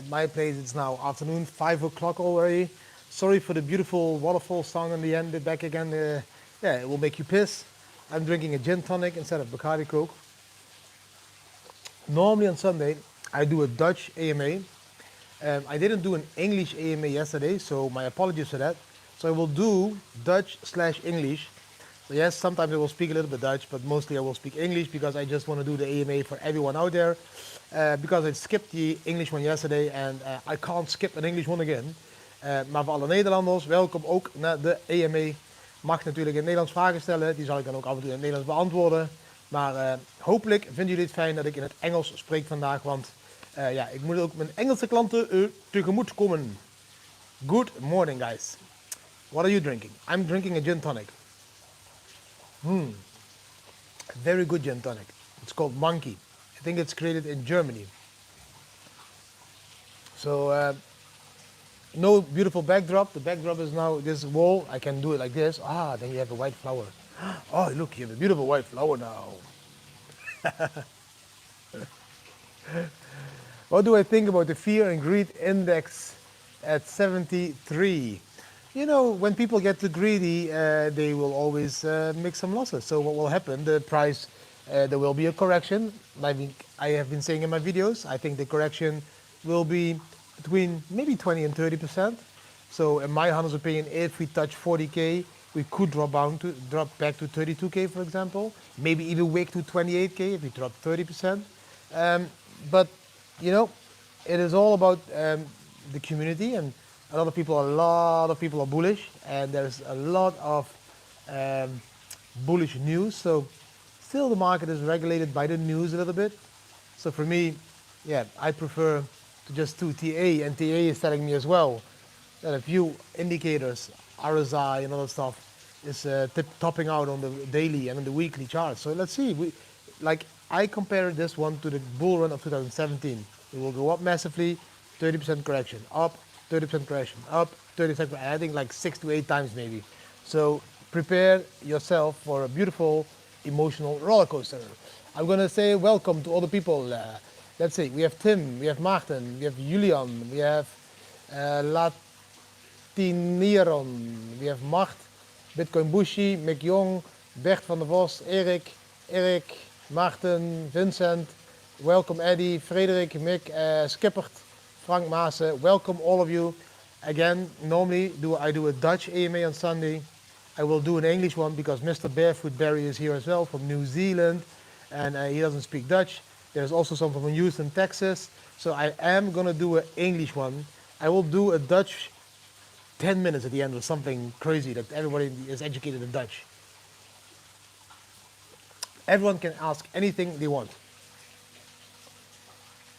At my place, it's now afternoon, 5 o'clock already. Sorry for the beautiful waterfall song in the end, back again. Yeah, it will make you piss. I'm drinking a gin tonic instead of Bacardi Coke. Normally on Sunday, I do a Dutch AMA. I didn't do an English AMA yesterday, so my apologies for that. So I will do Dutch/English. So yes, sometimes I will speak a little bit Dutch, but mostly I will speak English because I just want to do the AMA for everyone out there. Because I skipped the English one yesterday and I can't skip an English one again. Maar voor alle Nederlanders, welkom ook naar de AMA. Mag natuurlijk in het Nederlands vragen stellen, die zal ik dan ook af en toe in het Nederlands beantwoorden. Maar hopelijk vinden jullie het fijn dat ik in het Engels spreek vandaag, want ja, ik moet ook mijn Engelse klanten tegemoet komen. Good morning, guys. What are you drinking? I'm drinking a gin tonic. A very good gin tonic. It's called Monkey. I think it's created in Germany. So, no beautiful backdrop. The backdrop is now this wall. I can do it like this. Ah, then you have a white flower. Oh, look, you have a beautiful white flower now. What do I think about the fear and greed index at 73? You know, when people get too greedy, they will always make some losses. So what will happen? The price, there will be a correction. Like I have been saying in my videos, I think the correction will be between maybe 20 and 30%. So in my honest opinion, if we touch 40K, we could drop back to 32K, for example. Maybe even wake to 28K if we drop 30%. But, you know, it is all about the community, and a lot of people are bullish, and there's a lot of bullish news. So still the market is regulated by the news a little bit. So for me, yeah, I prefer to just do TA, and TA is telling me as well that a few indicators, RSI and other stuff, is topping out on the daily and on the weekly charts. So let's see. I compare this one to the bull run of 2017. It will go up massively, 30% correction, up, 30% correction, up, 30% correction, I think like 6 to 8 times maybe. So prepare yourself for a beautiful emotional roller coaster. I'm going to say welcome to all the people. Let's see, we have Tim, we have Maarten, we have Julian, we have Latiniron, we have Mart, Bitcoin Bushi, Mick Jong, Bert van der Vos, Erik, Maarten, Vincent, welcome Eddie, Frederik, Mick, Skippert, Frank Maassen, welcome all of you. Again, normally I do a Dutch AMA on Sunday. I will do an English one because Mr. Barefoot Barry is here as well from New Zealand, and he doesn't speak Dutch. There's also some from Houston, Texas. So I am going to do an English one. I will do a Dutch 10 minutes at the end or something crazy that everybody is educated in Dutch. Everyone can ask anything they want.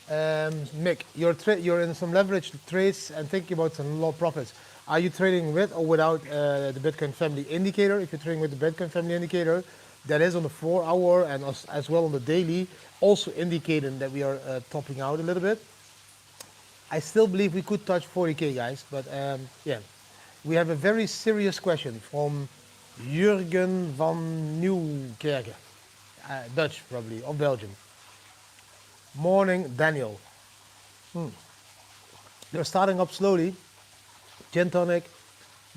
Mick, you're in some leveraged trades and thinking about some low profits. Are you trading with or without the Bitcoin Family Indicator? If you're trading with the Bitcoin Family Indicator, that is on the 4-hour and as well on the daily, also indicating that we are topping out a little bit. I still believe we could touch 40K, guys, but yeah. We have a very serious question from Jurgen van Nieuwkerken, Dutch probably, of Belgium. Morning, Daniel. They're starting up slowly. Gin tonic,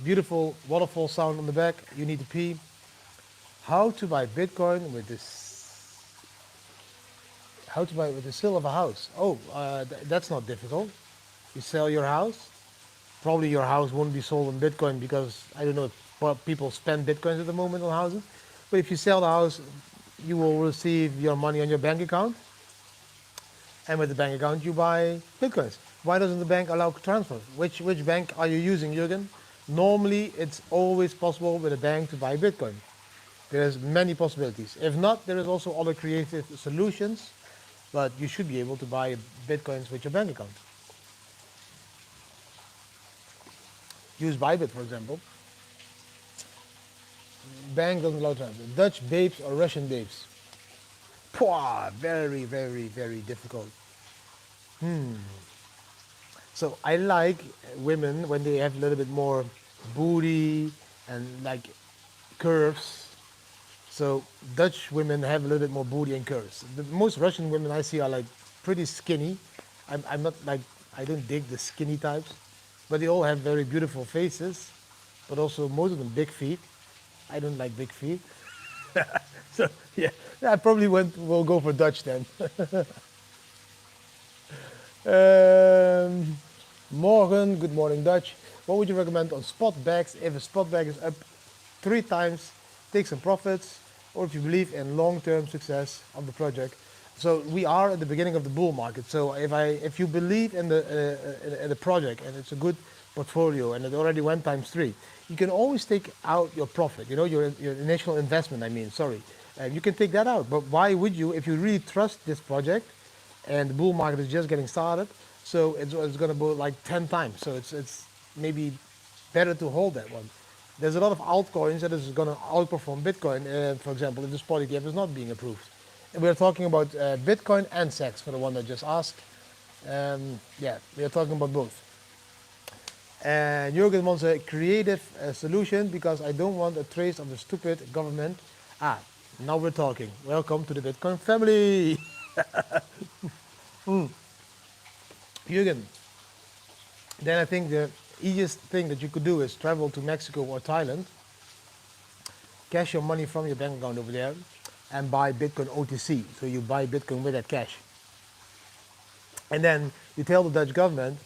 beautiful waterfall sound on the back. You need to pee. How to buy Bitcoin with this? How to buy with the sale of a house? Oh, that's not difficult. You sell your house. Probably your house won't be sold in Bitcoin because I don't know if people spend Bitcoins at the moment on houses. But if you sell the house, you will receive your money on your bank account. And with the bank account, you buy Bitcoins. Why doesn't the bank allow transfer? Which bank are you using, Jürgen? Normally, it's always possible with a bank to buy Bitcoin. There's many possibilities. If not, there is also other creative solutions, but you should be able to buy Bitcoins with your bank account. Use Bybit, for example. Bank doesn't allow transfer. Dutch babes or Russian babes? Pwah, very, very, very difficult. So I like women when they have a little bit more booty and like curves. So Dutch women have a little bit more booty and curves. The most Russian women I see are like pretty skinny. I'm not like I don't dig the skinny types, but they all have very beautiful faces, but also most of them big feet. I don't like big feet. So yeah, I probably will go for Dutch then. Morgan, good morning Dutch. What would you recommend on spot bags if a spot bag is up 3 times, take some profits, or if you believe in long-term success of the project? So we are at the beginning of the bull market. So if you believe in the project and it's a good portfolio and it already went times 3, you can always take out your profit. You know, your initial investment. I mean, sorry, and you can take that out. But why would you if you really trust this project? And the bull market is just getting started, so it's going to go like 10 times. So it's maybe better to hold that one. There's a lot of altcoins that is going to outperform Bitcoin, for example, if the spot ETF is not being approved. And we're talking about Bitcoin and SEX for the one that just asked. Yeah, we are talking about both. And Jürgen wants a creative solution because I don't want a trace of the stupid government. Now we're talking. Welcome to the Bitcoin family. Jürgen, then I think the easiest thing that you could do is travel to Mexico or Thailand, cash your money from your bank account over there, and buy Bitcoin OTC. So you buy Bitcoin with that cash. And then you tell the Dutch government,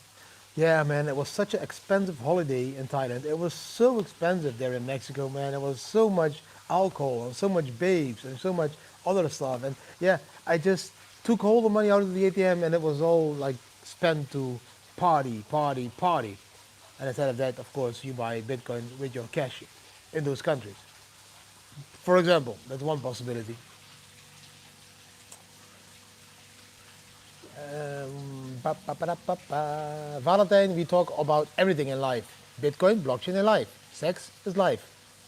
yeah, man, it was such an expensive holiday in Thailand. It was so expensive there in Mexico, man. It was so much alcohol and so much babes and so much other stuff. And yeah, I just took all the money out of the ATM and it was all like spent to party, party, party. And instead of that, of course, you buy Bitcoin with your cash in those countries. For example, that's one possibility. Valentine, we talk about everything in life. Bitcoin, blockchain, and life. Sex is life.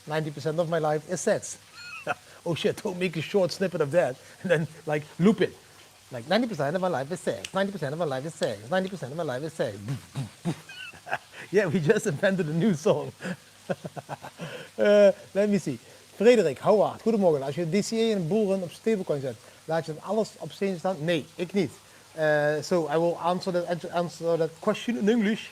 90% of my life is sex. Oh shit, don't make a short snippet of that and then like loop it. Like 90% of my life is sex, 90% of my life is sex, 90% of my life is sex. Yeah, we just invented a new song. Let me see. Frederik, Howard, goedemorgen. Als je DCA en bullrun op stablecoin zet, laat je dan alles op steen staan? Nee, ik niet. So I will answer that question in English.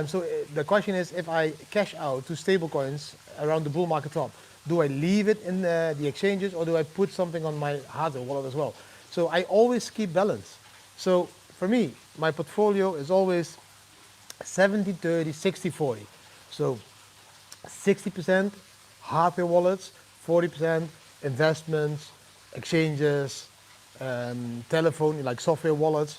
So the question is, if I cash out to stablecoins around the bull market top, do I leave it in the exchanges or do I put something on my hardware wallet as well? So I always keep balance. So for me, my portfolio is always 70-30, 60-40. So 60% hardware wallets, 40% investments, exchanges, telephone, like software wallets,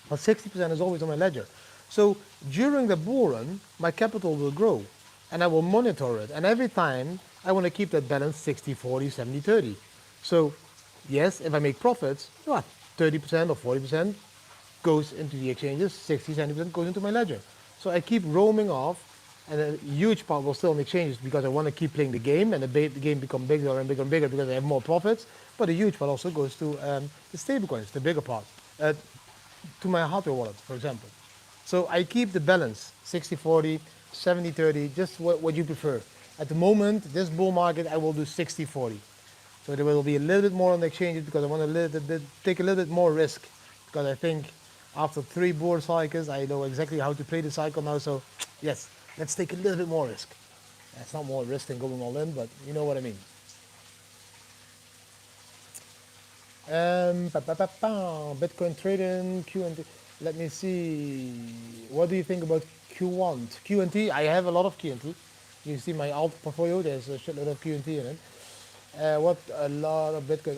but 60% is always on my ledger. So during the bull run, my capital will grow and I will monitor it. And every time I want to keep that balance 60-40, 70-30. So yes, if I make profits, 30% or 40% goes into the exchanges, 60-70% goes into my ledger. So I keep roaming off, and a huge part will still in exchanges because I want to keep playing the game, and the game become bigger and bigger and bigger because I have more profits. But a huge part also goes to the stablecoins, the bigger part, to my hardware wallet, for example. So I keep the balance, 60-40, 70-30, just what you prefer. At the moment, this bull market, I will do 60-40. So there will be a little bit more on the exchanges because I want to take a little bit more risk, because I think after 3 bull cycles, I know exactly how to play the cycle now. So yes, let's take a little bit more risk. That's not more risk than going all in, but you know what I mean. Bitcoin trading, Q&T. Let me see. What do you think about Q&T? I have a lot of Q&T. You see my alt portfolio, there's a shitload of Q&T in it. What a lot of Bitcoin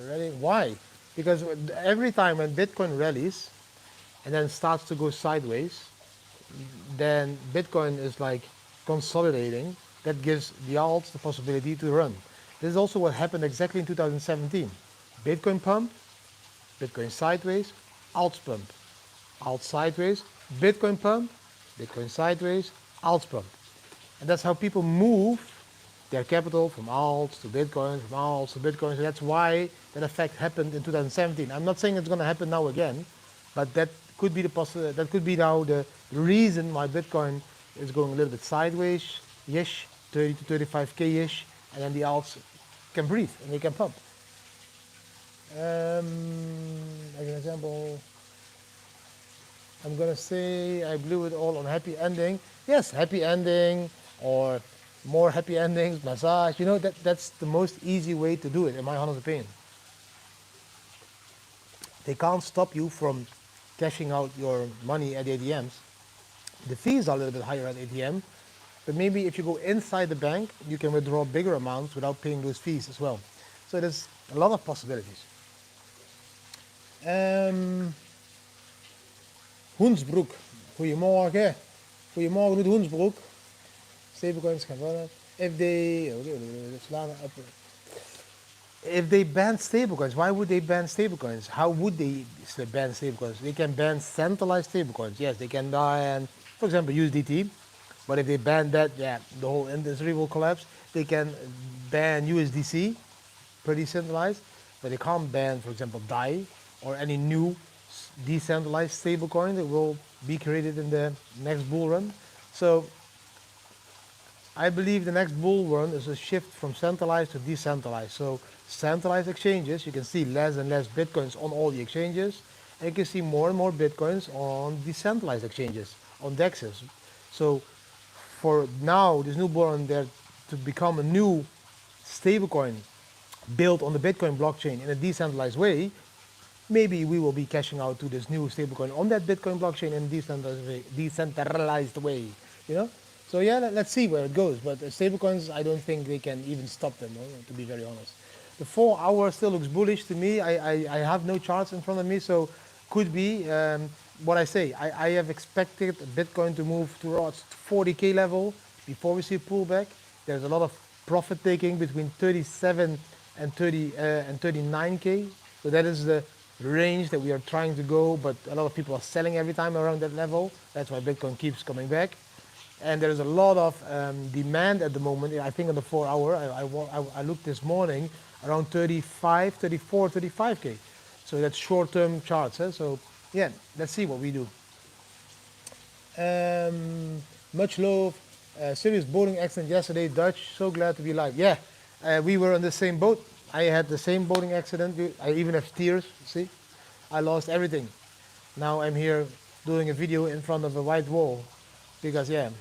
rally. Why? Because every time when Bitcoin rallies and then starts to go sideways, then Bitcoin is like consolidating. That gives the alts the possibility to run. This is also what happened exactly in 2017. Bitcoin pump, Bitcoin sideways, alts pump, alts sideways, Bitcoin pump, Bitcoin sideways, alts pump. And that's how people move their capital from alts to Bitcoin, from alts to Bitcoin. So that's why that effect happened in 2017. I'm not saying it's going to happen now again, but that could be that could be now the reason why Bitcoin is going a little bit sideways-ish, 30 to 35K-ish, and then the alts can breathe and they can pump. As an example, I'm gonna say I blew it all on happy ending. Yes, happy ending or more happy endings, massage. You know that's the most easy way to do it, in my honest opinion. They can't stop you from cashing out your money at the ATMs. The fees are a little bit higher at ATM, but maybe if you go inside the bank, you can withdraw bigger amounts without paying those fees as well. So there's a lot of possibilities. Hoensbroek, goedemorgen. Goedemorgen, doet Hoensbroek. Stablecoins gaan wel. If they ban stablecoins, why would they ban stablecoins? How would they ban stablecoins? They can ban centralized stablecoins. Yes, they can ban, for example, USDT. But if they ban that, yeah, the whole industry will collapse. They can ban USDC, pretty centralized, but they can't ban, for example, DAI or any new decentralized stablecoin that will be created in the next bull run. So I believe the next bull run is a shift from centralized to decentralized. So centralized exchanges, you can see less and less Bitcoins on all the exchanges, and you can see more and more Bitcoins on decentralized exchanges, on DEXs. So for now, this new bull run there to become a new stablecoin built on the Bitcoin blockchain in a decentralized way, maybe we will be cashing out to this new stablecoin on that Bitcoin blockchain in a decentralized way, you know? So yeah, let's see where it goes. But stablecoins, I don't think they can even stop them, to be very honest. The 4 hour still looks bullish to me. I have no charts in front of me, so could be what I say. I have expected Bitcoin to move towards 40K level before we see a pullback. There's a lot of profit taking between 37 and 39K. So that is the range that we are trying to go, but a lot of people are selling every time around that level. That's why Bitcoin keeps coming back. And there's a lot of demand at the moment. I think on the 4 hour, I looked this morning, around 35, 34, 35K. So that's short-term charts. So yeah, let's see what we do. Much love. Serious boating accident yesterday, Dutch. So glad to be alive. Yeah, we were on the same boat. I had the same boating accident. I even have tears, see? I lost everything. Now I'm here doing a video in front of a white wall because, yeah,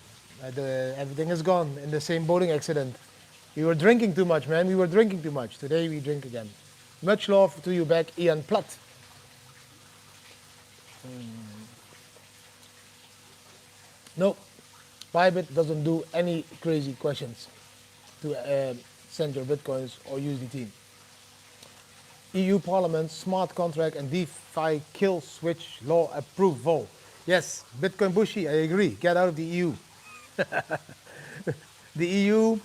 everything is gone in the same boating accident. We were drinking too much, man. We were drinking too much. Today we drink again. Much love to you back, Ian Platt. No, Bybit doesn't do any crazy questions to send your Bitcoins or USDT. EU Parliament smart contract and DeFi kill switch law approval. Yes, Bitcoin Bushy, I agree. Get out of the EU. The EU,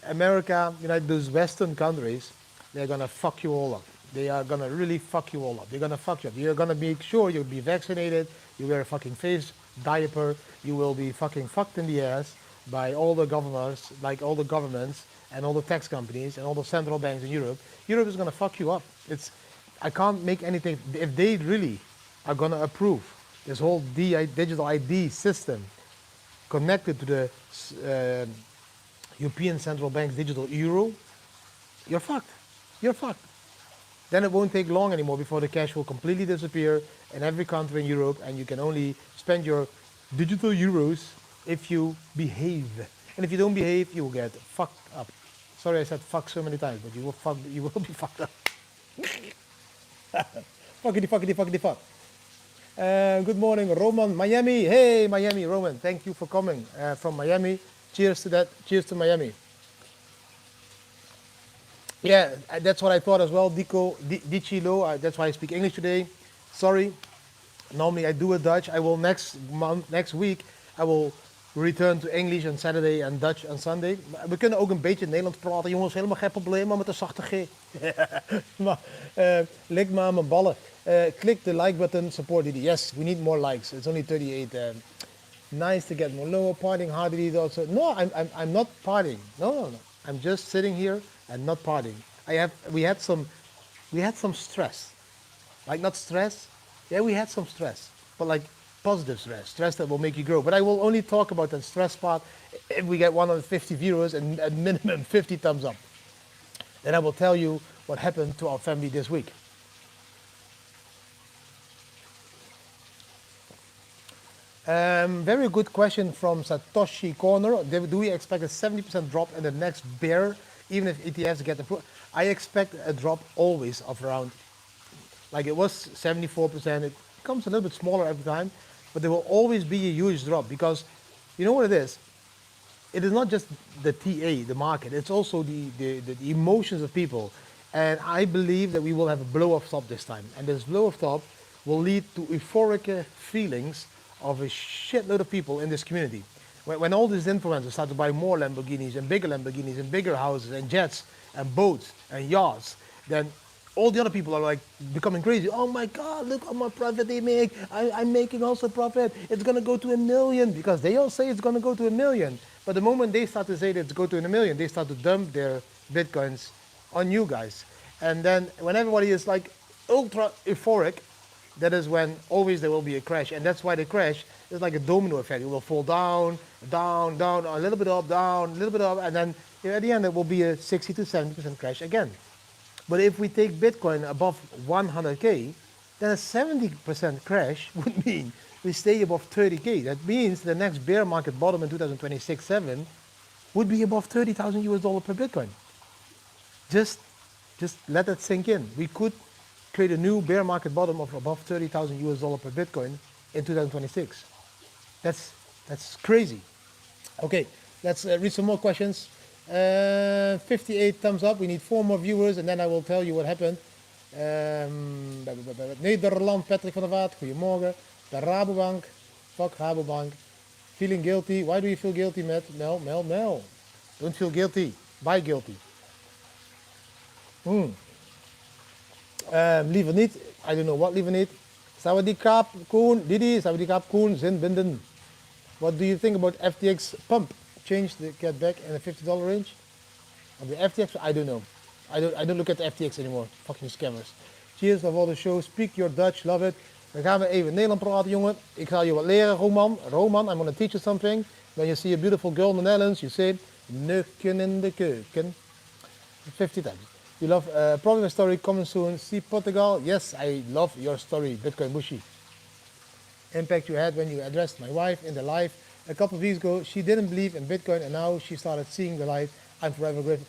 America, those Western countries, they're gonna fuck you all up. They are gonna really fuck you all up. They're gonna fuck you up. You're gonna make sure you'll be vaccinated, you wear a fucking face diaper, you will be fucking fucked in the ass by all the governors, like all the governments and all the tax companies and all the central banks in Europe. Europe is gonna fuck you up. I can't make anything, if they really are gonna approve this whole digital ID system connected to the European Central Bank's digital euro, you're fucked. You're fucked. Then it won't take long anymore before the cash will completely disappear in every country in Europe, and you can only spend your digital euros if you behave. And if you don't behave, you will get fucked up. Sorry I said fuck so many times, but you will be fucked up. Fuckity, fuckity, fuckity, fuck. Good morning, Roman, Miami. Hey, Miami, Roman. Thank you for coming from Miami. Cheers to that. Cheers to Miami. Yeah, that's what I thought as well. Dicilo. That's why I speak English today. Sorry. Normally I do a Dutch. I will next week, I will return to English on Saturday and Dutch on Sunday. We kunnen ook een beetje Nederlands praten, jongens. Helemaal geen probleem, maar met een zachte G. Maar lik maar aan mijn ballen. Click the like button, support Didi. Yes, we need more likes. It's only 38. Nice to get more lower. Partying hard, Didi. Also, no, I'm not partying. No. I'm just sitting here and not partying. We had some stress. Like not stress. Yeah, we had some stress, but like positive stress that will make you grow. But I will only talk about that stress part if we get 150 viewers and at minimum 50 thumbs up. Then I will tell you what happened to our family this week. Very good question from Satoshi Corner. Do we expect a 70% drop in the next bear, even if ETFs get approved? I expect a drop always of around, like it was 74%. It becomes a little bit smaller every time, but there will always be a huge drop because you know what it is? It is not just the TA, the market, it's also the emotions of people. And I believe that we will have a blow off top this time. And this blow off top will lead to euphoric feelings of a shitload of people in this community. When all these influencers start to buy more Lamborghinis and bigger houses and jets and boats and yachts, then all the other people are like becoming crazy. Oh my God, look how much profit they make. I'm making also profit. It's going to go to 1 million because they all say it's going to go to 1 million. But the moment they start to say that it's going to 1 million, they start to dump their Bitcoins on you guys. And then when everybody is like ultra euphoric, that is when always there will be a crash. And that's why the crash is like a domino effect. It will fall down, down, down, a little bit up, down, a little bit up, and then at the end it will be a 60 to 70% crash again. But if we take Bitcoin above 100K, then a 70% crash would mean we stay above 30K. That means the next bear market bottom in 2026-7 would be above 30,000 US dollar per Bitcoin. Just let that sink in. We could create a new bear market bottom of above 30,000 US dollar per Bitcoin in 2026. That's crazy. Okay, let's read some more questions. 58 thumbs up. We need 4 more viewers and then I will tell you what happened. Nederland, Patrick van der Vaart, goedemorgen. De Rabobank, fuck Rabobank. Feeling guilty. Why do you feel guilty, Matt? Mel. Don't feel guilty. Buy guilty. Liever niet. I don't know what liever niet. Sawadee-kap, Koen. Didi, Sawadee-kap, Koen. Zin binden. What do you think about FTX pump? Change the get back in the $50 range? Of the FTX? I don't know. I don't look at the FTX anymore. Fucking scammers. Cheers for the show. Speak your Dutch. Love it. Dan gaan we even Nederland praten, jongen. Ik ga je wat leren, Roman. Roman, I'm going to teach you something. When you see a beautiful girl in the Netherlands, you say, neuken in de keuken. 50 times. You love problem story coming soon. See Portugal. Yes, I love your story, Bitcoin Bushi. Impact you had when you addressed my wife in the live a couple of weeks ago. She didn't believe in Bitcoin and now she started seeing the light. I'm forever grateful.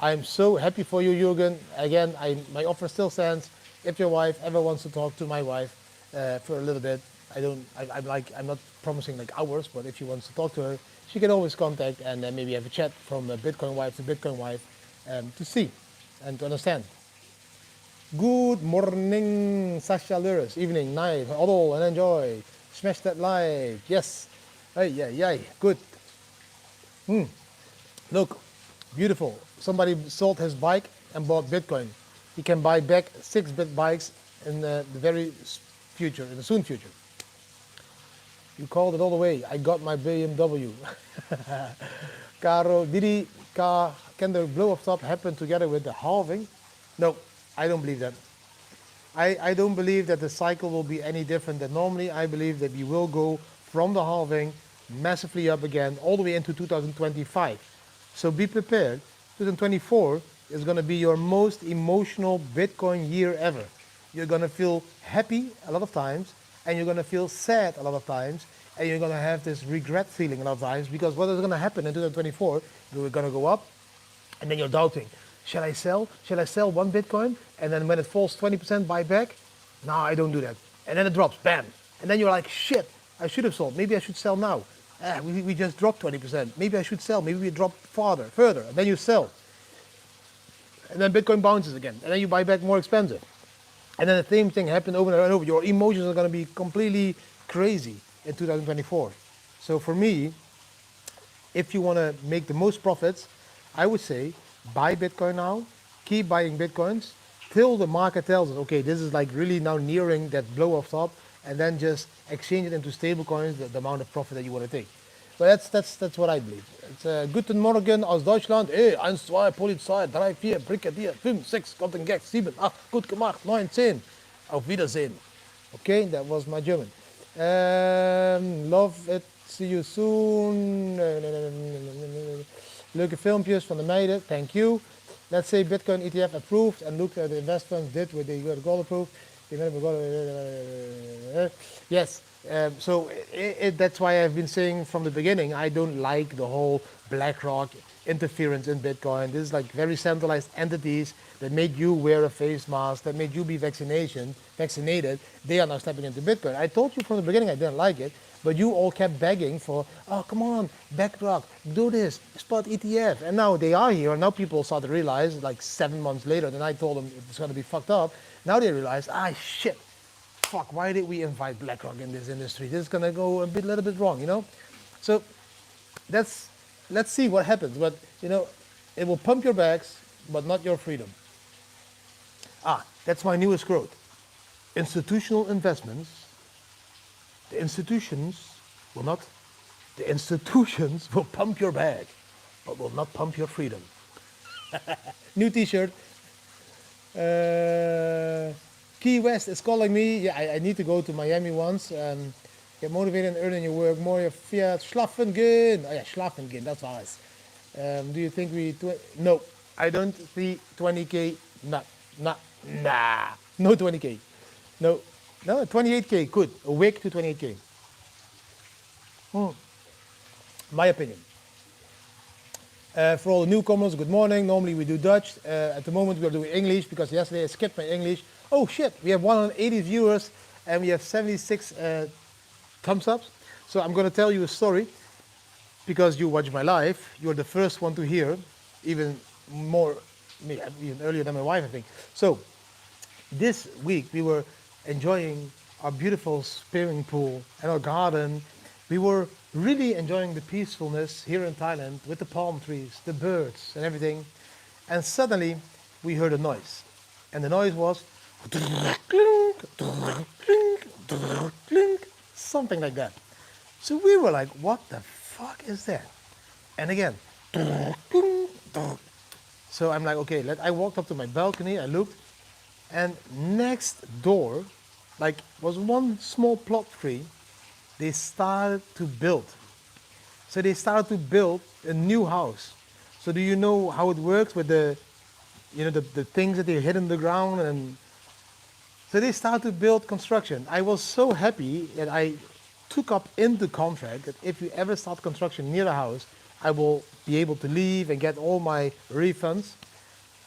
I'm so happy for you, Jürgen. Again, my offer still stands. If your wife ever wants to talk to my wife for a little bit, I'm not promising like hours, but if she wants to talk to her, she can always contact and maybe have a chat from Bitcoin wife to Bitcoin wife to see and to understand. Good morning, Sasha Luris. Evening, night, all and enjoy. Smash that like. Yes. Hey, good. Look, beautiful. Somebody sold his bike and bought Bitcoin. He can buy back 6-bit bikes in the very future, in the soon future. You called it all the way. I got my BMW. Caro, Didi, can the blow off top happen together with the halving? No, I don't believe that. I don't believe that the cycle will be any different than normally. I believe that we will go from the halving massively up again all the way into 2025. So be prepared. 2024 is going to be your most emotional Bitcoin year ever. You're going to feel happy a lot of times, and you're going to feel sad a lot of times, and you're going to have this regret feeling a lot of times, because what is going to happen in 2024, we're going to go up, and then you're doubting. Shall I sell? Shall I sell 1 Bitcoin? And then when it falls 20%, buy back? No, I don't do that. And then it drops, bam. And then you're like, shit, I should have sold. Maybe I should sell now. We just dropped 20%. Maybe I should sell. Maybe we drop further. And then you sell. And then Bitcoin bounces again. And then you buy back more expensive. And then the same thing happened over and over. Your emotions are going to be completely crazy in 2024. So for me, if you want to make the most profits, I would say buy Bitcoin now, keep buying Bitcoins till the market tells us, okay, this is like really now nearing that blow off top, and then just exchange it into stable coins, the amount of profit that you want to take. But that's what I believe. It's Guten Morgen aus Deutschland. 1, 2, Polizei, 3, 4, Brigadier, 5, 6, Gott Gag, 7, 8, gut gemacht, 9, 10. Auf Wiedersehen. Okay, that was my German. Love it, see you soon. Leuke filmpjes van de meiden, thank you. Let's say Bitcoin ETF approved and look at the investments did with the gold approved. Yes, That's why I've been saying from the beginning, I don't like the whole BlackRock interference in Bitcoin. This is like very centralized entities that made you wear a face mask, that made you be vaccinated. They are now stepping into Bitcoin. I told you from the beginning I didn't like it, but you all kept begging for, oh, come on, BlackRock, do this, spot ETF. And now they are here, and now people start to realize, like 7 months later, then I told them it's going to be fucked up. Now they realize, shit, fuck, why did we invite BlackRock in this industry? This is going to go a little bit wrong, you know? So let's see what happens. But, you know, it will pump your bags, but not your freedom. That's my newest quote. Institutional investments, the institutions will pump your bag, but will not pump your freedom. New t-shirt. Key West is calling me. Yeah, I need to go to Miami once. Get motivated and earn in your work. More fiat schlafen gehen. Oh yeah, schlafen gehen, that's ours. Do you think no, I don't see 20K. Nah. No 20K. No, 28K, good. A week to 28K. My opinion. For all the newcomers, good morning. Normally we do Dutch. At the moment we are doing English because yesterday I skipped my English. Oh shit, we have 180 viewers and we have 76 thumbs ups. So I'm going to tell you a story because you watch my live. You're the first one to hear, even earlier than my wife, I think. So this week we were enjoying our beautiful swimming pool and our garden. We were really enjoying the peacefulness here in Thailand with the palm trees, the birds and everything. And suddenly we heard a noise. And the noise was something like that. So we were like, what the fuck is that? And again. So I'm like, okay, I walked up to my balcony, I looked, and next door, was one small plot tree, they started to build. So they started to build a new house. So do you know how it works with the things that they hit in the ground? And so they started to build construction. I was so happy that I took up in the contract that if you ever start construction near the house, I will be able to leave and get all my refunds.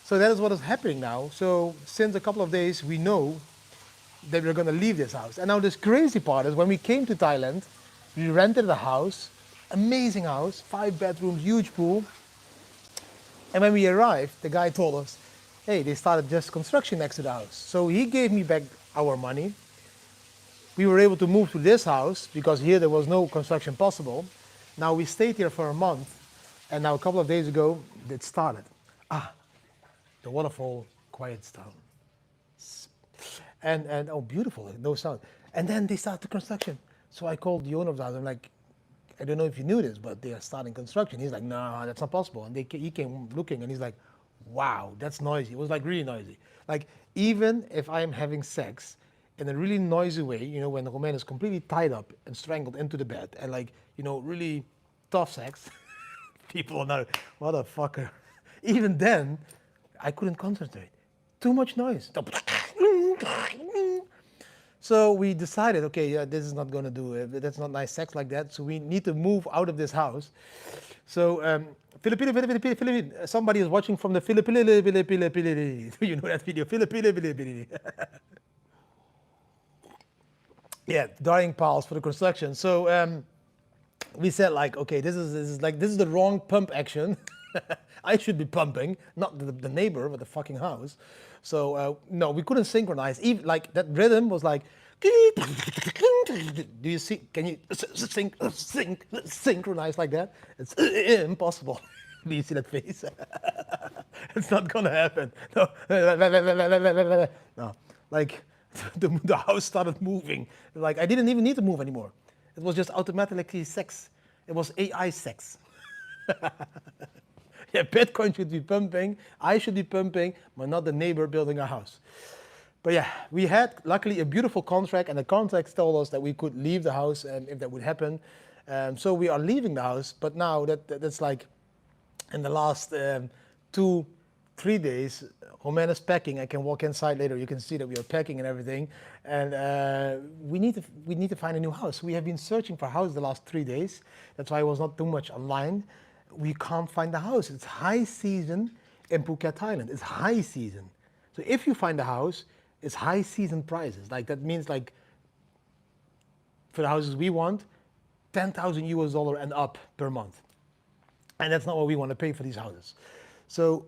So that is what is happening now. So since a couple of days, we know that we're going to leave this house. And now this crazy part is when we came to Thailand, we rented a house, amazing house, 5 bedrooms, huge pool. And when we arrived, the guy told us, hey, they started just construction next to the house. So he gave me back our money. We were able to move to this house because here there was no construction possible. Now we stayed here for a month, and now a couple of days ago, it started. The waterfall quiets down. And oh, beautiful, no sound. And then they started the construction. So I called the owner of the house. I'm like, I don't know if you knew this, but they are starting construction. He's like, no, that's not possible. And he came looking, and he's like, wow, that's noisy. It was like really noisy. Like even if I'm having sex in a really noisy way, when the woman is completely tied up and strangled into the bed, and really tough sex, people are now, what a fucker. Even then, I couldn't concentrate. Too much noise. So we decided, okay, yeah, this is not going to do it. That's not nice sex like that. So we need to move out of this house. So Philippines. Somebody is watching from the Philippines. You know that video? Philippines. Yeah, dying piles for the construction. So we said okay, this is the wrong pump action. I should be pumping, not the neighbor, but the fucking house. So no, we couldn't synchronize. Even that rhythm was like. Do you see? Can you synchronize like that? It's impossible. Do you see that face? It's not gonna happen. No, no. The house started moving. I didn't even need to move anymore. It was just automatically sex. It was AI sex. Yeah, Bitcoin should be pumping, I should be pumping, but not the neighbor building a house. But yeah, we had luckily a beautiful contract, and the contract told us that we could leave the house if that would happen. So we are leaving the house, but now that's in the last 2-3 3 days, Romain is packing. I can walk inside later. You can see that we are packing and everything. And we need to find a new house. We have been searching for a house the last 3 days. That's why I was not too much online. We can't find the house. It's high season in Phuket, Thailand. It's high season. So if you find a house, it's high season prices. Like that means like for the houses we want, 10,000 US dollar and up per month. And that's not what we want to pay for these houses. So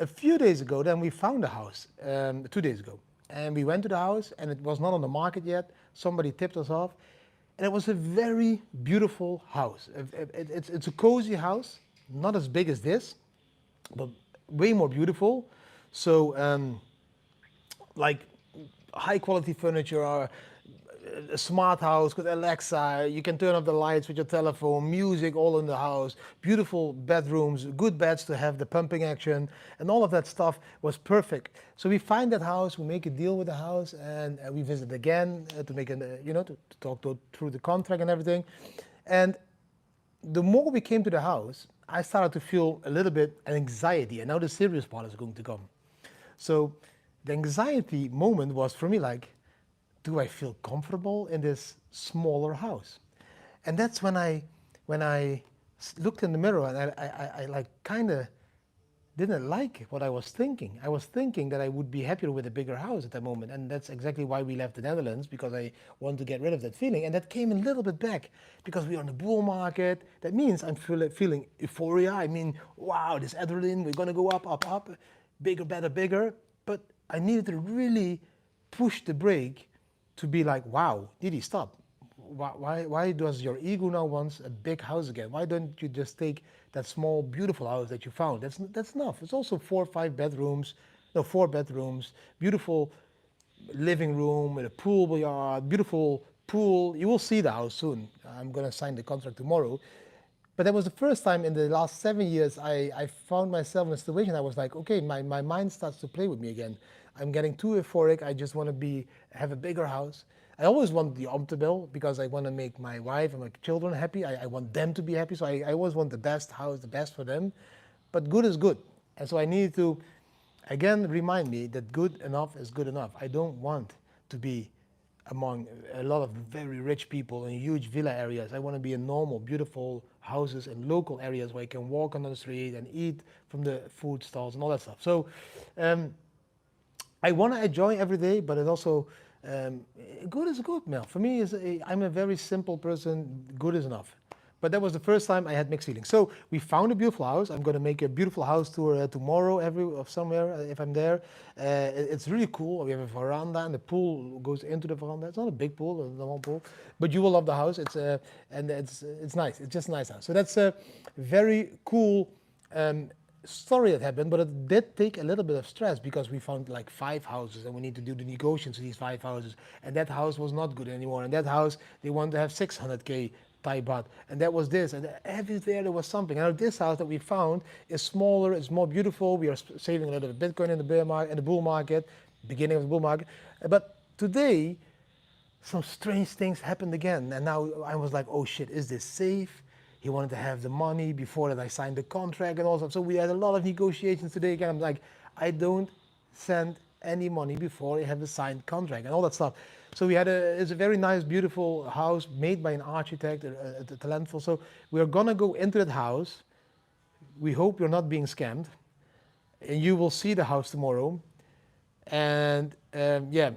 a few days ago, then we found a house, 2 days ago. And we went to the house and it was not on the market yet. Somebody tipped us off. And it was a very beautiful house. It's a cozy house, not as big as this, but way more beautiful. So like high quality furniture, a smart house with Alexa, you can turn off the lights with your telephone, music all in the house, beautiful bedrooms, good beds to have the pumping action, and all of that stuff was perfect. So we find that house, we make a deal with the house, and we visit again to make to talk through the contract and everything. And the more we came to the house, I started to feel a little bit an anxiety, and now the serious part is going to come. So the anxiety moment was for me like, do I feel comfortable in this smaller house? And that's when I looked in the mirror and I like kind of didn't like what I was thinking. I was thinking that I would be happier with a bigger house at that moment. And that's exactly why we left the Netherlands, because I wanted to get rid of that feeling. And that came a little bit back because we are on the bull market. That means I'm feeling euphoria. I mean, wow, this adrenaline, we're going to go up, up, up, bigger, better, bigger. But I needed to really push the brake to be like, wow, Didi, stop. Why does your ego now wants a big house again? Why don't you just take that small, beautiful house that you found? That's enough. It's also 4 bedrooms, beautiful living room with a pool yard, beautiful pool. You will see the house soon. I'm gonna sign the contract tomorrow. But that was the first time in the last 7 years I found myself in a situation I was like, okay, my mind starts to play with me again. I'm getting too euphoric. I just want to have a bigger house. I always want the optimal because I want to make my wife and my children happy. I want them to be happy. So I always want the best house, the best for them. But good is good. And so I needed to, again, remind me that good enough is good enough. I don't want to be among a lot of very rich people in huge villa areas. I want to be in normal, beautiful houses in local areas where I can walk on the street and eat from the food stalls and all that stuff. So I want to enjoy every day, but it's also good is good, Mel. For me, I'm a very simple person. Good is enough. But that was the first time I had mixed feelings. So we found a beautiful house. I'm going to make a beautiful house tour tomorrow, somewhere if I'm there. It's really cool. We have a veranda, and the pool goes into the veranda. It's not a big pool, a normal pool, but you will love the house. It's nice. It's just a nice house. So that's a very cool story that happened, but it did take a little bit of stress because we found like 5 houses and we need to do the negotiations for these 5 houses, and that house was not good anymore. And that house, they want to have 600K Thai baht, and that was this, and everywhere there was something. Now this house that we found is smaller, it's more beautiful. We are saving a little bit of Bitcoin in the bull market, beginning of the bull market. But today, some strange things happened again, and now I was like, oh shit, is this safe? He wanted to have the money before that I signed the contract and all that. So we had a lot of negotiations today again. I'm like, I don't send any money before I have the signed contract and all that stuff. So it's a very nice, beautiful house made by an architect, a talentful. So we're gonna go into that house. We hope you're not being scammed, and you will see the house tomorrow. And yeah,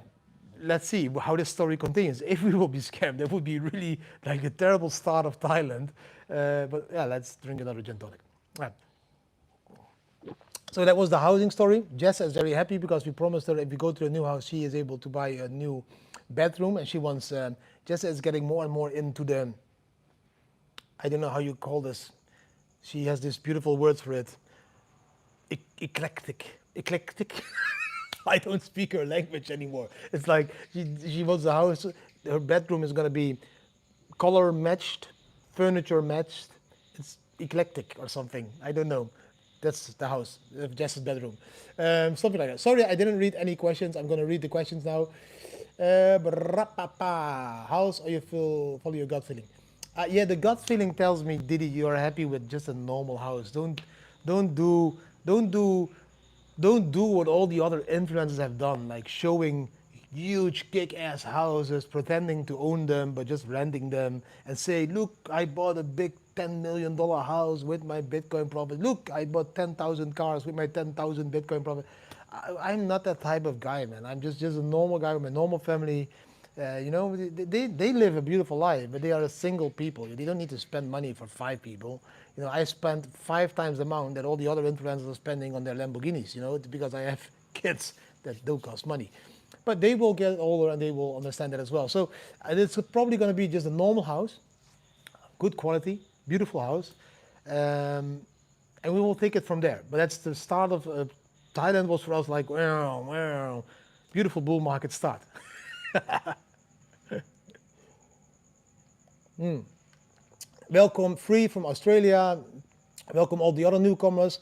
let's see how this story continues. If we will be scammed, that would be really like a terrible start of Thailand. But yeah, let's drink another gin tonic. Right. So that was the housing story. Jessa is very happy because we promised her if we go to a new house, she is able to buy a new bedroom, and she wants, Jessa is getting more and more into the, I don't know how you call this. She has this beautiful words for it. Eclectic. I don't speak her language anymore. It's like she wants a house, her bedroom is gonna be color matched, furniture matched. It's eclectic or something, I don't know. That's the house, Jess's bedroom. Something like that. Sorry, I didn't read any questions. I'm gonna read the questions now. House or you follow your gut feeling? Yeah, the gut feeling tells me, Didi, you are happy with just a normal house. Don't do Don't do what all the other influencers have done, like showing huge kick-ass houses, pretending to own them, but just renting them, and say, look, I bought a big $10 million house with my Bitcoin profit. Look, I bought 10,000 cars with my 10,000 Bitcoin profit. I'm not that type of guy, man. I'm just a normal guy with a normal family. They live a beautiful life, but they are a single people. They don't need to spend money for 5 people. I spent 5 times the amount that all the other influencers are spending on their Lamborghinis, because I have kids that do cost money. But they will get older and they will understand that as well. So it's probably going to be just a normal house, good quality, beautiful house. And we will take it from there. But that's the start of Thailand was for us like, wow, beautiful bull market start. Welcome, Free from Australia. Welcome all the other newcomers.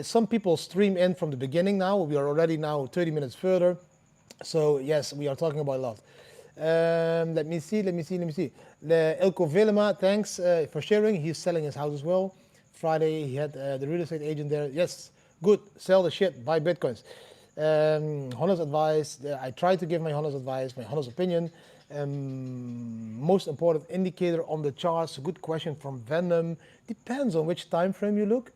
Some people stream in from the beginning now. We are already now 30 minutes further. So yes, we are talking about a lot. Let me see. Elko Velema, thanks for sharing. He's selling his house as well. Friday he had the real estate agent there. Yes, good. Sell the shit. Buy bitcoins. Honest advice. I try to give my honest advice, my honest opinion. Most important indicator on the charts. Good question from Venom. Depends on which time frame you look.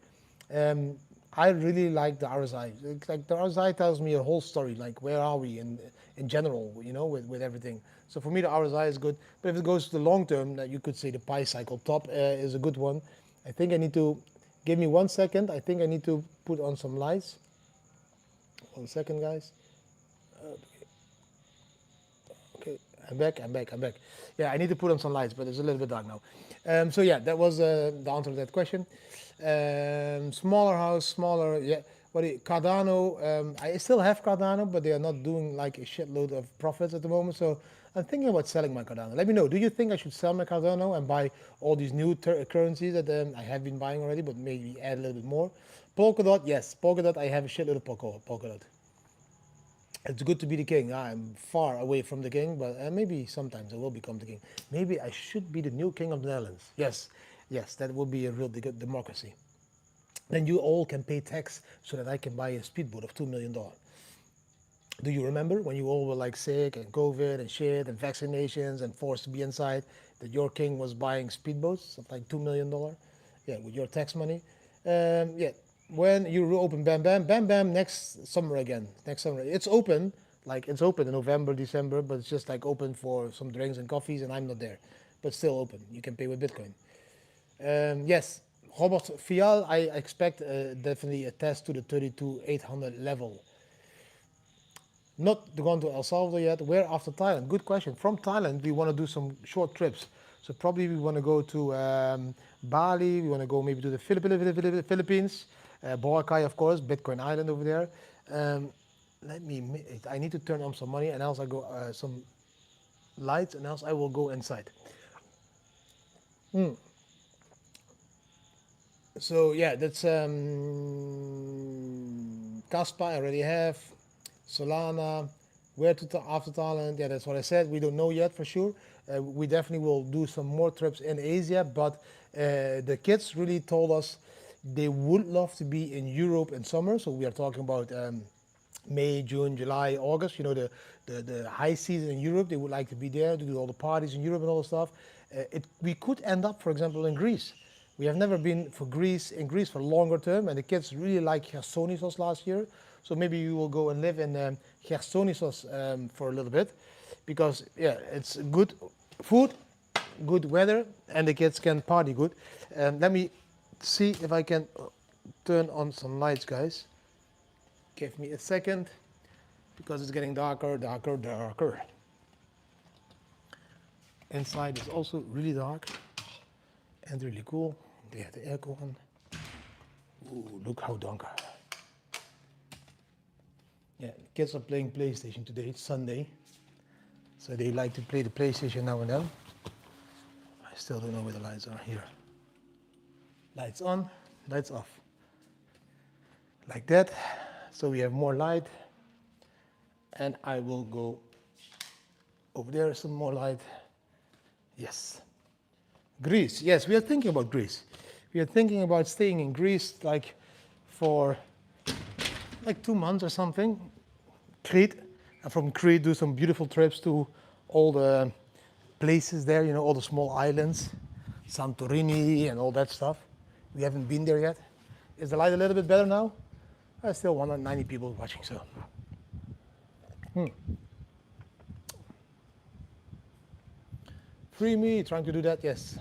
I really like the RSI. Like the RSI tells me a whole story, like where are we in general, with everything. So for me, the RSI is good. But if it goes to the long term, you could say the pi cycle top is a good one. I think I need to, give me 1 second. I think I need to put on some lights. 1 second, guys. Okay, I'm back. Yeah, I need to put on some lights, but it's a little bit dark now. So yeah, that was the answer to that question. Smaller house, smaller, yeah. Cardano, I still have Cardano, but they are not doing like a shitload of profits at the moment. So I'm thinking about selling my Cardano. Let me know. Do you think I should sell my Cardano and buy all these new currencies that I have been buying already, but maybe add a little bit more? Polkadot, yes. Polkadot, I have a shitload of Polkadot. It's good to be the king. I'm far away from the king, but maybe sometimes I will become the king. Maybe I should be the new king of the Netherlands. Yes, that will be a real good democracy. Then you all can pay tax so that I can buy a speedboat of $2 million. Do you remember when you all were like sick and COVID and shit and vaccinations and forced to be inside, that your king was buying speedboats of like $2 million? Yeah, with your tax money. Yeah. When you open Bam Bam next summer again. Next summer. It's open, it's open in November, December, but it's just like open for some drinks and coffees and I'm not there. But still open. You can pay with Bitcoin. Yes, Robert Fial, I expect definitely a test to the 32,800 level. Not going to El Salvador yet. Where after Thailand? Good question. From Thailand, we want to do some short trips. So probably we want to go to Bali. We want to go maybe to the Philippines. Boracay, of course, Bitcoin Island over there. I need to turn on some money and else I go some lights and else I will go inside. So yeah, that's Kaspa I already have. Solana, where to after Thailand? Yeah, that's what I said. We don't know yet for sure. We definitely will do some more trips in Asia, but the kids really told us they would love to be in Europe in summer. So we are talking about May, June, July, August. The high season in Europe. They would like to be there to do all the parties in Europe and all the stuff. We could end up, for example, in Greece. We have never been in Greece for longer term, and the kids really like Chersonissos last year. So maybe we will go and live in Chersonissos for a little bit, because yeah, it's good food, good weather, and the kids can party good. Let me see if I can turn on some lights, guys. Give me a second, because it's getting darker. Inside is also really dark and really cool. They have the aircon on. Ooh, look how dark. Yeah, the kids are playing PlayStation today. It's Sunday, so they like to play the PlayStation now and then. I still don't know where the lights are here. Lights on, lights off. Like that. So we have more light. And I will go over there, some more light. Yes. Greece. Yes, we are thinking about Greece. We are thinking about staying in Greece like for like 2 months or something. Crete, and from Crete do some beautiful trips to all the places there, you know, all the small islands, Santorini and all that stuff. We haven't been there yet. Is the light a little bit better now? Still 190 people watching, so. Free me, trying to do that, yes.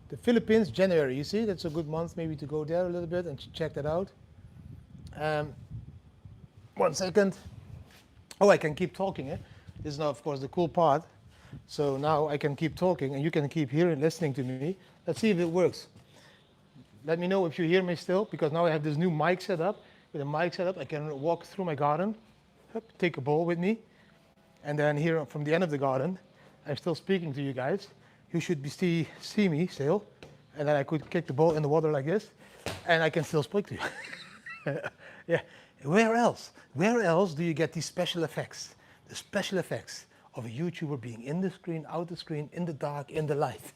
The Philippines, January, you see, that's a good month maybe to go there a little bit and check that out. 1 second. Oh, I can keep talking, eh? This is now, of course, the cool part. So now I can keep talking and you can keep hearing, listening to me. Let's see if it works. Let me know if you hear me still, because now I have this new mic set up. With a mic set up, I can walk through my garden, take a bowl with me, and then here from the end of the garden, I'm still speaking to you guys. You should see me still, and then I could kick the ball in the water like this, and I can still speak to you. Yeah. Where else? Where else do you get these special effects? The special effects of a YouTuber being in the screen, out the screen, in the dark, in the light.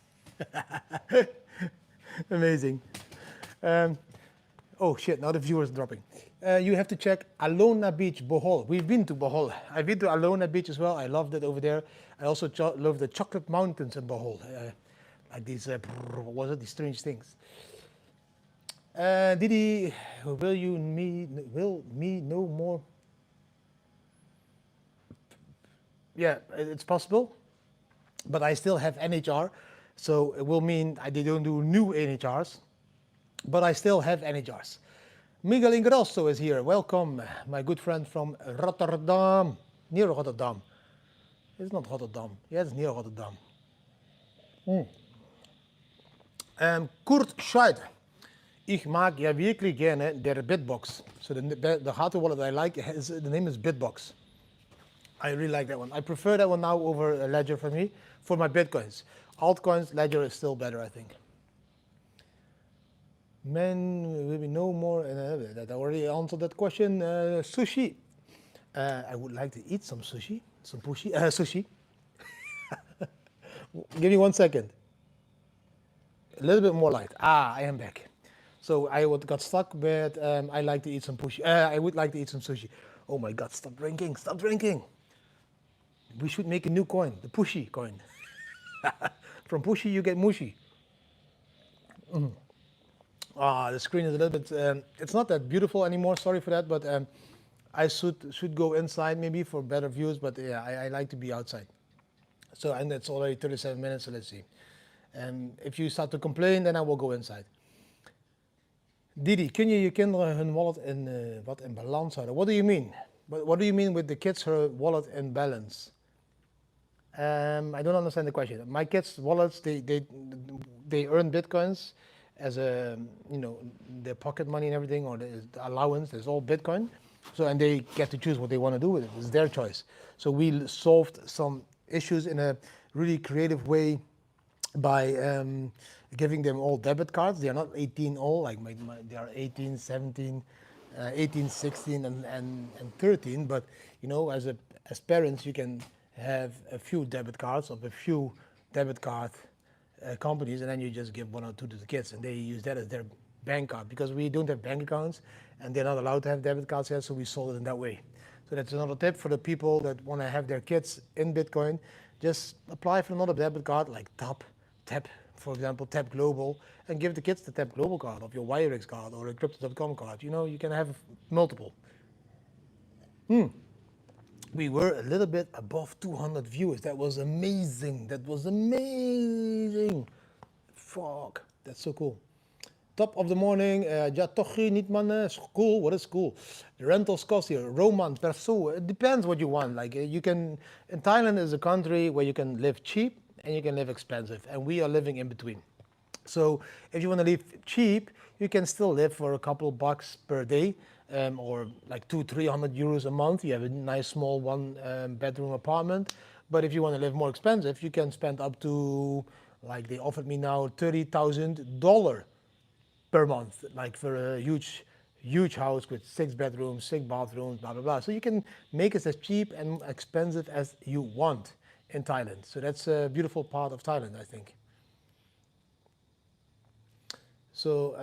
Amazing. Oh shit, now the viewers dropping. You have to check Alona Beach, Bohol. We've been to Bohol. I've been to Alona Beach as well. I loved it over there. I also love the chocolate mountains in Bohol. Like these, what was it, these strange things. Didi, will me know more? Yeah, it's possible, but I still have NHR, so it will mean they don't do new NHRs, but I still have NHRs. Miguel Ingrosso is here. Welcome, my good friend from Rotterdam, near Rotterdam. It's not Rotterdam. Yeah, it's near Rotterdam. Kurt Scheid. Ich mag ja wirklich gerne der Bitbox. So the hardware wallet I like, the name is Bitbox. I really like that one. I prefer that one now over Ledger for me, for my Bitcoins. Altcoins, Ledger is still better, I think. Men, will we know more? That I already answered that question. Sushi. I would like to eat some sushi. Some sushi. Give me 1 second. A little bit more light. I am back. So I got stuck, but I like to eat some sushi. I would like to eat some sushi. Oh my God, stop drinking, stop drinking. We should make a new coin, the Pushy coin. From Pushy, you get Mushy. The screen is a little bit, it's not that beautiful anymore, sorry for that, but I should go inside maybe for better views, but yeah, I like to be outside. So, and it's already 37 minutes, so let's see. If you start to complain, then I will go inside. Didi, kun je je kinderen hun wallet in balans houden? What do you mean? What do you mean with the kids her wallet in balance? I don't understand the question. My kids' wallets, they earn Bitcoins as a, you know, their pocket money and everything, or the allowance, it's all Bitcoin. So, and they get to choose what they want to do with it. It's their choice. So we solved some issues in a really creative way by giving them all debit cards. They are not 18 all, like they are 18, 17, 18, 16, and 13. But, you know, as parents, you can have a few debit cards of a few debit card companies, and then you just give 1 or 2 to the kids, and they use that as their bank card, because we don't have bank accounts, and they're not allowed to have debit cards yet, so we sold it in that way. So that's another tip for the people that want to have their kids in Bitcoin. Just apply for another debit card, like Tap, for example, Tap Global, and give the kids the Tap Global card of your Wirex card or a Crypto.com card. You know, you can have multiple. We were a little bit above 200 viewers. That was amazing. That was amazing. Fuck, that's so cool. Top of the morning. Ja, toch niet man. School. What is school? The rentals cost here. Roman, Perso. It depends what you want. Like you can. In Thailand is a country where you can live cheap and you can live expensive, and we are living in between. So if you want to live cheap, you can still live for a couple bucks per day, or like 200-300 euros a month. You have a nice small bedroom apartment. But if you want to live more expensive, you can spend up to, like they offered me now, $30,000 per month, like for a huge house with 6 bedrooms, 6 bathrooms, blah, blah, blah. So you can make it as cheap and expensive as you want in Thailand. So that's a beautiful part of Thailand, I think. So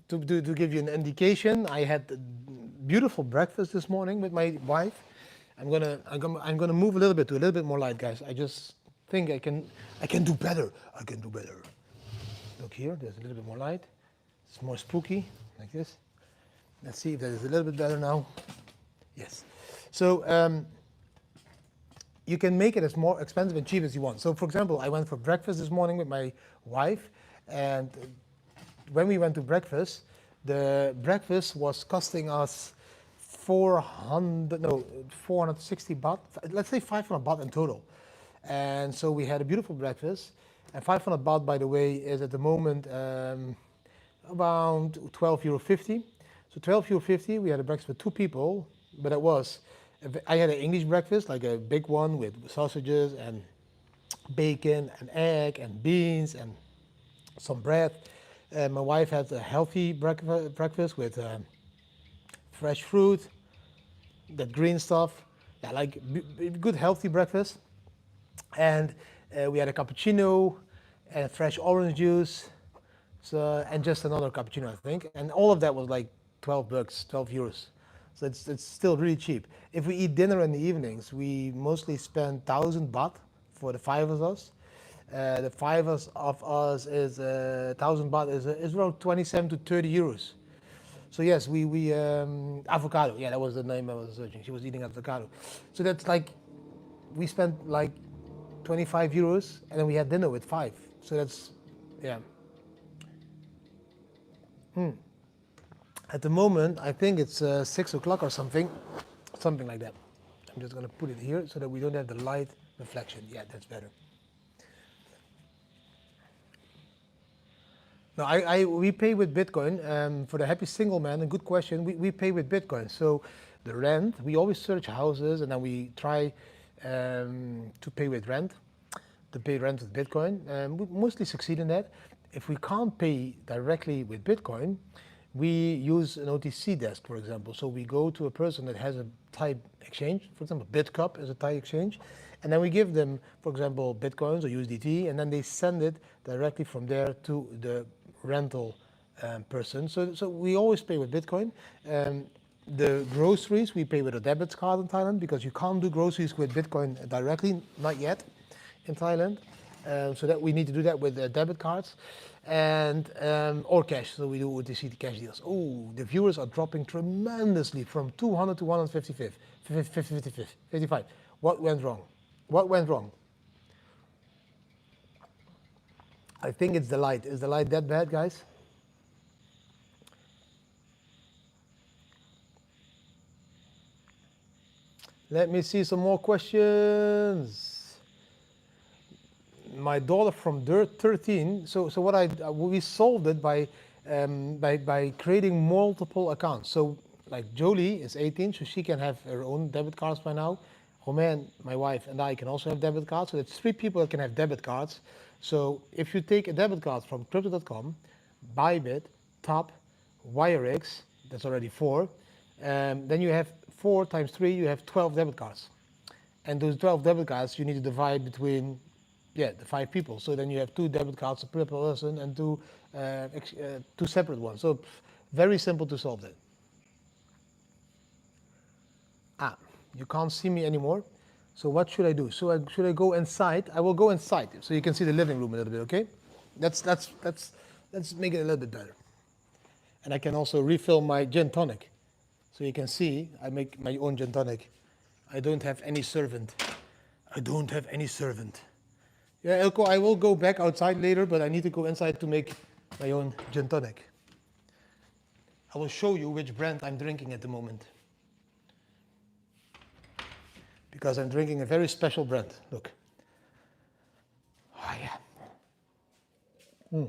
to give you an indication, I had a beautiful breakfast this morning with my wife. I'm gonna move a little bit to a little bit more light, guys. I just think I can do better. I can do better. Look here, there's a little bit more light. It's more spooky, like this. Let's see if that is a little bit better now. Yes. So you can make it as more expensive and cheap as you want. So for example, I went for breakfast this morning with my wife, and when we went to breakfast, the breakfast was costing us 460 baht, let's say 500 baht in total. And so we had a beautiful breakfast. And 500 baht, by the way, is at the moment around €12.50. So €12.50, we had a breakfast with 2 people, but I had an English breakfast, like a big one with sausages and bacon and egg and beans and some bread. My wife had a healthy breakfast with fresh fruit, that green stuff, yeah, like good healthy breakfast. And we had a cappuccino and fresh orange juice, and just another cappuccino, I think. And all of that was like 12 bucks, 12 euros. So it's still really cheap. If we eat dinner in the evenings, we mostly spend 1,000 baht for the 5 of us. The 5 of us is 1,000 baht is around 27 to 30 euros. So yes, we avocado. Yeah, that was the name I was searching. She was eating avocado. So that's like, we spent like 25 euros, and then we had dinner with 5. So that's, yeah. At the moment, I think it's 6 o'clock or something like that. I'm just gonna put it here so that we don't have the light reflection. Yeah, that's better. No, we pay with Bitcoin. For the happy single man, a good question, we pay with Bitcoin. So the rent, we always search houses and then we try to pay with rent, with Bitcoin. We mostly succeed in that. If we can't pay directly with Bitcoin, we use an OTC desk, for example. So we go to a person that has a Thai exchange, for example, Bitcup is a Thai exchange, and then we give them, for example, Bitcoins or USDT, and then they send it directly from there to the rental person. So we always pay with Bitcoin. The groceries, we pay with a debit card in Thailand because you can't do groceries with Bitcoin directly, not yet in Thailand. So that we need to do that with debit cards and or cash. So we do OTC cash deals. Oh, the viewers are dropping tremendously from 200 to 155. What went wrong? What went wrong? I think it's the light. Is the light that bad, guys? Let me see some more questions. My daughter from 13. So what we solved it by creating multiple accounts. So like Jolie is 18, so she can have her own debit cards by now. Romain, my wife, and I can also have debit cards. So that's 3 people that can have debit cards. So if you take a debit card from Crypto.com, Bybit, Top, WireX, that's already 4. Then you have 4 times 3, you have 12 debit cards. And those 12 debit cards you need to divide between the 5 people. So then you have 2 debit cards per person and 2 separate ones. So very simple to solve that. You can't see me anymore. So what should I do? So should I go inside? I will go inside so you can see the living room a little bit, okay? Let's make it a little bit better. And I can also refill my gin tonic. So you can see I make my own gin tonic. I don't have any servant. Yeah, Elko, I will go back outside later, but I need to go inside to make my own gin tonic. I will show you which brand I'm drinking at the moment. Because I'm drinking a very special brand. Look. Oh, yeah.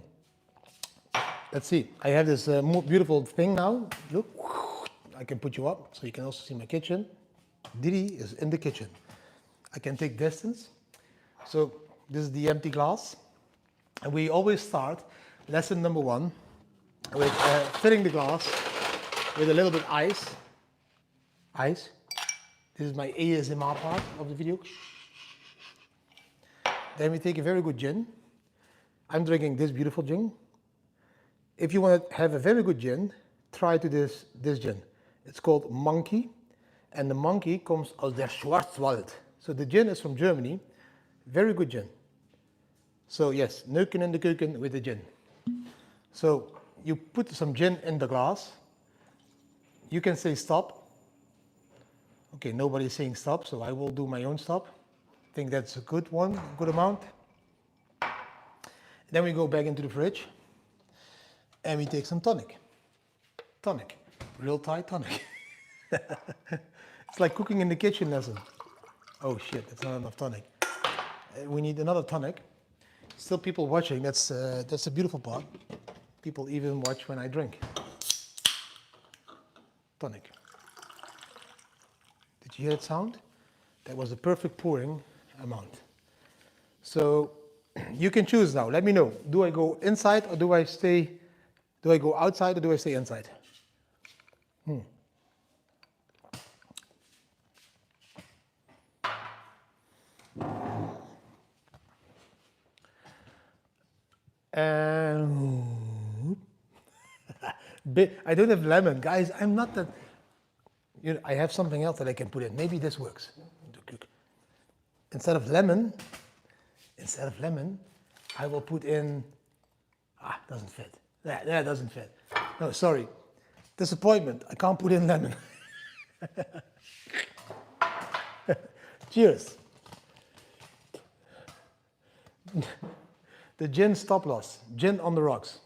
Let's see. I have this beautiful thing now. Look. I can put you up so you can also see my kitchen. Didi is in the kitchen. I can take distance. So this is the empty glass. And we always start lesson number 1 with filling the glass with a little bit ice. Ice. This is my ASMR part of the video. Then we take a very good gin. I'm drinking this beautiful gin. If you want to have a very good gin, try to this gin. It's called Monkey, and the monkey comes aus der Schwarzwald. So the gin is from Germany, very good gin. So yes, neuken in the keuken with the gin. So you put some gin in the glass. You can say stop. Okay, nobody's saying stop, so I will do my own stop. I think that's a good one, good amount. Then we go back into the fridge and we take some tonic. Tonic, real Thai tonic. It's like cooking in the kitchen lesson. Oh shit, that's not enough tonic. We need another tonic. Still people watching, that's a beautiful part. People even watch when I drink. Tonic. Did you hear that sound? That was the perfect pouring amount. So you can choose now. Let me know. Do I go inside or do I go outside or do I stay inside? I don't have lemon, guys. I'm not that. You know, I have something else that I can put in. Maybe this works. Instead of lemon, I will put in. Doesn't fit. That doesn't fit. No, sorry. Disappointment. I can't put in lemon. Cheers. The gin stop loss. Gin on the rocks.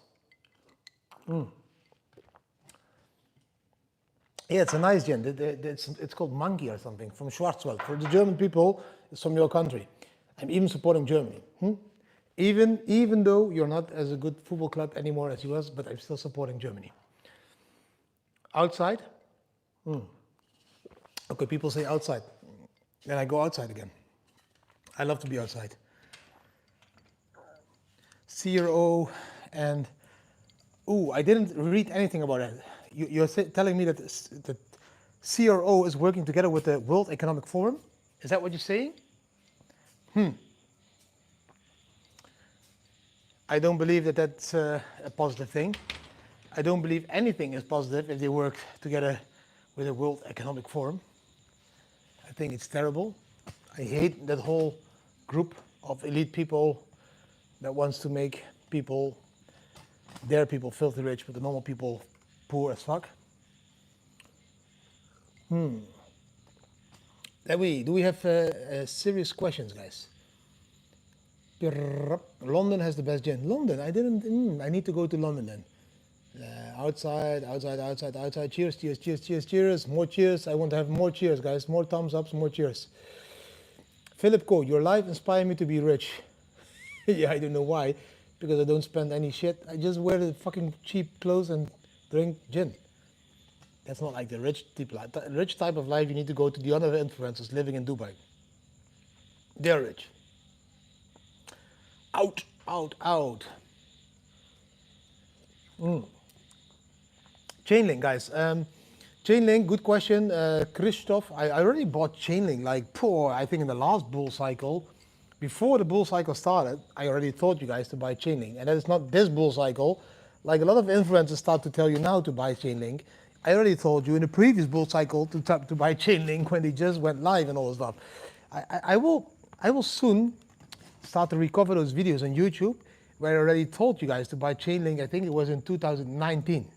Yeah, it's a nice gin. It's called Monkey or something from Schwarzwald. For the German people, it's from your country. I'm even supporting Germany. Even though you're not as a good football club anymore as you was, but I'm still supporting Germany. Outside? Okay, people say outside. Then I go outside again. I love to be outside. CRO and I didn't read anything about it. You're telling me that the CRO is working together with the World Economic Forum? Is that what you're saying? I don't believe that that's a positive thing. I don't believe anything is positive if they work together with the World Economic Forum. I think it's terrible. I hate that whole group of elite people that wants to make their people filthy rich, but the normal people poor as fuck. Do we have serious questions, guys? London has the best gin. London, I need to go to London then. Outside. Cheers. More cheers. I want to have more cheers, guys. More thumbs ups, more cheers. Philip Co, your life inspired me to be rich. Yeah, I don't know why. Because I don't spend any shit. I just wear the fucking cheap clothes and drink gin. That's not like the rich type of life. You need to go to the other influencers living in Dubai. They're rich. Out. Chainlink, guys. Chainlink, good question. Christoph, I already bought Chainlink I think in the last bull cycle. Before the bull cycle started, I already told you guys to buy Chainlink. And that is not this bull cycle. Like a lot of influencers start to tell you now to buy Chainlink. I already told you in the previous bull cycle to buy Chainlink when they just went live and all this stuff. I will soon start to recover those videos on YouTube where I already told you guys to buy Chainlink. I think it was in 2019.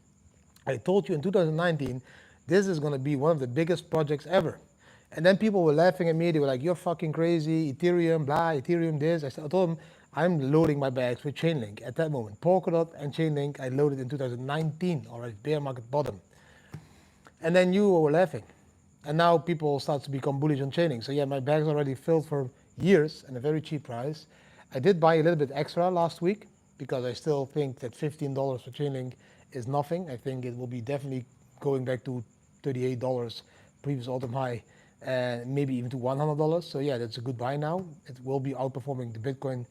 I told you in 2019, this is going to be one of the biggest projects ever. And then people were laughing at me. They were like, you're fucking crazy, Ethereum, blah, Ethereum this. I told them, I'm loading my bags with Chainlink at that moment. Polkadot and Chainlink, I loaded in 2019, already bear market bottom. And then you were laughing. And now people start to become bullish on Chainlink. So yeah, my bag's already filled for years and a very cheap price. I did buy a little bit extra last week because I still think that $15 for Chainlink is nothing. I think it will be definitely going back to $38, previous all-time high. Maybe even to $100. So yeah, that's a good buy now. It will be outperforming the Bitcoin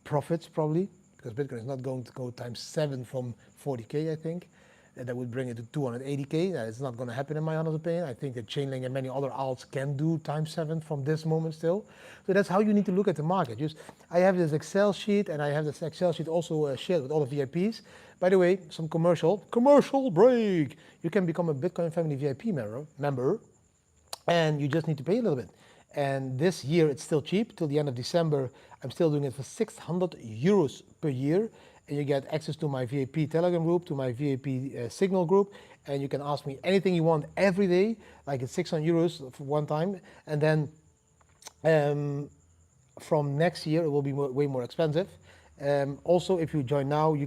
profits probably, because Bitcoin is not going to go times 7 from 40K, I think. that would bring it to 280K. It's not going to happen in my honest opinion. I think that Chainlink and many other alts can do ×7 from this moment still. So that's how you need to look at the market. I have this Excel sheet, and I have this Excel sheet also shared with all the VIPs. By the way, some commercial break. You can become a Bitcoin family VIP member, and you just need to pay a little bit. And this year it's still cheap. Till the end of December, I'm still doing it for 600 euros per year. And you get access to my VIP Telegram group, to my VIP Signal group, and you can ask me anything you want every day, like it's 600 euros for one time. And then from next year, it will be way more expensive. Also, if you join now, you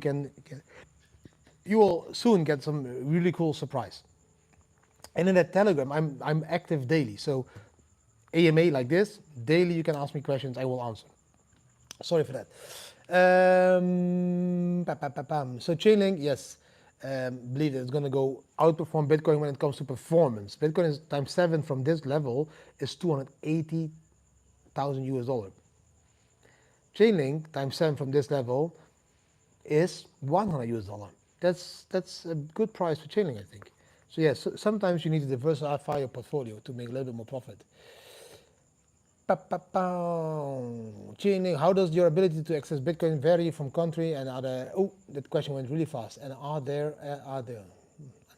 will soon get some really cool surprise. And in that Telegram, I'm active daily. So AMA like this, daily you can ask me questions, I will answer. Sorry for that. So Chainlink, yes, believe that it's going to go outperform Bitcoin when it comes to performance. Bitcoin is ×7 from this level is 280,000 US dollar. Chainlink ×7 from this level is 100 US dollar. That's a good price for Chainlink, I think. So yes, sometimes you need to diversify your portfolio to make a little bit more profit. Chainlink, how does your ability to access Bitcoin vary from country and other? Oh, that question went really fast. And are there?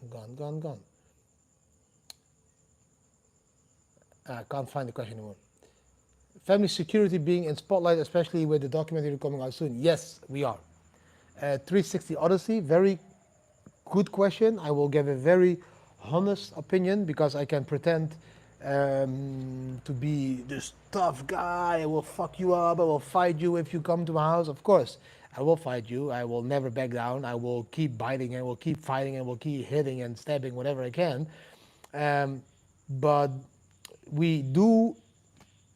Gone. I can't find the question anymore. Family security being in spotlight, especially with the documentary coming out soon. Yes, we are. 360 Odyssey, very good question. I will give a very honest opinion because I can pretend to be this tough guy. I will fuck you up. I will fight you if you come to my house. Of course, I will fight you. I will never back down. I will keep biting and will keep fighting and will keep hitting and stabbing whatever I can. But we do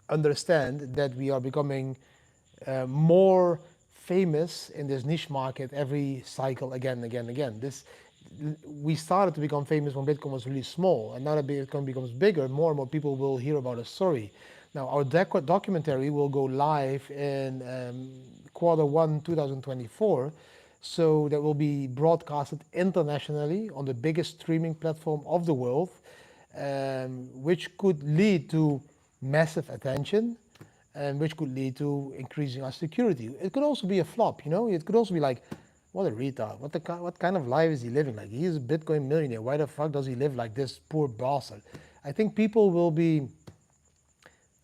understand that we are becoming more famous in this niche market every cycle again. We started to become famous when Bitcoin was really small, and now that Bitcoin becomes bigger, more and more people will hear about our story. Now, our documentary will go live in Q1 2024, so that will be broadcasted internationally on the biggest streaming platform of the world, which could lead to massive attention, and which could lead to increasing our security. It could also be a flop, It could also be like, what a retard. What kind of life is he living like? He's a Bitcoin millionaire. Why the fuck does he live like this poor bastard? I think people will be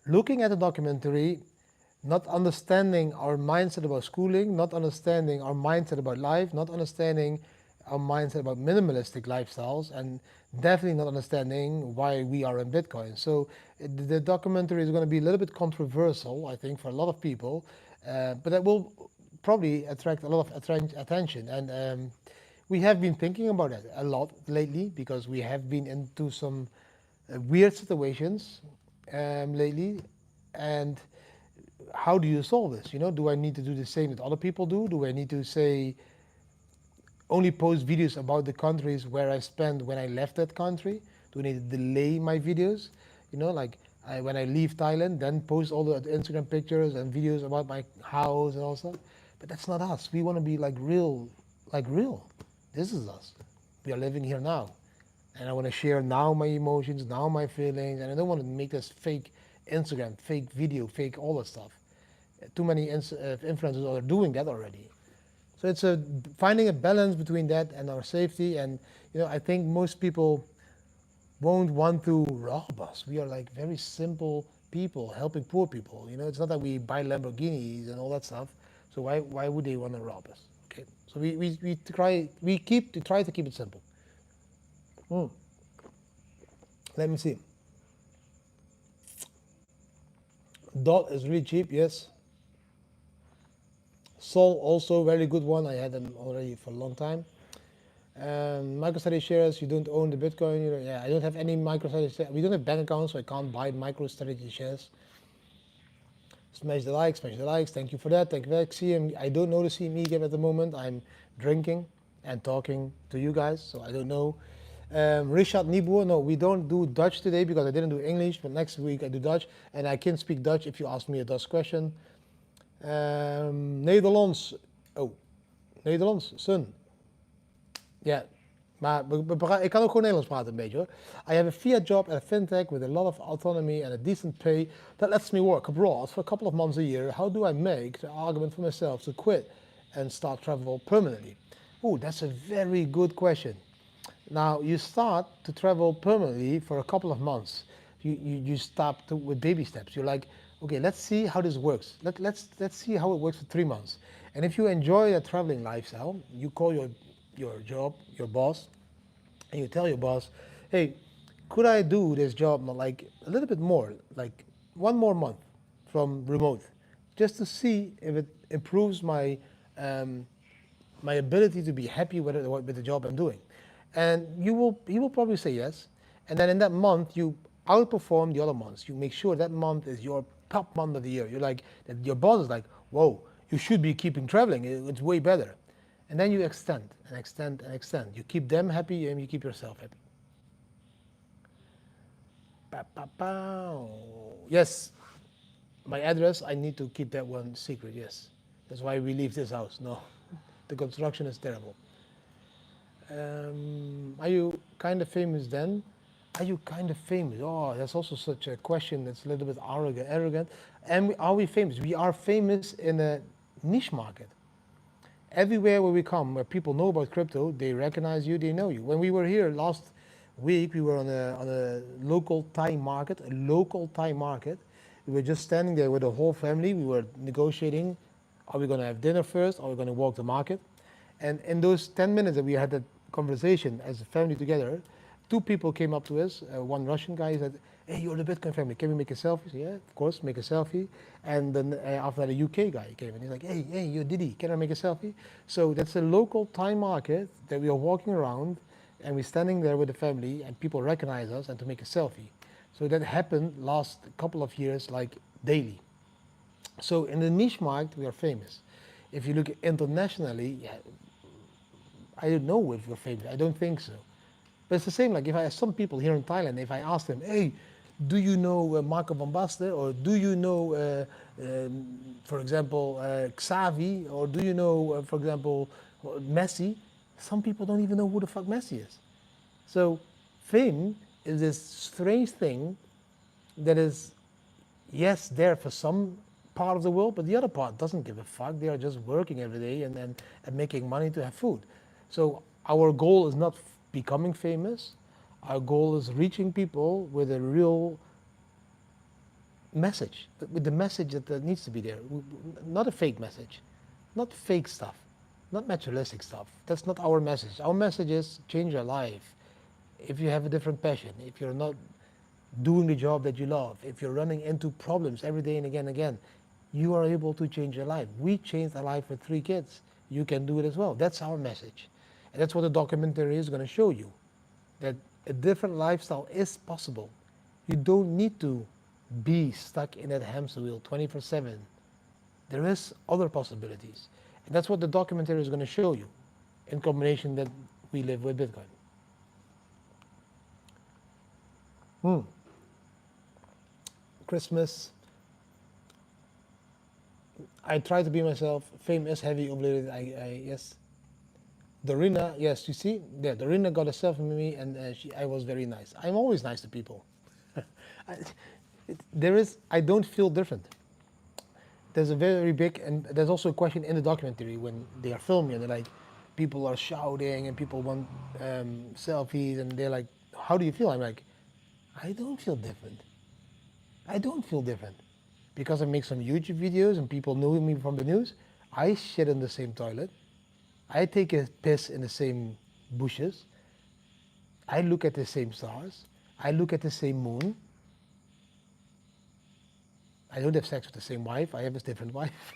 looking at the documentary, not understanding our mindset about schooling, not understanding our mindset about life, not understanding our mindset about minimalistic lifestyles, and definitely not understanding why we are in Bitcoin. So the documentary is going to be a little bit controversial, I think, for a lot of people, but that will probably attract a lot of attention. And we have been thinking about that a lot lately because we have been into some weird situations lately. And how do you solve this? Do I need to do the same that other people do? Do I need to say only post videos about the countries where I spent when I left that country? Do I need to delay my videos? When I leave Thailand, then post all the Instagram pictures and videos about my house and all stuff. But that's not us. We want to be like real. This is us. We are living here now. And I want to share now my emotions, now my feelings, and I don't want to make this fake Instagram, fake video, fake all that stuff. Too many influencers are doing that already. So it's finding a balance between that and our safety. And I think most people won't want to rob us. We are like very simple people helping poor people. It's not that we buy Lamborghinis and all that stuff. So why would they want to rob us? Okay. So we try to keep it simple. Let me see. DOT is really cheap, yes. Sol also very good one. I had them already for a long time. MicroStrategy shares, you don't own the Bitcoin. Yeah, I don't have any MicroStrategy shares. We don't have bank accounts, so I can't buy MicroStrategy shares. Smash the likes. Thank you for that. Thank you for that. CM, I don't know the CME game at the moment. I'm drinking and talking to you guys, so I don't know. Richard Neighbours, no, we don't do Dutch today because I didn't do English, but next week I do Dutch, and I can speak Dutch if you ask me a Dutch question. Nederlands, Sun. Yeah, Maar ik kan ook gewoon Nederlands praten een beetje hoor. I have a fiat job at a fintech with a lot of autonomy and a decent pay that lets me work abroad for a couple of months a year. How do I make the argument for myself to quit and start travel permanently? Oh, that's a very good question. Now you start to travel permanently for a couple of months. You start with baby steps. You're like, okay, let's see how this works. Let's see how it works for 3 months. And if you enjoy a traveling lifestyle, you call your job, your boss, and you tell your boss, hey, could I do this job like a little bit more, like 1 more month from remote, just to see if it improves my ability to be happy with the job I'm doing. And he will probably say yes. And then in that month, you outperform the other months. You make sure that month is your top month of the year. You're like, that your boss is like, whoa, you should be keeping traveling. It's way better. And then you extend and extend and extend. You keep them happy and you keep yourself happy. Yes, my address, I need to keep that one secret, yes. That's why we leave this house. No, the construction is terrible. Are you kind of famous then? Are you kind of famous? Oh, that's also such a question that's a little bit arrogant. And are we famous? We are famous in a niche market. Everywhere where we come, where people know about crypto, they recognize you, they know you. When we were here last week, we were on a local Thai market, We were just standing there with the whole family. We were negotiating, are we going to have dinner first? Are we going to walk the market? And in those 10 minutes that we had that conversation as a family together, 2 people came up to us. One Russian guy said, hey, you're the Bitcoin family. Can we make a selfie? Yeah, of course, make a selfie. And then after that, a UK guy came and he's like, hey, you're Didi. Can I make a selfie? So that's a local Thai market that we are walking around and we're standing there with the family and people recognize us and to make a selfie. So that happened last couple of years, like daily. So in the niche market, we are famous. If you look internationally, yeah, I don't know if we're famous. I don't think so. But it's the same, like if I ask some people here in Thailand, if I ask them, hey, do you know Marco van Basten? Or do you know, for example, Xavi? Or do you know, for example, Messi? Some people don't even know who the fuck Messi is. So fame is this strange thing that is, yes, there for some part of the world, but the other part doesn't give a fuck. They are just working every day and making money to have food. So our goal is not becoming famous. Our goal is reaching people with a real message, with the message that needs to be there. Not a fake message, not fake stuff, not materialistic stuff. That's not our message. Our message is change your life. If you have a different passion, if you're not doing the job that you love, if you're running into problems every day and again, you are able to change your life. We changed our life with 3 kids. You can do it as well. That's our message. And that's what the documentary is going to show you, that a different lifestyle is possible. You don't need to be stuck in that hamster wheel 24/7. There is other possibilities. And that's what the documentary is going to show you, in combination that we live with Bitcoin. Christmas. I try to be myself. Fame is heavy overrated. Yes. Dorina, yes, you see, yeah, Dorina got a selfie with me, and I was very nice. I'm always nice to people. I don't feel different. There's a very big, and there's also a question in the documentary when they are filming, and they're like, people are shouting and people want selfies, and they're like, how do you feel? I'm like, I don't feel different. I don't feel different. Because I make some YouTube videos and people know me from the news, I shit in the same toilet. I take a piss in the same bushes. I look at the same stars. I look at the same moon. I don't have sex with the same wife. I have a different wife.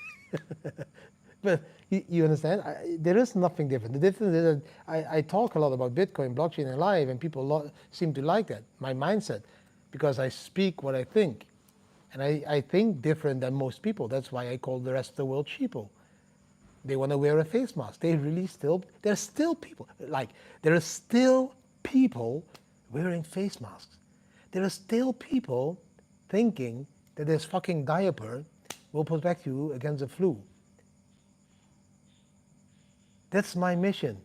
But you understand? There is nothing different. The difference is that I talk a lot about Bitcoin, blockchain, and live, and people seem to like that, my mindset, because I speak what I think. And I think different than most people. That's why I call the rest of the world sheeple. They want to wear a face mask. There's still people wearing face masks. There are still people thinking that this fucking diaper will protect you against the flu. That's my mission,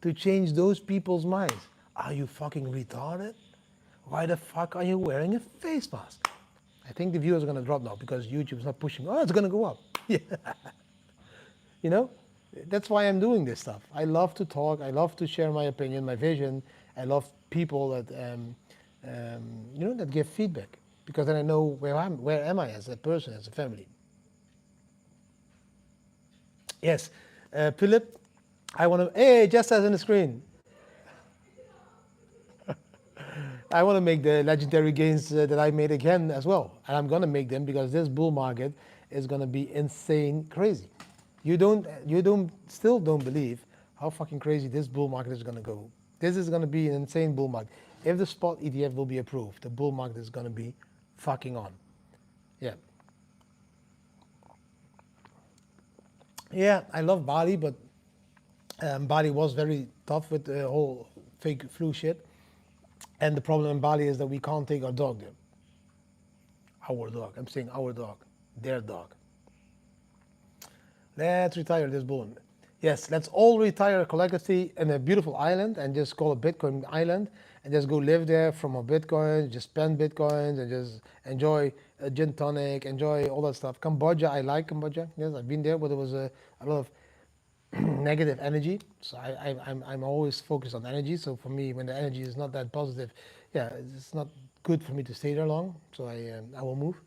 to change those people's minds. Are you fucking retarded? Why the fuck are you wearing a face mask? I think the views are going to drop now because YouTube's not pushing. Oh, it's going to go up. Yeah. You know, that's why I'm doing this stuff. I love to talk. I love to share my opinion, my vision. I love people that, you know, that give feedback, because then I know where am I as a person, as a family. Yes, Philip, I want to. Hey, just as on the screen. I want to make the legendary gains that I made again as well, and I'm gonna make them because this bull market is gonna be insane crazy. Still don't believe how fucking crazy this bull market is gonna go. This is gonna be an insane bull market. If the spot ETF will be approved, the bull market is gonna be fucking on. Yeah. Yeah, I love Bali, but Bali was very tough with the whole fake flu shit. And the problem in Bali is that we can't take our dog there. Our dog. I'm saying our dog. Their dog. Let's retire this bull. Yes, let's all retire collectively in a beautiful island and just call it Bitcoin Island and just go live there from our Bitcoins, just spend Bitcoins and just enjoy a gin tonic, enjoy all that stuff. Cambodia, I like Cambodia. Yes, I've been there, but there was a lot of negative energy. So I'm always focused on energy. So for me, when the energy is not that positive, yeah, it's not good for me to stay there long. So I will move.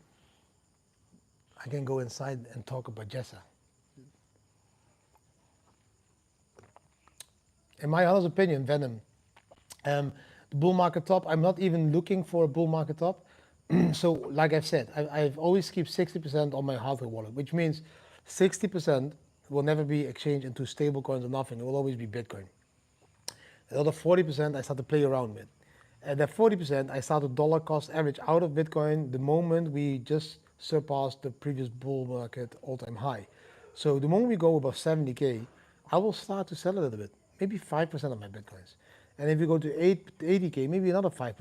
I can go inside and talk about Jessa. In my honest opinion, Venom, the bull market top, I'm not even looking for a bull market top. So like I've said, I've always keep 60% on my hardware wallet, which means 60% will never be exchanged into stable coins or nothing. It will always be Bitcoin. The other 40% I start to play around with. And that 40% I start to dollar cost average out of Bitcoin the moment we just surpassed the previous bull market all-time high. So the moment we go above 70K, I will start to sell a little bit, maybe 5% of my Bitcoins. And if we go to 80K, maybe another 5%.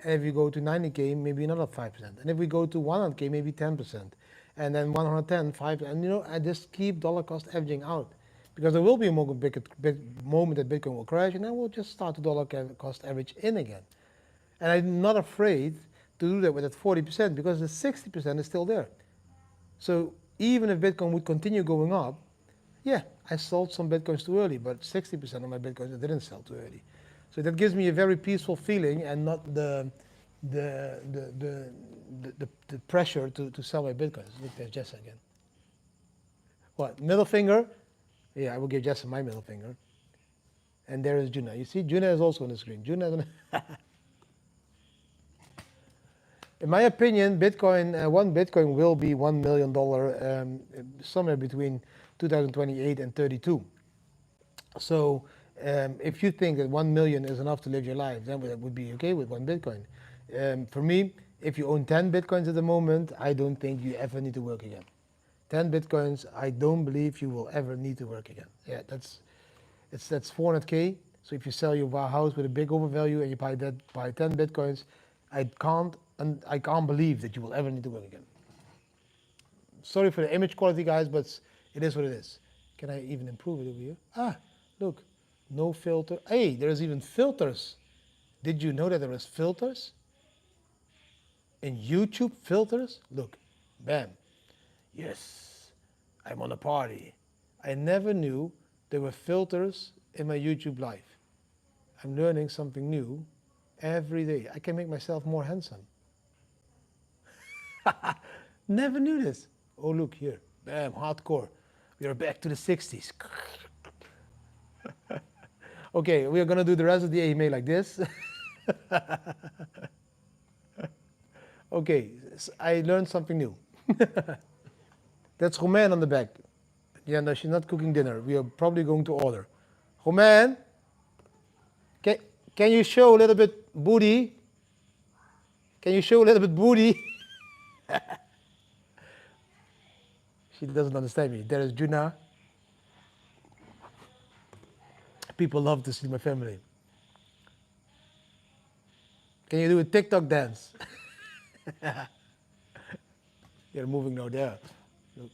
And if we go to 90K, maybe another 5%. And if we go to 100K, maybe 10%. And then 110, 5, and you know, I just keep dollar cost averaging out. Because there will be a moment that Bitcoin will crash, and then we'll just start to dollar cost average in again. And I'm not afraid to do that with that 40% because the 60% is still there. So even if Bitcoin would continue going up, yeah, I sold some Bitcoins too early, but 60% of my Bitcoins I didn't sell too early. So that gives me a very peaceful feeling and not the pressure to sell my Bitcoins. Look, there's Jessa again. What, middle finger? Yeah, I will give Jessa my middle finger. And there is Juna. You see, Juna is also on the screen. Juna. In my opinion, Bitcoin, one Bitcoin will be $1 million somewhere between 2028 and 32. So if you think that 1 million is enough to live your life, then that would be okay with one Bitcoin. For me, if you own 10 Bitcoins at the moment, I don't think you ever need to work again. 10 Bitcoins, I don't believe you will ever need to work again. Yeah, that's 400K. So if you sell your house with a big overvalue and you buy 10 Bitcoins, I can't believe that you will ever need to work again. Sorry for the image quality, guys, but it is what it is. Can I even improve it over here? Ah, look, no filter. Hey, there's even filters. Did you know that there is filters? In YouTube, filters? Look, bam. Yes, I'm on a party. I never knew there were filters in my YouTube live. I'm learning something new every day. I can make myself more handsome. Never knew this. Oh, look here. Bam, hardcore. We are back to the 60s. Okay, we are going to do the rest of the email like this. Okay, I learned something new. That's Romain on the back. Yeah, no, she's not cooking dinner. We are probably going to order. Romain, can you show a little bit booty? Can you show a little bit booty? She doesn't understand me. There is Juna. People love to see my family. Can you do a TikTok dance? They're moving now there. Look.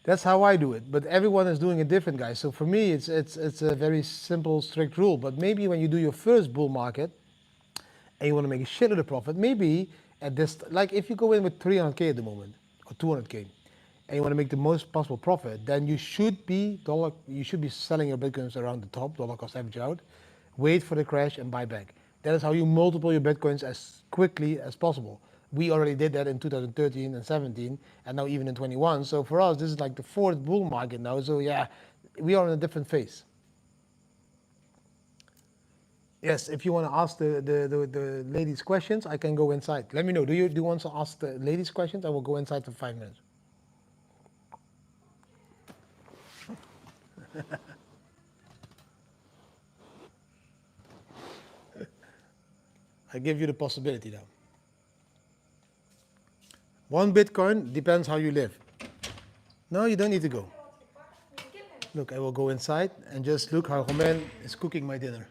That's how I do it, but everyone is doing it different, guys. So for me, it's a very simple, strict rule. But maybe when you do your first bull market and you want to make a shitload of profit, maybe at this, like if you go in with 300K at the moment or 200K, and you want to make the most possible profit, then you should be selling your Bitcoins around the top, dollar cost average out, wait for the crash and buy back. That is how you multiply your Bitcoins as quickly as possible. We already did that in 2013 and 17, and now even in 21. So for us, this is like the fourth bull market now. So yeah, we are in a different phase. Yes, if you want to ask the ladies questions, I can go inside. Let me know. Do you want to ask the ladies questions? I will go inside for 5 minutes. I give you the possibility now. 1 Bitcoin depends how you live. No, you don't need to go. Look, I will go inside and just look how Romain is cooking my dinner.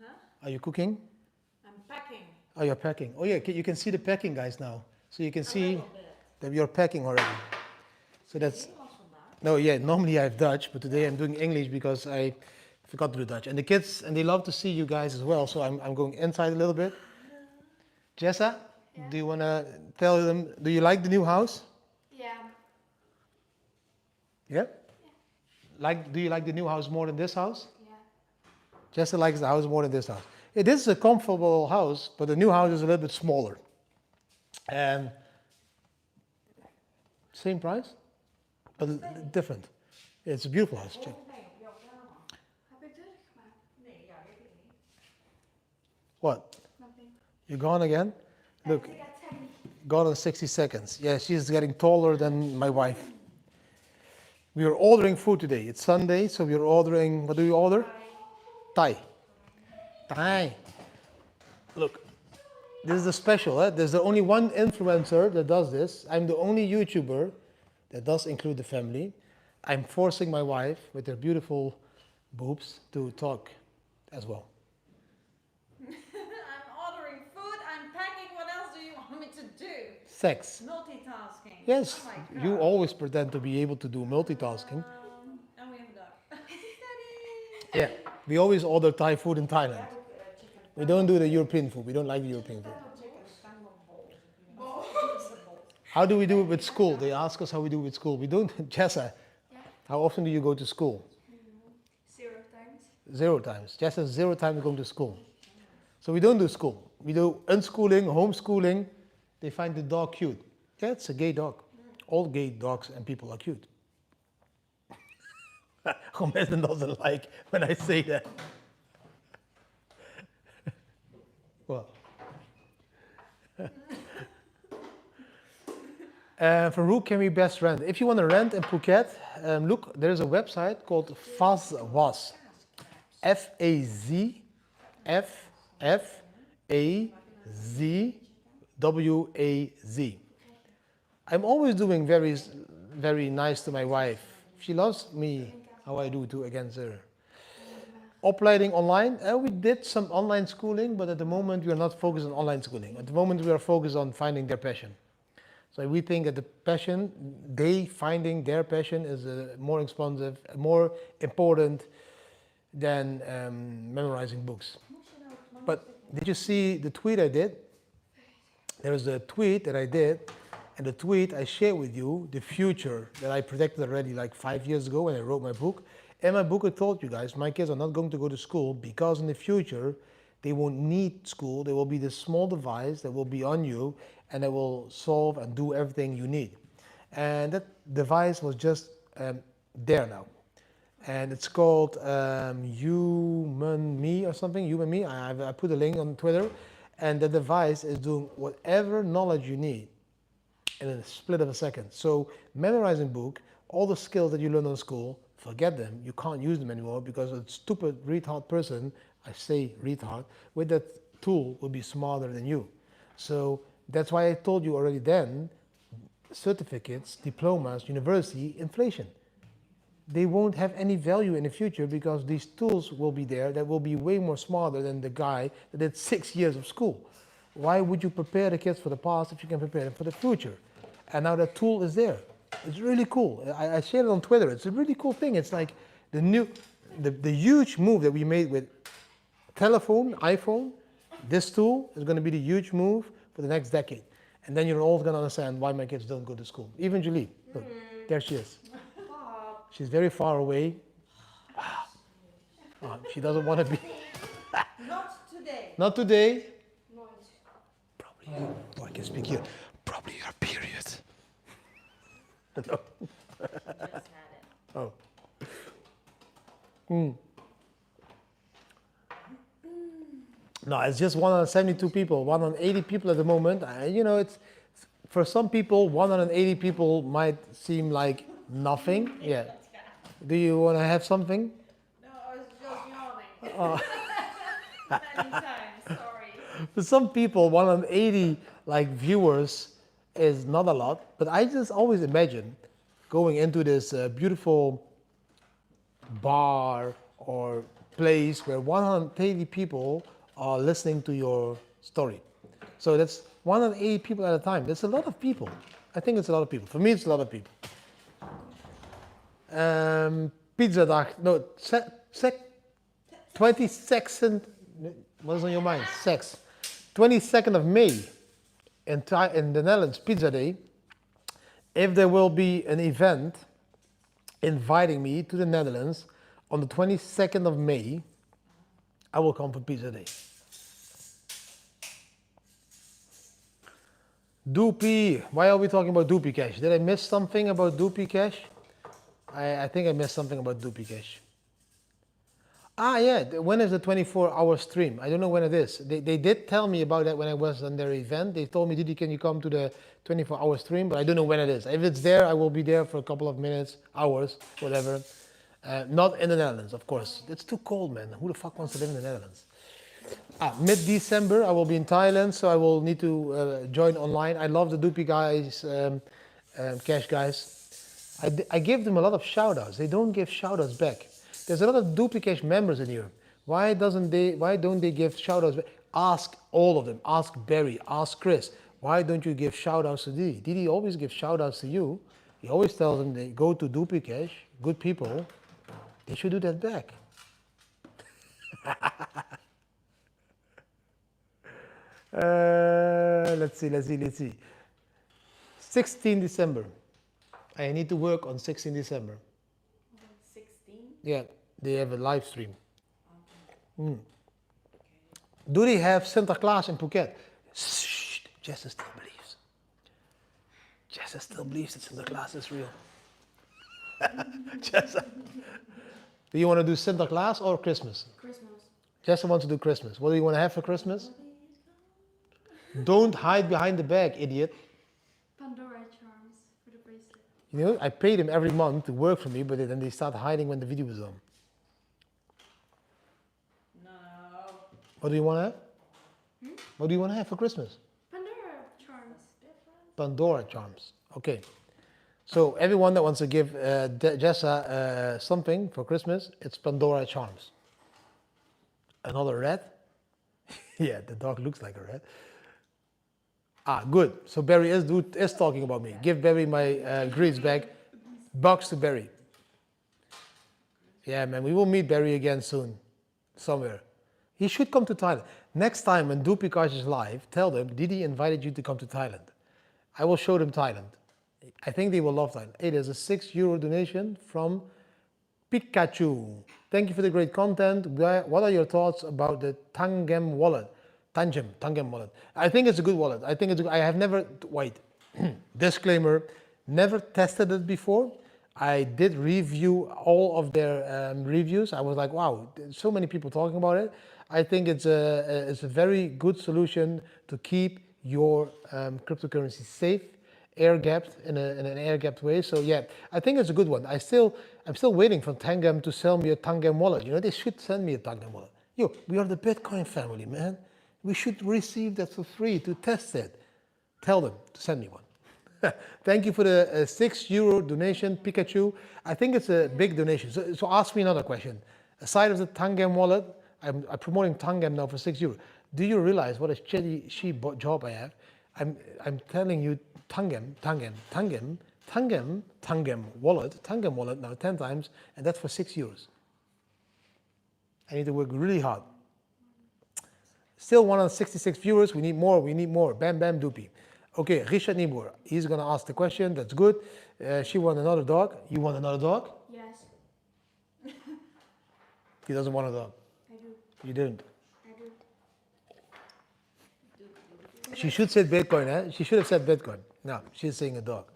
Huh? Are you cooking? I'm packing. Oh, you're packing. Oh yeah, you can see the packing, guys, now. So you can see that you're packing already. So that's... No, yeah, normally I have Dutch, but today I'm doing English because I forgot to do Dutch. And the kids, and they love to see you guys as well, so I'm going inside a little bit. Jessa? Yeah. Do you want to tell them, do you like the new house? Yeah. Yeah? Yeah. Do you like the new house more than this house? Yeah. Jessa likes the house more than this house. Yeah, this is a comfortable house, but the new house is a little bit smaller. And same price, but different. Yeah, it's a beautiful house. Check. Heb ik gemaakt? Nee, ja, weet ik niet. What? Nothing. You're gone again? Look, gone in 60 seconds. Yeah, she's getting taller than my wife. We are ordering food today. It's Sunday, so we are ordering, what do you order? Thai. Thai. Look, this is the special. There's only one influencer that does this. I'm the only YouTuber that does include the family. I'm forcing my wife with her beautiful boobs to talk as well. I'm ordering food, I'm packing, what else do you want me to do? Sex. Multitasking. Yes, Oh my God. you always pretend to be able to do multitasking. And we have a dog. Yeah, we always order Thai food in Thailand. We don't do the European food. We don't like the European food. How do we do it with school? They ask us how we do it with school. We don't. Jessa, Yeah. how often do you go to school? 0 times. 0 times. Jessa, 0 times going to school. So we don't do school. We do unschooling, homeschooling. They find the dog cute. Yeah, it's a gay dog. All gay dogs and people are cute. Romain doesn't like when I say that. Well. Farouk, can we best rent? If you want to rent in Phuket, look, there's a website called Fazwaz. Fazwaz. I'm always doing very, very nice to my wife. She loves me, how I do too against her. Opleiding online, we did some online schooling, but at the moment we are not focused on online schooling. At the moment we are focused on finding their passion. So we think that the passion, finding their passion is more expensive, more important than memorizing books. But did you see the tweet I did? There was a tweet that I did, and the tweet I shared with you, the future that I predicted already like 5 years ago when I wrote my book. In my book I told you guys, my kids are not going to go to school because in the future they won't need school. There will be this small device that will be on you and it will solve and do everything you need. And that device was just there now. And it's called Human Me or something, Human Me. I put a link on Twitter. And the device is doing whatever knowledge you need in a split of a second. So memorizing book, all the skills that you learn in school, forget them. You can't use them anymore because a stupid, retard person, I say retard, with that tool will be smarter than you. So that's why I told you already then, certificates, diplomas, university, inflation. They won't have any value in the future because these tools will be there that will be way more smarter than the guy that did 6 years of school. Why would you prepare the kids for the past if you can prepare them for the future? And now that tool is there. It's really cool. I shared it on Twitter. It's a really cool thing. It's like the huge move that we made with telephone, iPhone. This tool is going to be the huge move for the next decade. And then you're all going to understand why my kids don't go to school. Even Julie, look, there she is. She's very far away. She doesn't want to be. Not today. Not today. Nooit. Probably you. Oh, I can speak here. Probably your period. No. Just had it. Oh. No, it's just 172 people, 180 people at the moment. You know, it's for some people, 180 people might seem like nothing. Yeah. Do you want to have something? No, I was just yawning. Many times, sorry. For some people, 180 like viewers is not a lot. But I just always imagine going into this beautiful bar or place where 180 people are listening to your story. So that's 180 people at a time. That's a lot of people. I think it's a lot of people. For me, it's a lot of people. Pizza Dag, no, 22nd, what is on your mind? 22nd of May in the Netherlands, Pizza Day. If there will be an event inviting me to the Netherlands on the 22nd of May, I will come for Pizza Day. Doopy, why are we talking about Doopy Cash? Did I miss something about Doopy Cash? I think I missed something about Doopy Cash. Ah, yeah, when is the 24-hour stream? I don't know when it is. They did tell me about that when I was on their event. They told me, Didi, can you come to the 24-hour stream? But I don't know when it is. If it's there, I will be there for a couple of minutes, hours, whatever. Not in the Netherlands, of course. It's too cold, man. Who the fuck wants to live in the Netherlands? Mid-December, I will be in Thailand, so I will need to join online. I love the Doopy guys, Cash guys. I give them a lot of shout-outs. They don't give shout-outs back. There's a lot of Doopy Cash members in here. Why don't they give shout-outs back? Ask all of them. Ask Barry. Ask Chris. Why don't you give shout-outs to Didi? Didi always gives shout-outs to you. He always tells them they go to Doopy Cash, good people. They should do that back. Let's see. 16 December. I need to work on 16 December. 16? Yeah, they have a live stream. Okay. Do they have Santa Claus in Phuket? Shh, Jessa still believes. Jessa still believes that Santa Claus is real. Jessa. Do you want to do Santa Claus or Christmas? Christmas. Jessa wants to do Christmas. What do you want to have for Christmas? Don't hide behind the bag, idiot. Pandora charms for the bracelet. You know, I pay them every month to work for me, but then they start hiding when the video is on. No. What do you want to have? What do you want to have for Christmas? Pandora charms. Pandora charms. Okay. So everyone that wants to give Jessa something for Christmas, it's Pandora charms. Another rat? Yeah, the dog looks like a rat. Ah, good. So Barry is talking about me. Give Barry my greets back. Bucks to Barry. Yeah, man, we will meet Barry again soon. Somewhere. He should come to Thailand. Next time when Doopy Cash is live, tell them Didi invited you to come to Thailand. I will show them Thailand. I think they will love Thailand. It is a €6 donation from Pikachu. Thank you for the great content. What are your thoughts about the Tangem wallet? Tangem wallet. I think it's a good wallet. I have never, wait, disclaimer, never tested it before. I did review all of their reviews. I was like, wow, so many people talking about it. I think it's a very good solution to keep your cryptocurrency safe, air-gapped in an air-gapped way. So yeah, I think it's a good one. I'm still waiting for Tangem to sell me a Tangem wallet. You know, they should send me a Tangem wallet. Yo, we are the Bitcoin family, man. We should receive that for free to test it. Tell them to send me one. Thank you for the €6 donation, Pikachu. I think it's a big donation. So ask me another question. Aside of the Tangem wallet, I'm promoting Tangem now for €6. Do you realize what a shitty job I have? I'm telling you, Tangem Tangem wallet now 10 times, and that's for €6. I need to work really hard. Still 166 viewers, we need more. Bam, bam, doopy. Okay, Richard Neighbours, he's gonna ask the question, that's good. She want another dog. You want another dog? Yes, He doesn't want a dog. I do. You didn't. I do. She should say Bitcoin, eh? She should have said Bitcoin. No, she's saying a dog.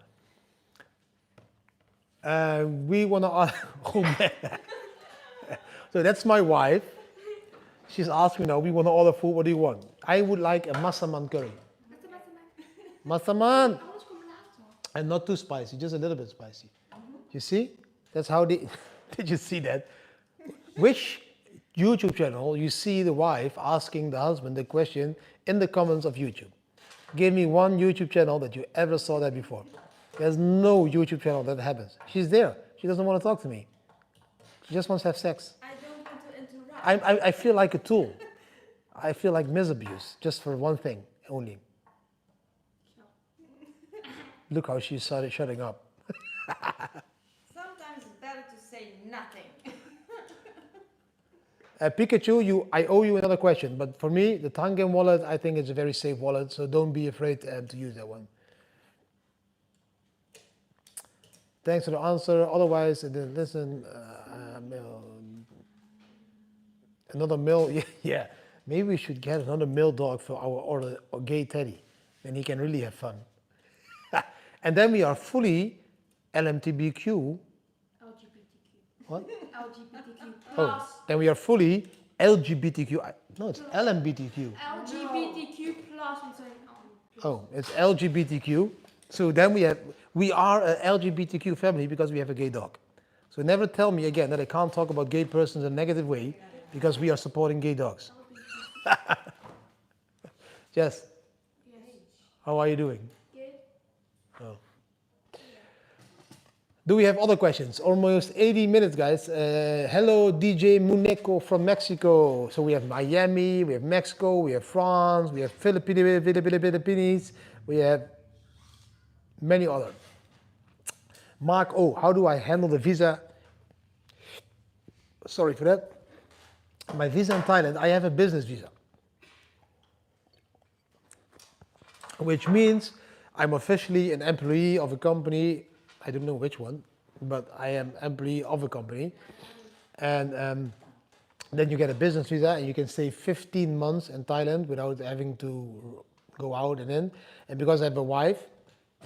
We wanna ask, oh man. So that's my wife. She's asking me now, we wanna order food, what do you want? I would like a massaman curry. Massaman! Alles komt later. And not too spicy, just a little bit spicy. You see? That's how they, did you see that? Which YouTube channel you see the wife asking the husband the question in the comments of YouTube? Give me one YouTube channel that you ever saw that before. There's no YouTube channel that happens. She's there. She doesn't want to talk to me. She just wants to have sex. I don't want to interrupt. I feel like a tool. I feel like misabuse, just for one thing only. Look how she started shutting up. Sometimes it's better to say nothing. Pikachu, I owe you another question, but for me, the Tangem wallet, I think it's a very safe wallet, so don't be afraid to use that one. Thanks for the answer. Otherwise, listen, another male, yeah. Maybe we should get another male dog for our gay teddy, then he can really have fun. And then we are fully LMTBQ. LGBTQ. What? LGBTQ Oh, plus. then we are fully LGBTQ. No, it's LMBTQ. LGBTQ plus. I'm saying, Oh, it's LGBTQ. So then we are an LGBTQ family because we have a gay dog. So never tell me again that I can't talk about gay persons in a negative way because we are supporting gay dogs. Jess, yes. how are you doing? Good. Oh. Do we have other questions? Almost 80 minutes, guys. Hello, DJ Muneco from Mexico. So we have Miami, we have Mexico, we have France, we have Philippines, we have many other. Mark, oh, how do I handle the visa? Sorry for that. My visa in Thailand, I have a business visa. Which means I'm officially an employee of a company. I don't know which one, but I am employee of a company. And then you get a business visa and you can stay 15 months in Thailand without having to go out and in. And because I have a wife,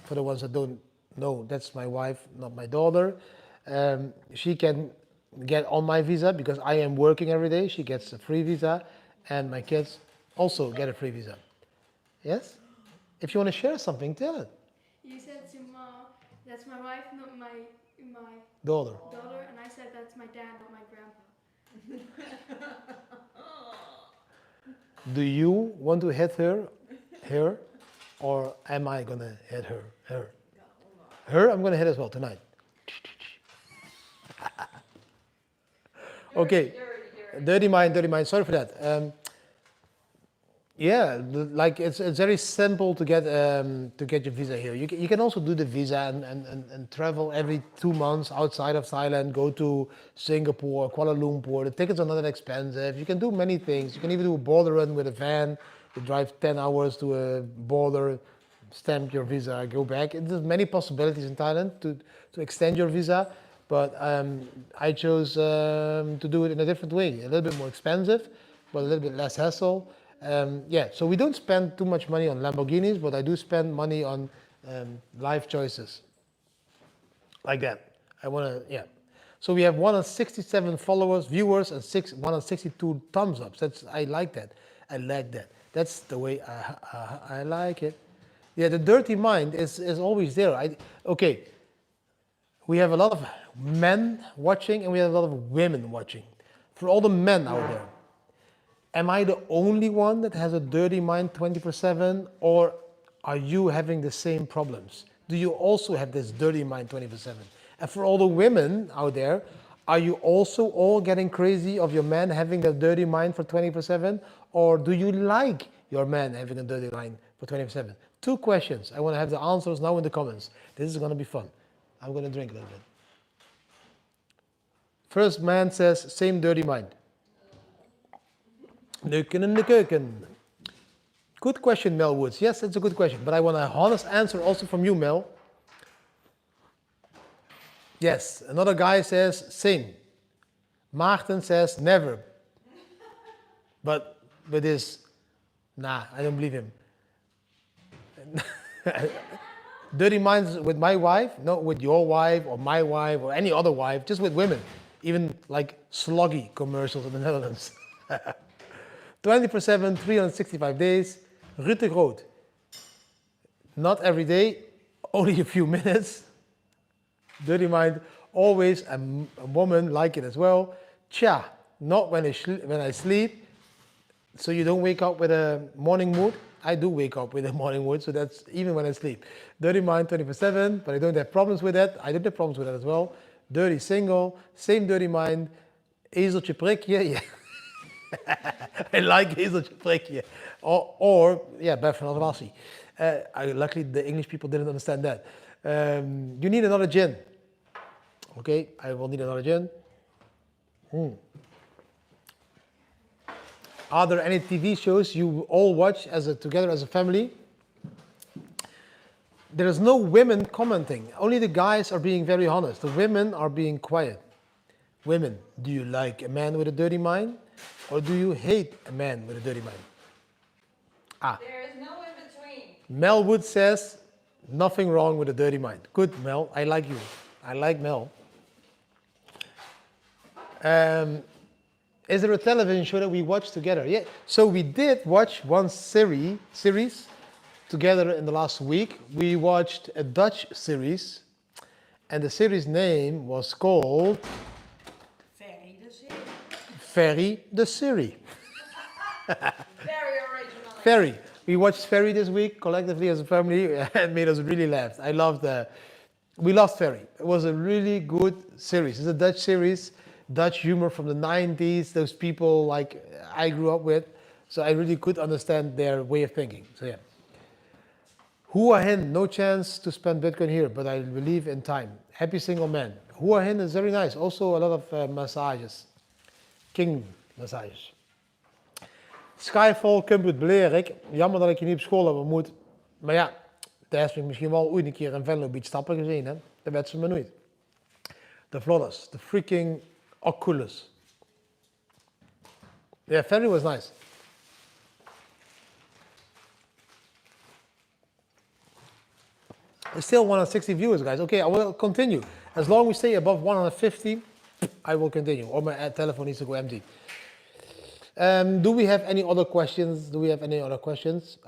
for the ones that don't know, that's my wife, not my daughter. She can get on my visa because I am working every day. She gets a free visa and my kids also get a free visa. Yes? If you want to share something, tell it. You said to Ma, that's my wife, not my Daughter. daughter, and I said that's my dad, not my grandpa. Do you want to hit her, or am I gonna hit her? Her, I'm gonna hit as well tonight. Okay, dirty mind. Sorry for that. Yeah, like it's very simple to get your visa here. You can also do the visa and travel every 2 months outside of Thailand. Go to Singapore, Kuala Lumpur. The tickets are not that expensive. You can do many things. You can even do a border run with a van. You drive 10 hours to a border, stamp your visa, go back. There's many possibilities in Thailand to extend your visa, but I chose to do it in a different way. A little bit more expensive, but a little bit less hassle. Yeah, so we don't spend too much money on Lamborghinis, but I do spend money on life choices. Like that. Yeah. So we have 167 followers, viewers, and 162 thumbs ups. I like that. That's the way I like it. Yeah, the dirty mind is always there. Okay, we have a lot of men watching and we have a lot of women watching. For all the men out there, am I the only one that has a dirty mind 24/7, or are you having the same problems? Do you also have this dirty mind 24/7? And for all the women out there, are you also all getting crazy of your man having that dirty mind for 24/7, or do you like your man having a dirty mind for 24/7? 2 questions. I want to have the answers now in the comments. This is going to be fun. I'm going to drink a little bit. First man says, same dirty mind. Neuken in de keuken. Good question, Mel Woods. Yes, it's a good question. But I want a honest answer also from you, Mel. Yes, another guy says, same. Maarten says, never. But with this, nah, I don't believe him. Dirty minds with my wife, not with your wife or my wife or any other wife, just with women. Even like sloggy commercials in the Netherlands. 24/7, 365 days. Ruud de Groot. Not every day, only a few minutes. Dirty mind, always a woman like it as well. Tja, not when I sleep, so you don't wake up with a morning mood. I do wake up with a morning mood, so that's even when I sleep. Dirty mind 24/7, but I don't have problems with that. I don't have problems with that as well. Dirty single, same dirty mind. Ezeltje prikje, yeah. I like ezeltje prikje. Or yeah, Bef van Algarve. Luckily, the English people didn't understand that. You need another gin. Okay, I will need another gin. Are there any TV shows you all watch together as a family? There is no women commenting. Only the guys are being very honest. The women are being quiet. Women, do you like a man with a dirty mind? Or do you hate a man with a dirty mind? There is no in between. Mel Wood says, nothing wrong with a dirty mind. Good, Mel. I like you. I like Mel. Is there a television show that we watch together? Yeah. So we did watch one series together in the last week. We watched a Dutch series, and the series name was called Ferry the Serie. Very original. Ferry. We watched Ferry this week collectively as a family. It made us really laugh. We loved Ferry. It was a really good series. It's a Dutch series, Dutch humor from the 90s. Those people like I grew up with. So I really could understand their way of thinking. So yeah. Hua Hin, no chance to spend Bitcoin here, but I believe in time. Happy single man. Hua Hin is very nice. Also a lot of massages. King massages. Skyfall Compute beleer ik. Jammer dat ik je niet op school heb ontmoet. Maar ja, daar heb ik misschien wel ooit een keer in Venlo Beach stappen gezien. Hè? Dat werd ze me nooit. De Flodders. De freaking Oculus. Yeah, Ferry was nice. There's still 160 viewers, guys. Okay, I will continue. As long as we stay above 150, I will continue. Or my telephone needs to go empty. Do we have any other questions?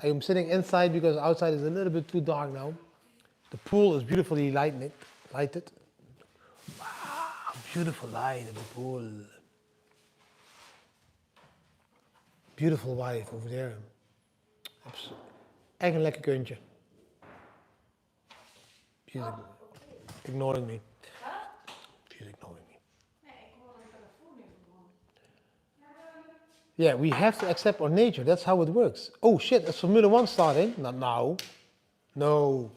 I am sitting inside because outside is a little bit too dark now. The pool is beautifully lighted. Wow, beautiful light in the pool. Beautiful wife over there. Echt een lekker kuntje. She's ignoring me. She's ignoring me. Yeah, we have to accept our nature. That's how it works. Oh shit, is Formula 1 starting? Not now. No.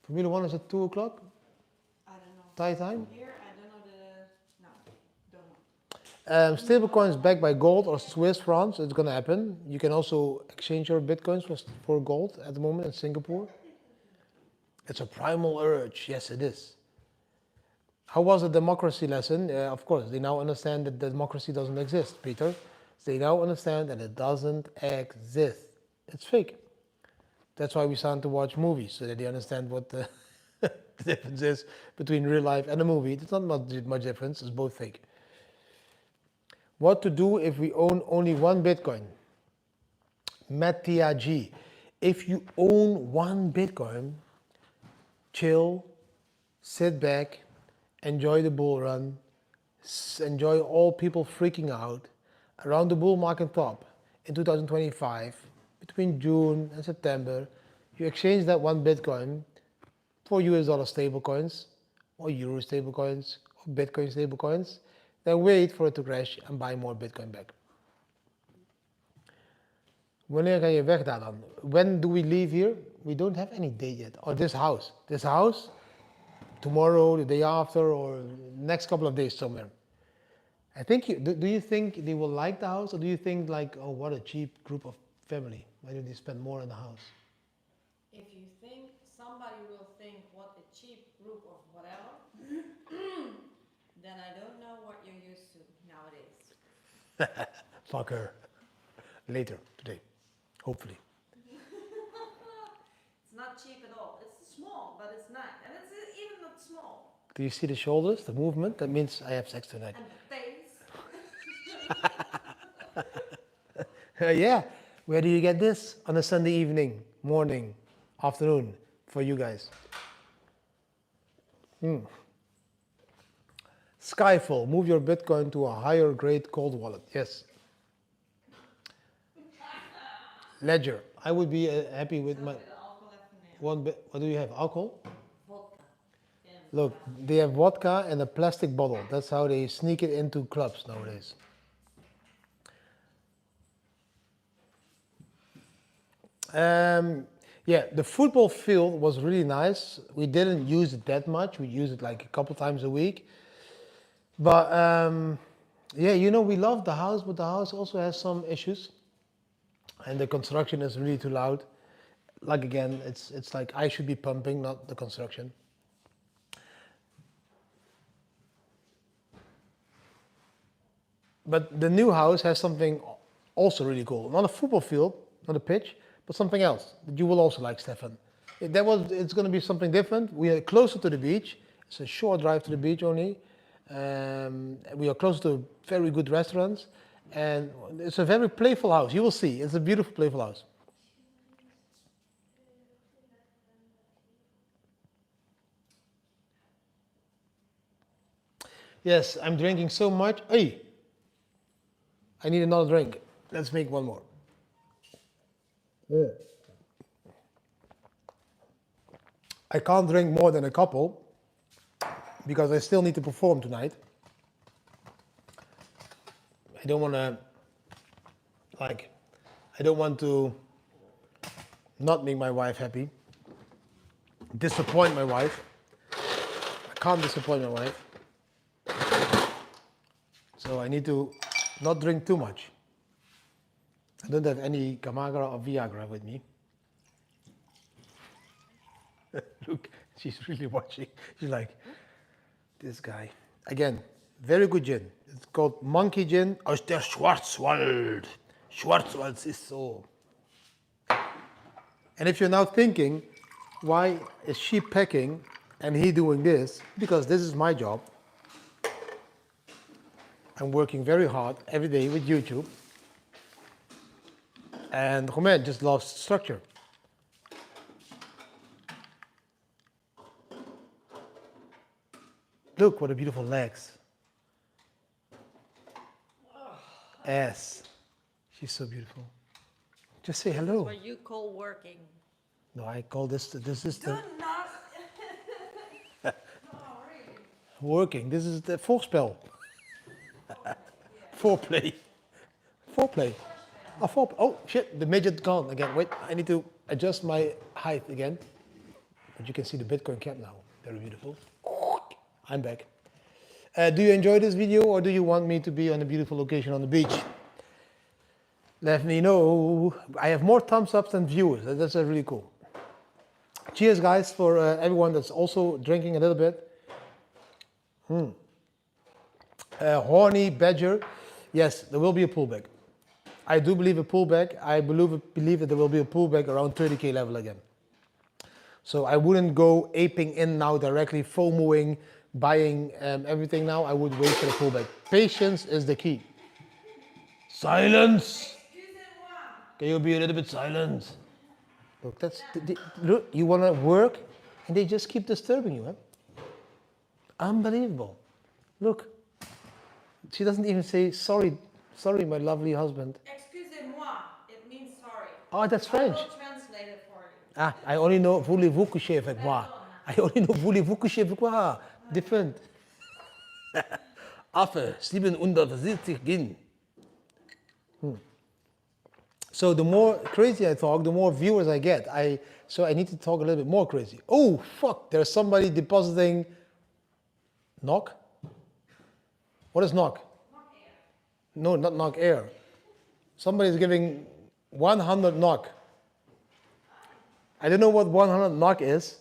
Formula 1 is at 2 o'clock? I don't know. Thai time? Here, I don't know Stablecoins backed by gold or Swiss francs. It's going to happen. You can also exchange your bitcoins for gold at the moment in Singapore. It's a primal urge. Yes, it is. How was the democracy lesson? Of course, they now understand that democracy doesn't exist, Peter. They now understand that it doesn't exist. It's fake. That's why we start to watch movies, so that they understand what the difference is between real life and a movie. It's not much difference. It's both fake. What to do if we own only one Bitcoin? Mattia G. If you own one Bitcoin, chill, sit back, enjoy the bull run, enjoy all people freaking out around the bull market top in 2025, between June and September. You exchange that one Bitcoin for US dollar stablecoins, or Euro stablecoins, or Bitcoin stablecoins, then wait for it to crash and buy more Bitcoin back. Wanneer ga je weg daar dan? When do we leave here? we don't have any date yet. Or this house, tomorrow, the day after, or next couple of days somewhere. I think do you think they will like the house, or do you think like, oh, what a cheap group of family? Why do they spend more in the house? If you think somebody will think what a cheap group of whatever, then I don't know what you're used to nowadays. Fuck her. Later today, hopefully. It's not cheap at all. It's small, but it's nice. And it's even not small. Do you see the shoulders, the movement? That means I have sex tonight. And the face. Yeah. Where do you get this? On a Sunday evening, morning, afternoon for you guys. Skyfall, move your Bitcoin to a higher grade cold wallet. Yes. Ledger, I would be happy with my one bit. What do you have? Alcohol? Vodka. Look, they have vodka in a plastic bottle. That's how they sneak it into clubs nowadays. Yeah, the football field was really nice. We didn't use it that much. We used it like a couple times a week. But yeah, you know, we love the house, but the house also has some issues. And the construction is really too loud. Like again, it's like I should be pumping, not the construction. But the new house has something also really cool. Not a football field, not a pitch, but something else that you will also like, Stefan. It's going to be something different. We are closer to the beach. It's a short drive to the beach only. We are close to very good restaurants. And it's a very playful house. You will see. It's a beautiful, playful house. Yes, I'm drinking so much. Hey, I need another drink. Let's make one more. Yeah. I can't drink more than a couple because I still need to perform tonight. I don't want to not make my wife happy, disappoint my wife. I can't disappoint my wife. So I need to not drink too much. I don't have any Kamagra or Viagra with me. Look, she's really watching. She's like, this guy. Again, very good gin. It's called Monkey Gin aus der Schwarzwald. Schwarzwald is so. And if you're now thinking, why is she packing and he doing this? Because this is my job. I'm working very hard every day with YouTube. And Romain just loves structure. Look, what a beautiful legs. Ass. She's so beautiful. Just say hello. What you call working. No, I call this is Do the not. No, really. working. This is the voorspel. Foreplay. Foreplay. Oh shit, the midget gone again. Wait, I need to adjust my height again. But you can see the Bitcoin cap now. Very beautiful. I'm back. Do you enjoy this video, or do you want me to be on a beautiful location on the beach? Let me know. I have more thumbs ups than viewers. That's really cool. Cheers, guys, for everyone that's also drinking a little bit. Horny Badger. Yes, there will be a pullback. I do believe a pullback. I believe that there will be a pullback around 30K level again. So I wouldn't go aping in now directly, FOMOing, buying everything now. I would wait for the pullback. Patience is the key. Silence. Can you be a little bit silent? Look, look, you want to work and they just keep disturbing you. Huh? Unbelievable. Look, she doesn't even say sorry, my lovely husband. Excusez-moi. It means sorry. Oh, that's French. I will translate it for you. Ah, I only know voulez-vous coucher avec moi. I only know voulez-vous coucher avec moi. Different. Affe, 770 gin. So the more crazy I talk, the more viewers I get. So I need to talk a little bit more crazy. Oh, fuck, there's somebody depositing knock? What is knock? No, not knock air. Somebody's giving 100 knock. I don't know what 100 knock is.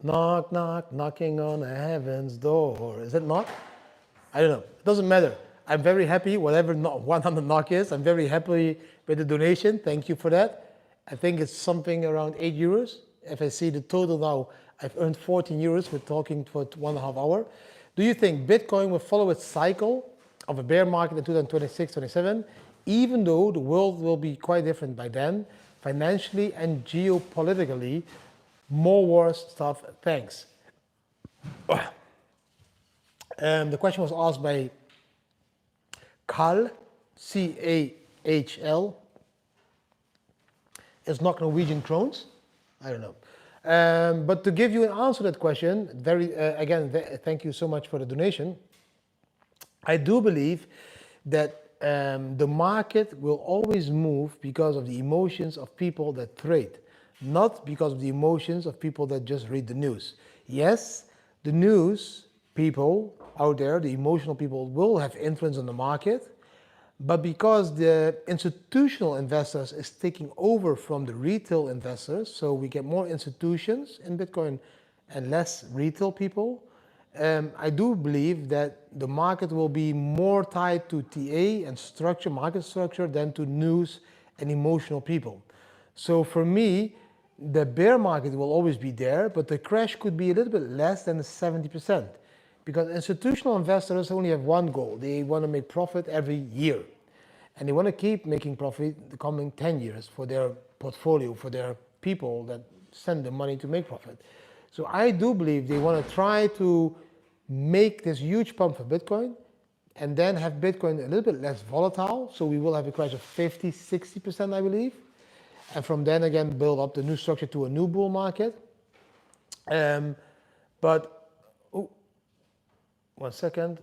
Knock, knock, knocking on heaven's door. Is it knock? I don't know. It doesn't matter. I'm very happy, whatever 100 knock is. I'm very happy with the donation. Thank you for that. I think it's something around 8 euros. If I see the total now, I've earned 14 euros. We're talking for 1.5 hours. Do you think Bitcoin will follow its cycle of a bear market in 2026, 27, even though the world will be quite different by then, financially and geopolitically? More wars stuff, thanks. The question was asked by Carl, C-A-H-L. Is not Norwegian krones? I don't know. But to give you an answer to that question, thank you so much for the donation. I do believe that the market will always move because of the emotions of people that trade, not because of the emotions of people that just read the news. Yes, the news people out there, the emotional people, will have influence on the market, but because the institutional investors is taking over from the retail investors, so we get more institutions in Bitcoin and less retail people, I do believe that the market will be more tied to TA and structure, market structure, than to news and emotional people. So for me, the bear market will always be there, but the crash could be a little bit less than the 70%. Because institutional investors only have one goal. They want to make profit every year. And they want to keep making profit the coming 10 years for their portfolio, for their people that send them money to make profit. So I do believe they want to try to make this huge pump for Bitcoin and then have Bitcoin a little bit less volatile. So we will have a crash of 50, 60%, I believe. And from then again, build up the new structure to a new bull market. One second.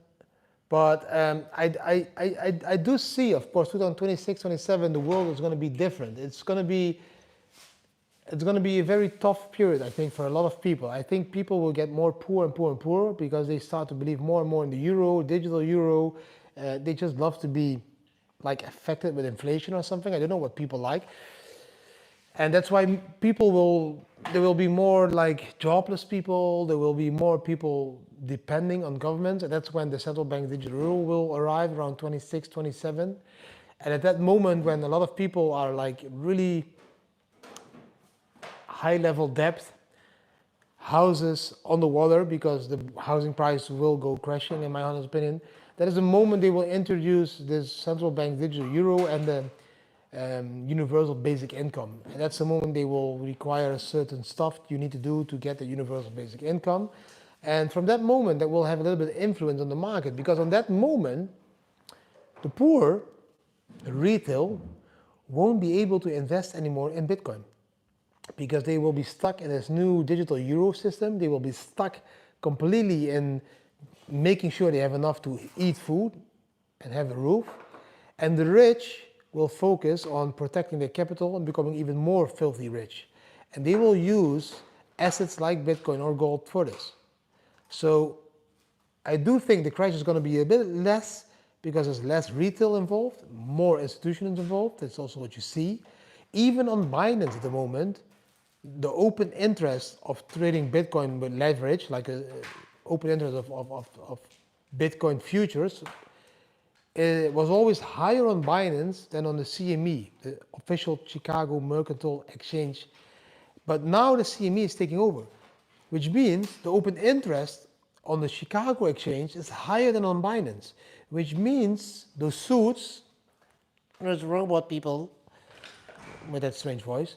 But I do see, of course, 2026, 27, the world is going to be different. It's going to be a very tough period, I think, for a lot of people. I think people will get more poor and poor and poorer because they start to believe more and more in the euro, digital euro. They just love to be like affected with inflation or something. I don't know what people like. And that's why there will be more like jobless people. There will be more people depending on government. And that's when the central bank digital euro will arrive around 26, 27. And at that moment when a lot of people are like really high level debt, houses on the water because the housing price will go crashing, in my honest opinion, that is the moment they will introduce this central bank digital euro and the universal basic income. And that's the moment they will require certain stuff you need to do to get the universal basic income. And from that moment, that will have a little bit of influence on the market, because on that moment, the poor, the retail, won't be able to invest anymore in Bitcoin because they will be stuck in this new digital euro system. They will be stuck completely in making sure they have enough to eat food and have a roof. And the rich will focus on protecting their capital and becoming even more filthy rich. And they will use assets like Bitcoin or gold for this. So I do think the crash is going to be a bit less because there's less retail involved, more institutions involved. That's also what you see. Even on Binance at the moment, the open interest of trading Bitcoin with leverage, like an open interest of Bitcoin futures, it was always higher on Binance than on the CME, the official Chicago Mercantile Exchange. But now the CME is taking over, which means the open interest on the Chicago Exchange is higher than on Binance, which means those suits, those robot people with that strange voice,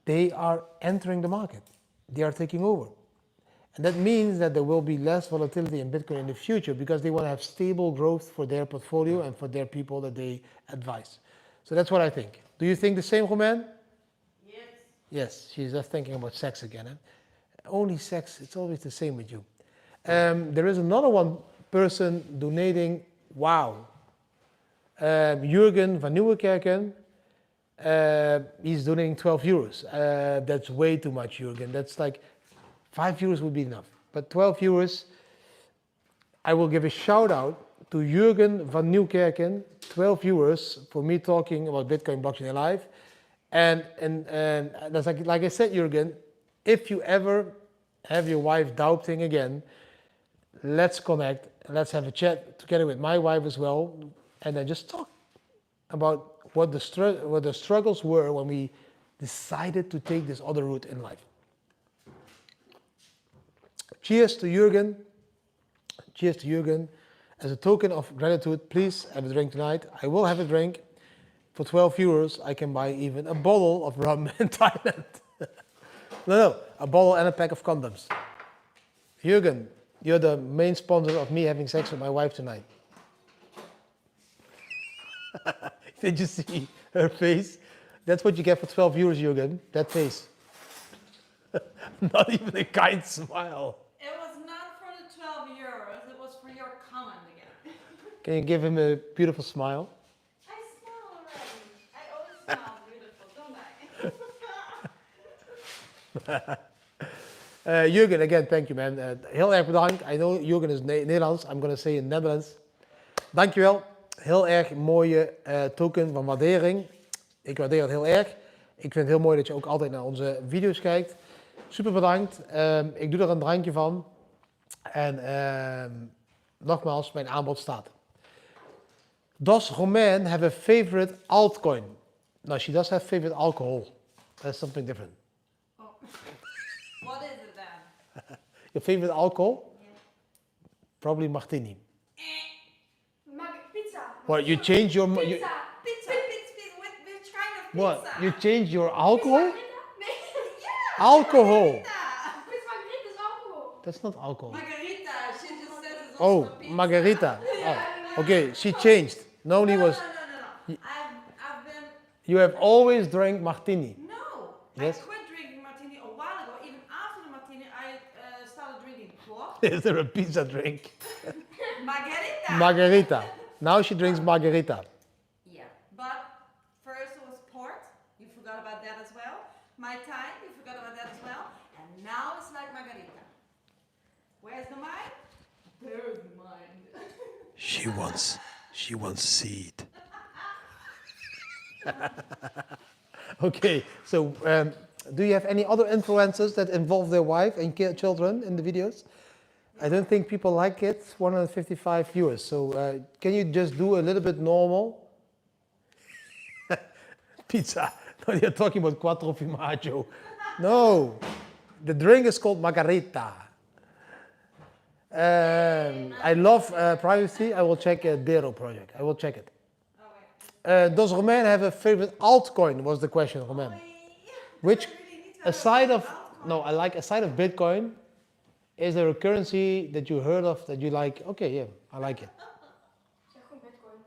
they are entering the market. They are taking over. And that means that there will be less volatility in Bitcoin in the future because they want to have stable growth for their portfolio and for their people that they advise. So that's what I think. Do you think the same, Romain? Yes. Yes, she's just thinking about sex again. Huh? Only sex, it's always the same with you. There is another one person donating, wow. Jürgen van Nieuwenkerken, He's donating 12 euros. That's way too much, Jürgen. That's like 5 euros would be enough. But 12 euros, I will give a shout out to Jürgen van Nieuwkerken, 12 euros for me talking about Bitcoin blockchain live. And that's like I said, Jürgen, if you ever have your wife doubting again, let's connect, let's have a chat together with my wife as well, and then just talk about what the struggles were when we decided to take this other route in life. Cheers to Jürgen. Cheers to Jürgen. As a token of gratitude, please have a drink tonight. I will have a drink. For 12 euros, I can buy even a bottle of rum in Thailand. No, a bottle and a pack of condoms. Jürgen, you're the main sponsor of me having sex with my wife tonight. Did you see her face? That's what you get for 12 euros, Jürgen. That face. Not even a kind smile. It was not for the 12 euros, it was for your comment again. Can you give him a beautiful smile? I smile already. I always smile beautiful, don't I? Jürgen, again, thank you, man. Heel erg bedankt. I know Jürgen is Nederlands. I'm going to say in Netherlands. Dankjewel. Heel erg mooie token van waardering. Ik waardeer het heel erg. Ik vind het heel mooi dat je ook altijd naar onze video's kijkt. Super bedankt. Ik doe er een drankje van. En nogmaals, mijn aanbod staat. Does Romain have a favorite altcoin? No, she does have favorite alcohol. That's something different. Oh. What is it then? Your favorite alcohol? Yeah. Probably martini. Pizza. What, you change your... Pizza. You, Pizza, which kind of pizza? what, you change your alcohol? Yeah. Alcohol. Pizza. Pizza margarita is alcohol. That's not alcohol. Margarita, she just said it's also Oh, a pizza. margarita. Oh, okay, she changed. Normally was... No. I've been... You have always drank martini. No. Yes? I quit drinking martini a while ago. Even after the martini, I started drinking what? Is there a pizza drink? Margarita. Margarita. Now she drinks margarita. Yeah, but first it was port. You forgot about that as well. My time, you forgot about that as well. And now it's like margarita. Where's the mind? There's the mind. She wants seed. Okay, so do you have any other influencers that involve their wife and children in the videos? I don't think people like it. 155 viewers. So can you just do a little bit normal? Pizza. No, you're talking about quattro formaggio. No, the drink is called margarita. I love privacy. I will check Dero project. I will check it. Oh, wait. Does Romain have a favorite altcoin? Was the question, Romain. Which, aside of Bitcoin, is there a currency that you heard of that you like? Okay, yeah, I like it. Zeg gewoon Bitcoin.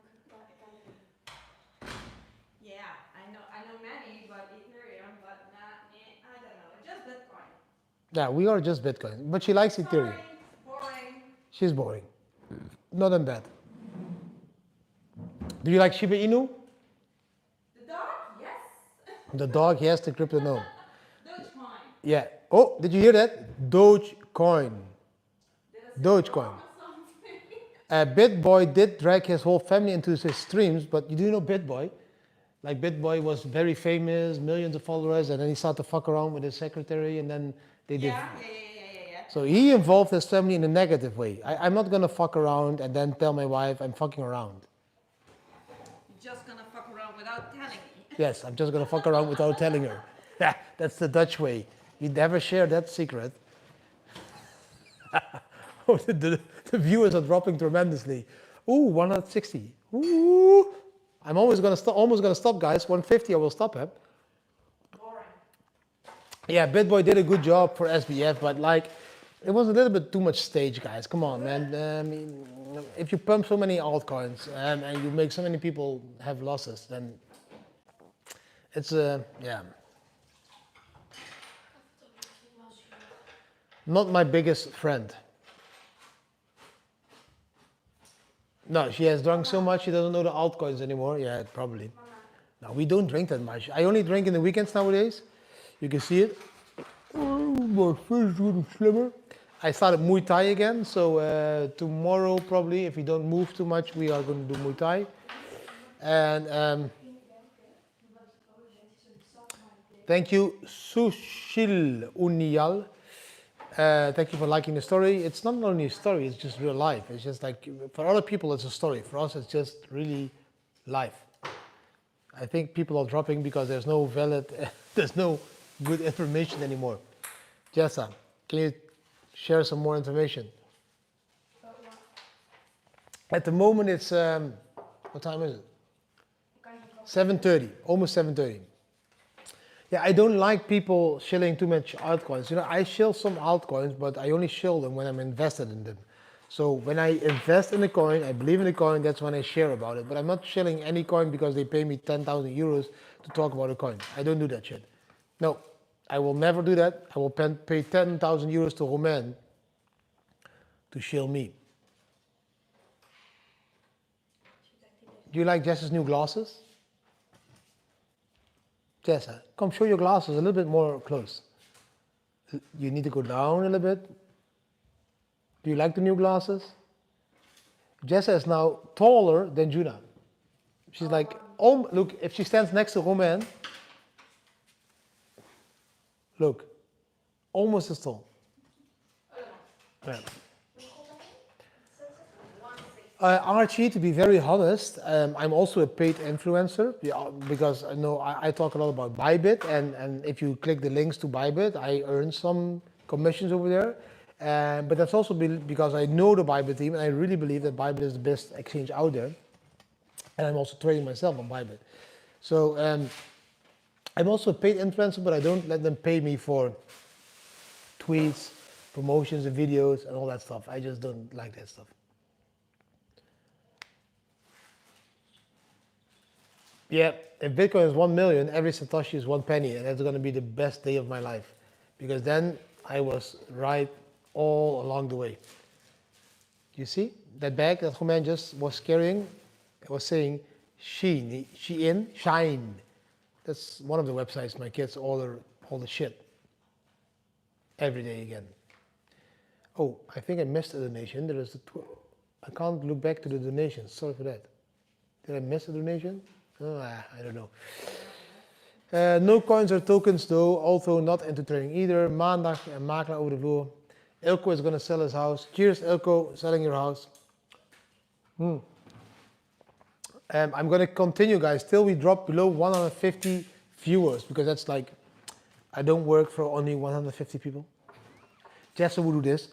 Yeah, I know many, but Ethereum, but not, I don't know, just Bitcoin. Yeah, we are just Bitcoin, but she likes Ethereum. Sorry, boring. She's boring. Not in bed. Do you like Shiba Inu? The dog? Yes. The dog, yes, the crypto, no. Dogecoin. Yeah. Oh, did you hear that? Dogecoin. Dogecoin. BitBoy did drag his whole family into his streams, but you do know BitBoy? Like BitBoy was very famous, millions of followers, and then he started to fuck around with his secretary, and then they did. Yeah. So he involved his family in a negative way. I'm not gonna fuck around and then tell my wife I'm fucking around. You're just gonna fuck around without telling me. Yes, I'm just gonna fuck around without telling her. Yeah, that's the Dutch way. You never share that secret. Oh, the viewers are dropping tremendously. Ooh, 160. Ooh, I'm almost gonna stop, guys. 150, I will stop him. Boring. Yeah, BitBoy did a good job for SBF, but like, it was a little bit too much stage, guys. Come on, man. I mean, if you pump so many altcoins and you make so many people have losses, then it's yeah. Not my biggest friend. No, she has drunk so much she doesn't know the altcoins anymore. Yeah, probably. Now, we don't drink that much. I only drink in the weekends nowadays. You can see it. Oh, my face is getting slimmer. I started Muay Thai again, so tomorrow probably, if we don't move too much, we are going to do Muay Thai. And thank you, Sushil Uniyal. Thank you for liking the story. It's not only a story, it's just real life. It's just like, for other people it's a story. For us, it's just really life. I think people are dropping because there's no there's no good information anymore. Jessa, can you share some more information? At the moment it's, what time is it? 7:30, almost 7:30. Yeah, I don't like people shilling too much altcoins. You know, I shill some altcoins, but I only shill them when I'm invested in them. So when I invest in a coin, I believe in the coin, that's when I share about it. But I'm not shilling any coin because they pay me 10,000 euros to talk about a coin. I don't do that shit. No, I will never do that. I will pay 10,000 euros to Romain to shill me. Do you like Jess's new glasses? Jessa, come show your glasses a little bit more close. You need to go down a little bit. Do you like the new glasses? Jessa is now taller than Juna. She's like, oh, look, if she stands next to Romain, look, almost as tall. Yeah. Archie, to be very honest, I'm also a paid influencer because I know I talk a lot about Bybit, and if you click the links to Bybit, I earn some commissions over there. But that's also because I know the Bybit team, and I really believe that Bybit is the best exchange out there. And I'm also trading myself on Bybit. So I'm also a paid influencer, but I don't let them pay me for tweets, promotions, and videos, and all that stuff. I just don't like that stuff. Yeah, if Bitcoin is 1 million, every Satoshi is 1 penny, and that's going to be the best day of my life. Because then I was right all along the way. You see that bag that Romain just was carrying? It was saying Shein, Shine. That's one of the websites my kids order all the shit every day again. Oh, I think I missed a donation. There is I can't look back to the donations. Sorry for that. Did I miss a donation? Oh, I don't know. No coins or tokens though, although not into trading either. Maandag en makelaar over de vloer. Ilko is going to sell his house. Cheers, Ilko, selling your house. I'm going to continue, guys, till we drop below 150 viewers, because that's like, I don't work for only 150 people. Jesse will do this.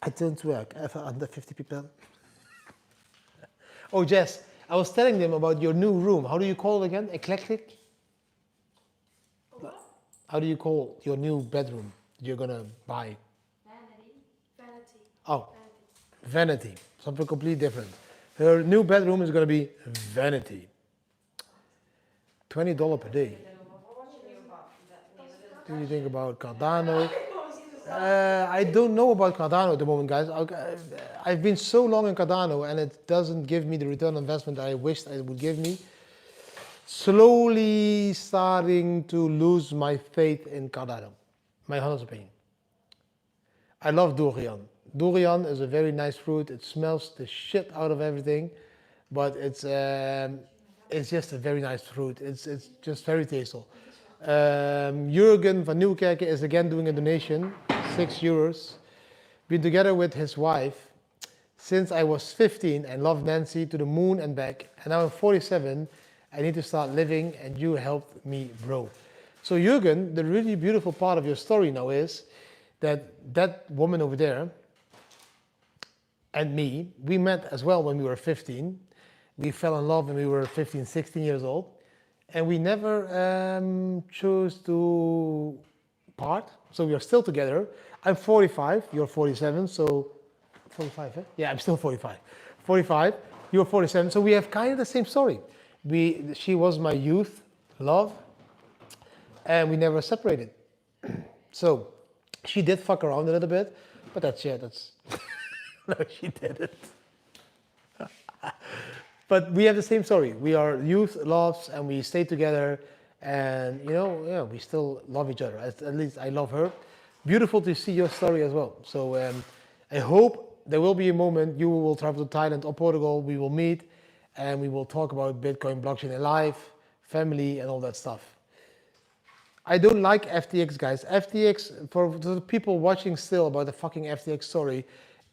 I don't work for under 50 people. Oh, Jess, I was telling them about your new room. How do you call it again? Eclectic? What? How do you call your new bedroom you're going to buy? Vanity. Oh, vanity. Something completely different. Her new bedroom is going to be vanity. $20 per day. What do you think about Cardano? I don't know about Cardano at the moment, guys. I've been so long in Cardano and it doesn't give me the return on investment that I wished it would give me. Slowly starting to lose my faith in Cardano, my honest opinion. I love durian. Durian is a very nice fruit. It smells the shit out of everything, but it's just a very nice fruit. It's just very tasteful. Jurgen van Nieuwkerken is again doing a donation, €6. Been together with his wife since I was 15 and love Nancy to the moon and back. And now I'm 47. I need to start living, and you helped me, bro. So Jurgen, the really beautiful part of your story now is that woman over there and me, we met as well when we were 15. We fell in love when we were 15, 16 years old. And we never chose to part. So we are still together. I'm 45, you're 47, so 45, eh? Yeah, I'm still 45. 45, you're 47, so we have kind of the same story. She was my youth love, and we never separated. So she did fuck around a little bit, but that's no, she didn't. But we have the same story. We are youth, loves, and we stay together. And we still love each other. At least I love her. Beautiful to see your story as well. So I hope there will be a moment you will travel to Thailand or Portugal. We will meet, and we will talk about Bitcoin, blockchain, and life, family, and all that stuff. I don't like FTX, guys. FTX, for the people watching still about the fucking FTX story,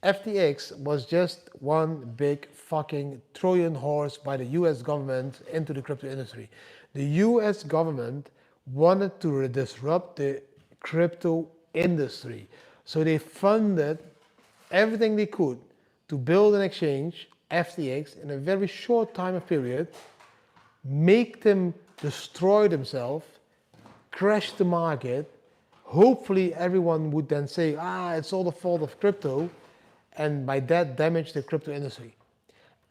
FTX was just one big fucking Trojan horse by the US government into the crypto industry. The US government wanted to disrupt the crypto industry. So they funded everything they could to build an exchange, FTX, in a very short time period, make them destroy themselves, crash the market. Hopefully everyone would then say, it's all the fault of crypto, and by that damage the crypto industry.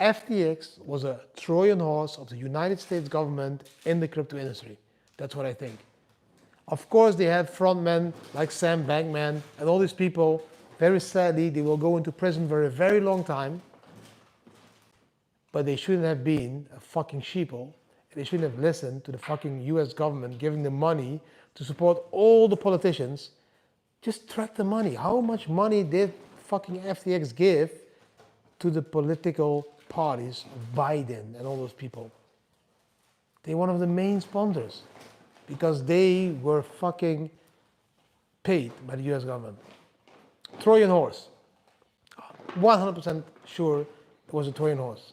FTX was a Trojan horse of the United States government in the crypto industry. That's what I think. Of course, they have frontmen like Sam Bankman and all these people. Very sadly, they will go into prison for a very long time. But they shouldn't have been a fucking sheeple. They shouldn't have listened to the fucking US government giving them money to support all the politicians. Just track the money. How much money did fucking FTX give to the political parties, Biden and all those people? They're one of the main sponsors because they were fucking paid by the US government. Trojan horse. 100% sure it was a Trojan horse.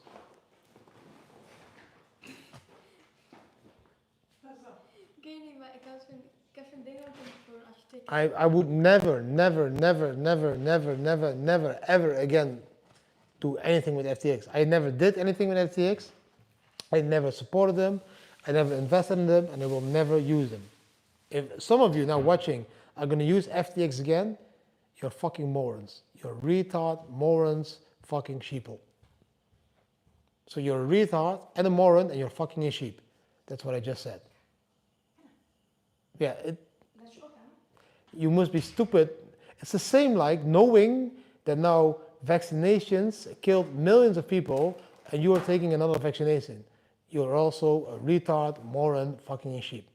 I would never, ever again do anything with FTX. I never did anything with FTX. I never supported them. I never invested in them, and I will never use them. If some of you now watching are going to use FTX again, you're fucking morons. You're retard, morons, fucking sheeple. So you're a retard and a moron, and you're fucking a sheep. That's what I just said. Yeah, you must be stupid. It's the same like knowing that now vaccinations killed millions of people and you are taking another vaccination. You're also a retard, moron, fucking a sheep.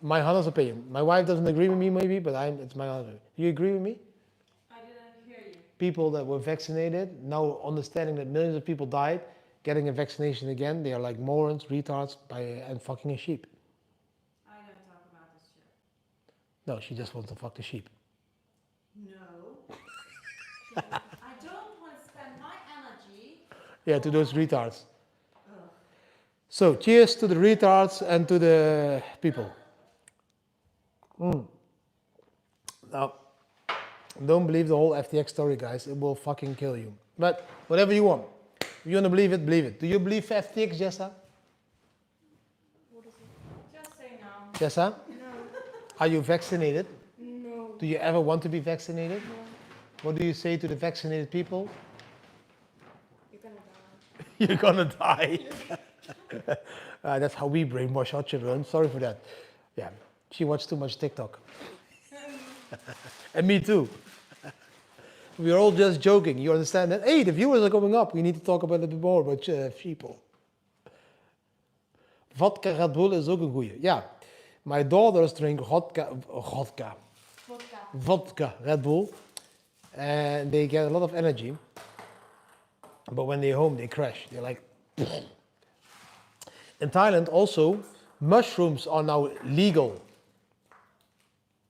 My honest opinion. My wife doesn't agree with me maybe, but it's my honest opinion. Do you agree with me? I didn't hear you. People that were vaccinated, now understanding that millions of people died, getting a vaccination again, they are like morons, retards, and fucking a sheep. I don't talk about this shit. No, she just wants to fuck the sheep. No. I don't want to spend my energy. Yeah, to those retards. Ugh. So, cheers to the retards and to the people. Now, don't believe the whole FTX story, guys. It will fucking kill you. But whatever you want. If you want to believe it, believe it. Do you believe FTX, Jessa? What is it? Just say no. Jessa? No. Are you vaccinated? No. Do you ever want to be vaccinated? No. What do you say to the vaccinated people? You're gonna die. You're gonna die. That's how we brainwash our children. Sorry for that. Yeah, she watched too much TikTok. And me too. We're all just joking. You understand that? Hey, the viewers are going up. We need to talk about a bit more about people. Vodka Red Bull is ook een goeie. Yeah, my daughters drink vodka Red Bull. And they get a lot of energy. But when they're home, they crash. They're like... In Thailand also, mushrooms are now legal.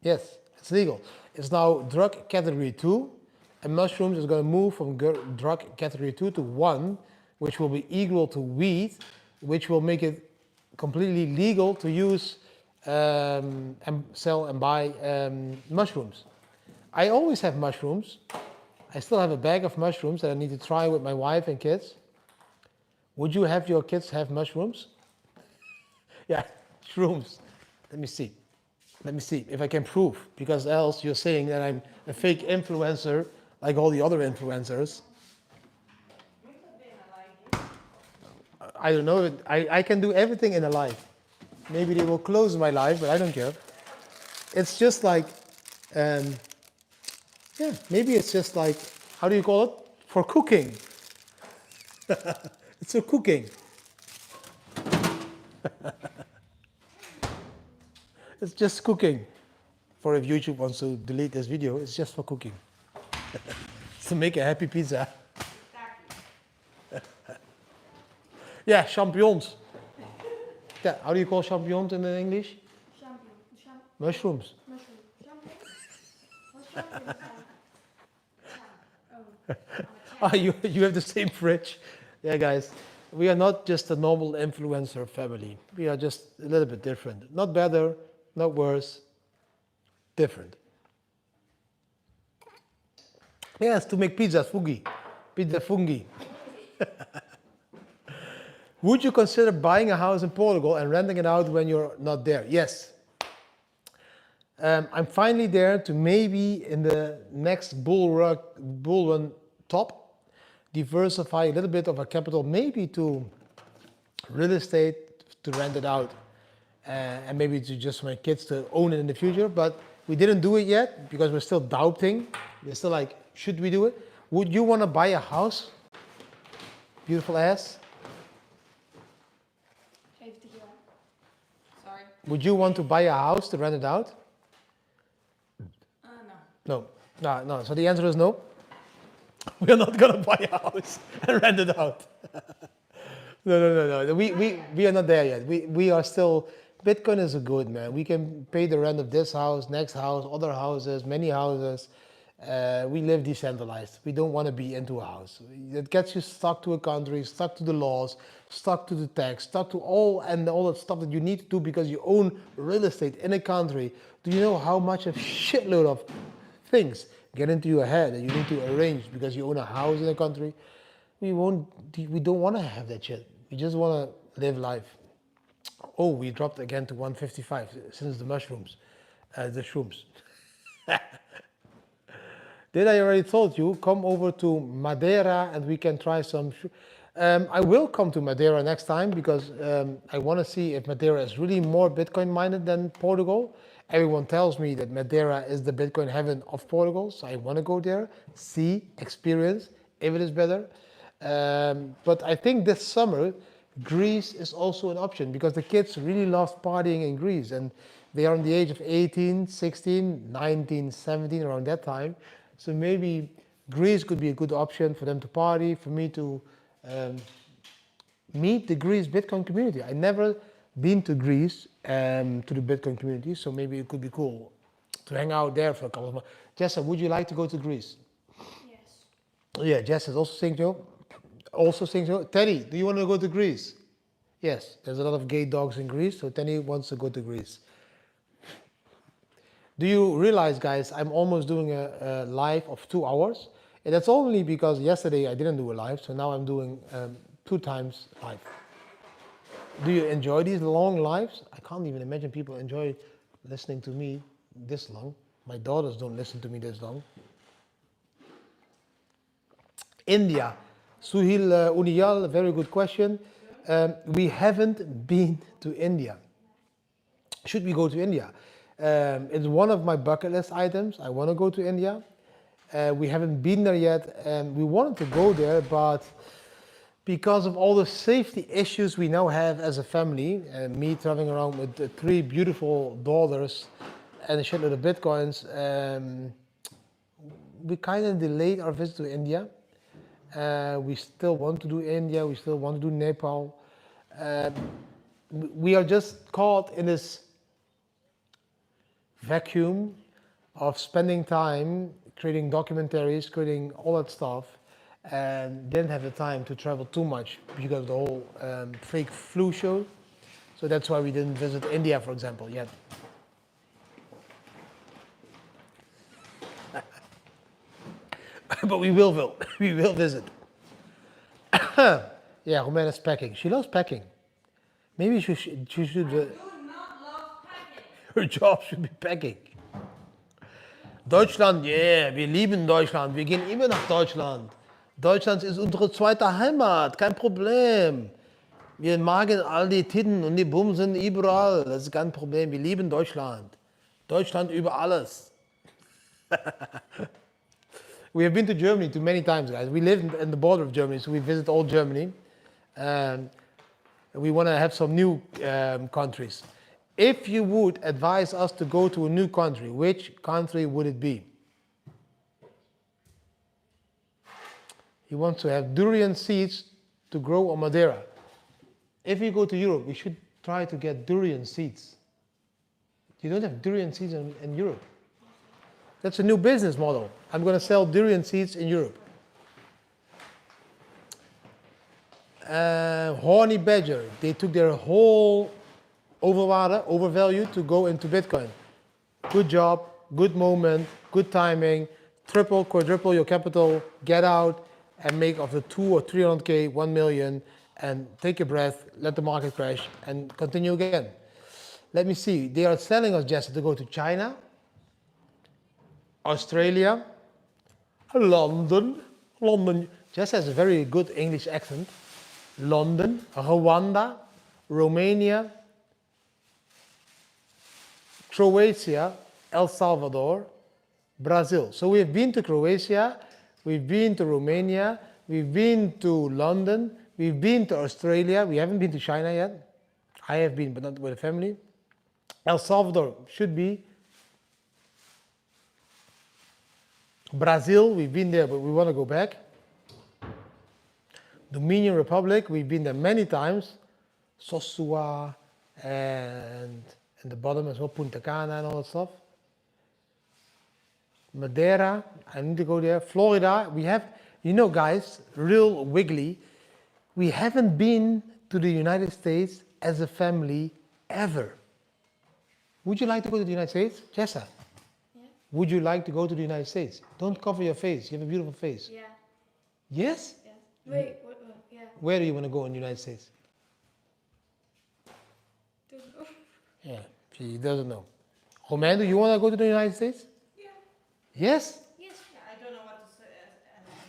Yes, it's legal. It's now drug category 2. And mushrooms is going to move from drug category 2 to 1, which will be equal to weed, which will make it completely legal to use and sell and buy mushrooms. I always have mushrooms. I still have a bag of mushrooms that I need to try with my wife and kids. Would you have your kids have mushrooms? Yeah, shrooms. Let me see if I can prove, because else you're saying that I'm a fake influencer like all the other influencers. I don't know. I can do everything in a life. Maybe they will close my life, but I don't care. It's just like, maybe it's just like, how do you call it? For cooking. It's for cooking. It's just cooking. For if YouTube wants to delete this video, it's just for cooking. It's to make a happy pizza. Yeah, champignons. Yeah, how do you call champignons in English? Mushrooms. Ah, you have the same fridge. Yeah, guys, we are not just a normal influencer family. We are just a little bit different. Not better, not worse, different. Yes, to make pizza fungi. Pizza fungi. Would you consider buying a house in Portugal and renting it out when you're not there? Yes. I'm finally there to maybe in the next bull run top, diversify a little bit of our capital, maybe to real estate, to rent it out, and maybe to just my kids to own it in the future. But we didn't do it yet because we're still doubting. We're still like, should we do it? Would you want to buy a house? Beautiful ass. Sorry. Would you want to buy a house to rent it out? No. No. So the answer is no. We're not gonna buy a house and rent it out. No. We are not there yet. We are still. Bitcoin is a good, man. We can pay the rent of this house, next house, other houses, many houses. We live decentralized. We don't want to be into a house. It gets you stuck to a country, stuck to the laws, stuck to the tax, stuck to all that stuff that you need to do because you own real estate in a country. Do you know how much a shitload of things get into your head that you need to arrange because you own a house in a country? We don't want to have that shit. We just want to live life. Oh, we dropped again to 155 since the mushrooms, the shrooms. Did I already told you, come over to Madeira and we can try some. I will come to Madeira next time because I want to see if Madeira is really more Bitcoin minded than Portugal. Everyone tells me that Madeira is the Bitcoin heaven of Portugal, so I want to go there, see, experience if it is better. But I think this summer, Greece is also an option because the kids really love partying in Greece and they are on the age of 18, 16, 19, 17, around that time. So maybe Greece could be a good option for them to party, for me to meet the Greece Bitcoin community. I never been to Greece, to the Bitcoin community, so maybe it could be cool to hang out there for a couple of months. Jessa, would you like to go to Greece? Yes. Yeah, Jess is also saying so. Teddy, do you want to go to Greece? Yes, there's a lot of gay dogs in Greece, so Teddy wants to go to Greece. Do you realize, guys, I'm almost doing a live of 2 hours? And that's only because yesterday I didn't do a live, so now I'm doing 2 times live. Do you enjoy these long lives? I can't even imagine people enjoy listening to me this long. My daughters don't listen to me this long. India. Suhil Uniyal, very good question. We haven't been to India. Should we go to India? It's one of my bucket list items. I want to go to India. We haven't been there yet. We wanted to go there, but because of all the safety issues we now have as a family, me traveling around with 3 beautiful daughters and a shitload of Bitcoins, we kind of delayed our visit to India. We still want to do India. We still want to do Nepal. We are just caught in this vacuum of spending time creating documentaries, creating all that stuff, and didn't have the time to travel too much because of the whole fake flu show. So that's why we didn't visit India, for example, yet. But we will visit. Yeah, Romena's packing. She loves packing. Maybe she should. I do not love packing. Her job should be packing. Deutschland, yeah, wir lieben Deutschland. Wir gehen immer nach Deutschland. Deutschland ist unsere zweite Heimat, kein Problem. Wir magen all die Titten und die Bumsen überall. Das ist kein Problem. Wir lieben Deutschland. Deutschland über alles. We have been to Germany too many times, guys. We live in the border of Germany, so we visit all Germany. We want to have some new countries. If you would advise us to go to a new country, which country would it be? He wants to have durian seeds to grow on Madeira. If you go to Europe, we should try to get durian seeds. You don't have durian seeds in Europe. That's a new business model. I'm going to sell durian seeds in Europe. Horny Badger, they took their whole overvalue to go into Bitcoin. Good job, good moment, good timing, triple, quadruple your capital, get out and make of the 2 or 300K, 1 million, and take a breath, let the market crash, and continue again. Let me see, they are selling us just to go to China, Australia, London, Jess has a very good English accent, London, Rwanda, Romania, Croatia, El Salvador, Brazil. So we've been to Croatia, we've been to Romania, we've been to London, we've been to Australia, we haven't been to China yet. I have been, but not with the family. El Salvador should be. Brazil, we've been there, but we want to go back. Dominican Republic, we've been there many times. Sosua and the bottom as well, Punta Cana and all that stuff. Madeira, I need to go there. Florida, we have, you know guys, real wiggly, we haven't been to the United States as a family ever. Would you like to go to the United States? Jessa? Yeah. Would you like to go to the United States? Don't cover your face, you have a beautiful face. Yeah. Yes? Yeah. Wait, what? Yeah. Where do you want to go in the United States? Don't know. Yeah, she doesn't know. Romain, do you want to go to the United States? Yeah. Yes? Yes. Yeah, I don't know what to say,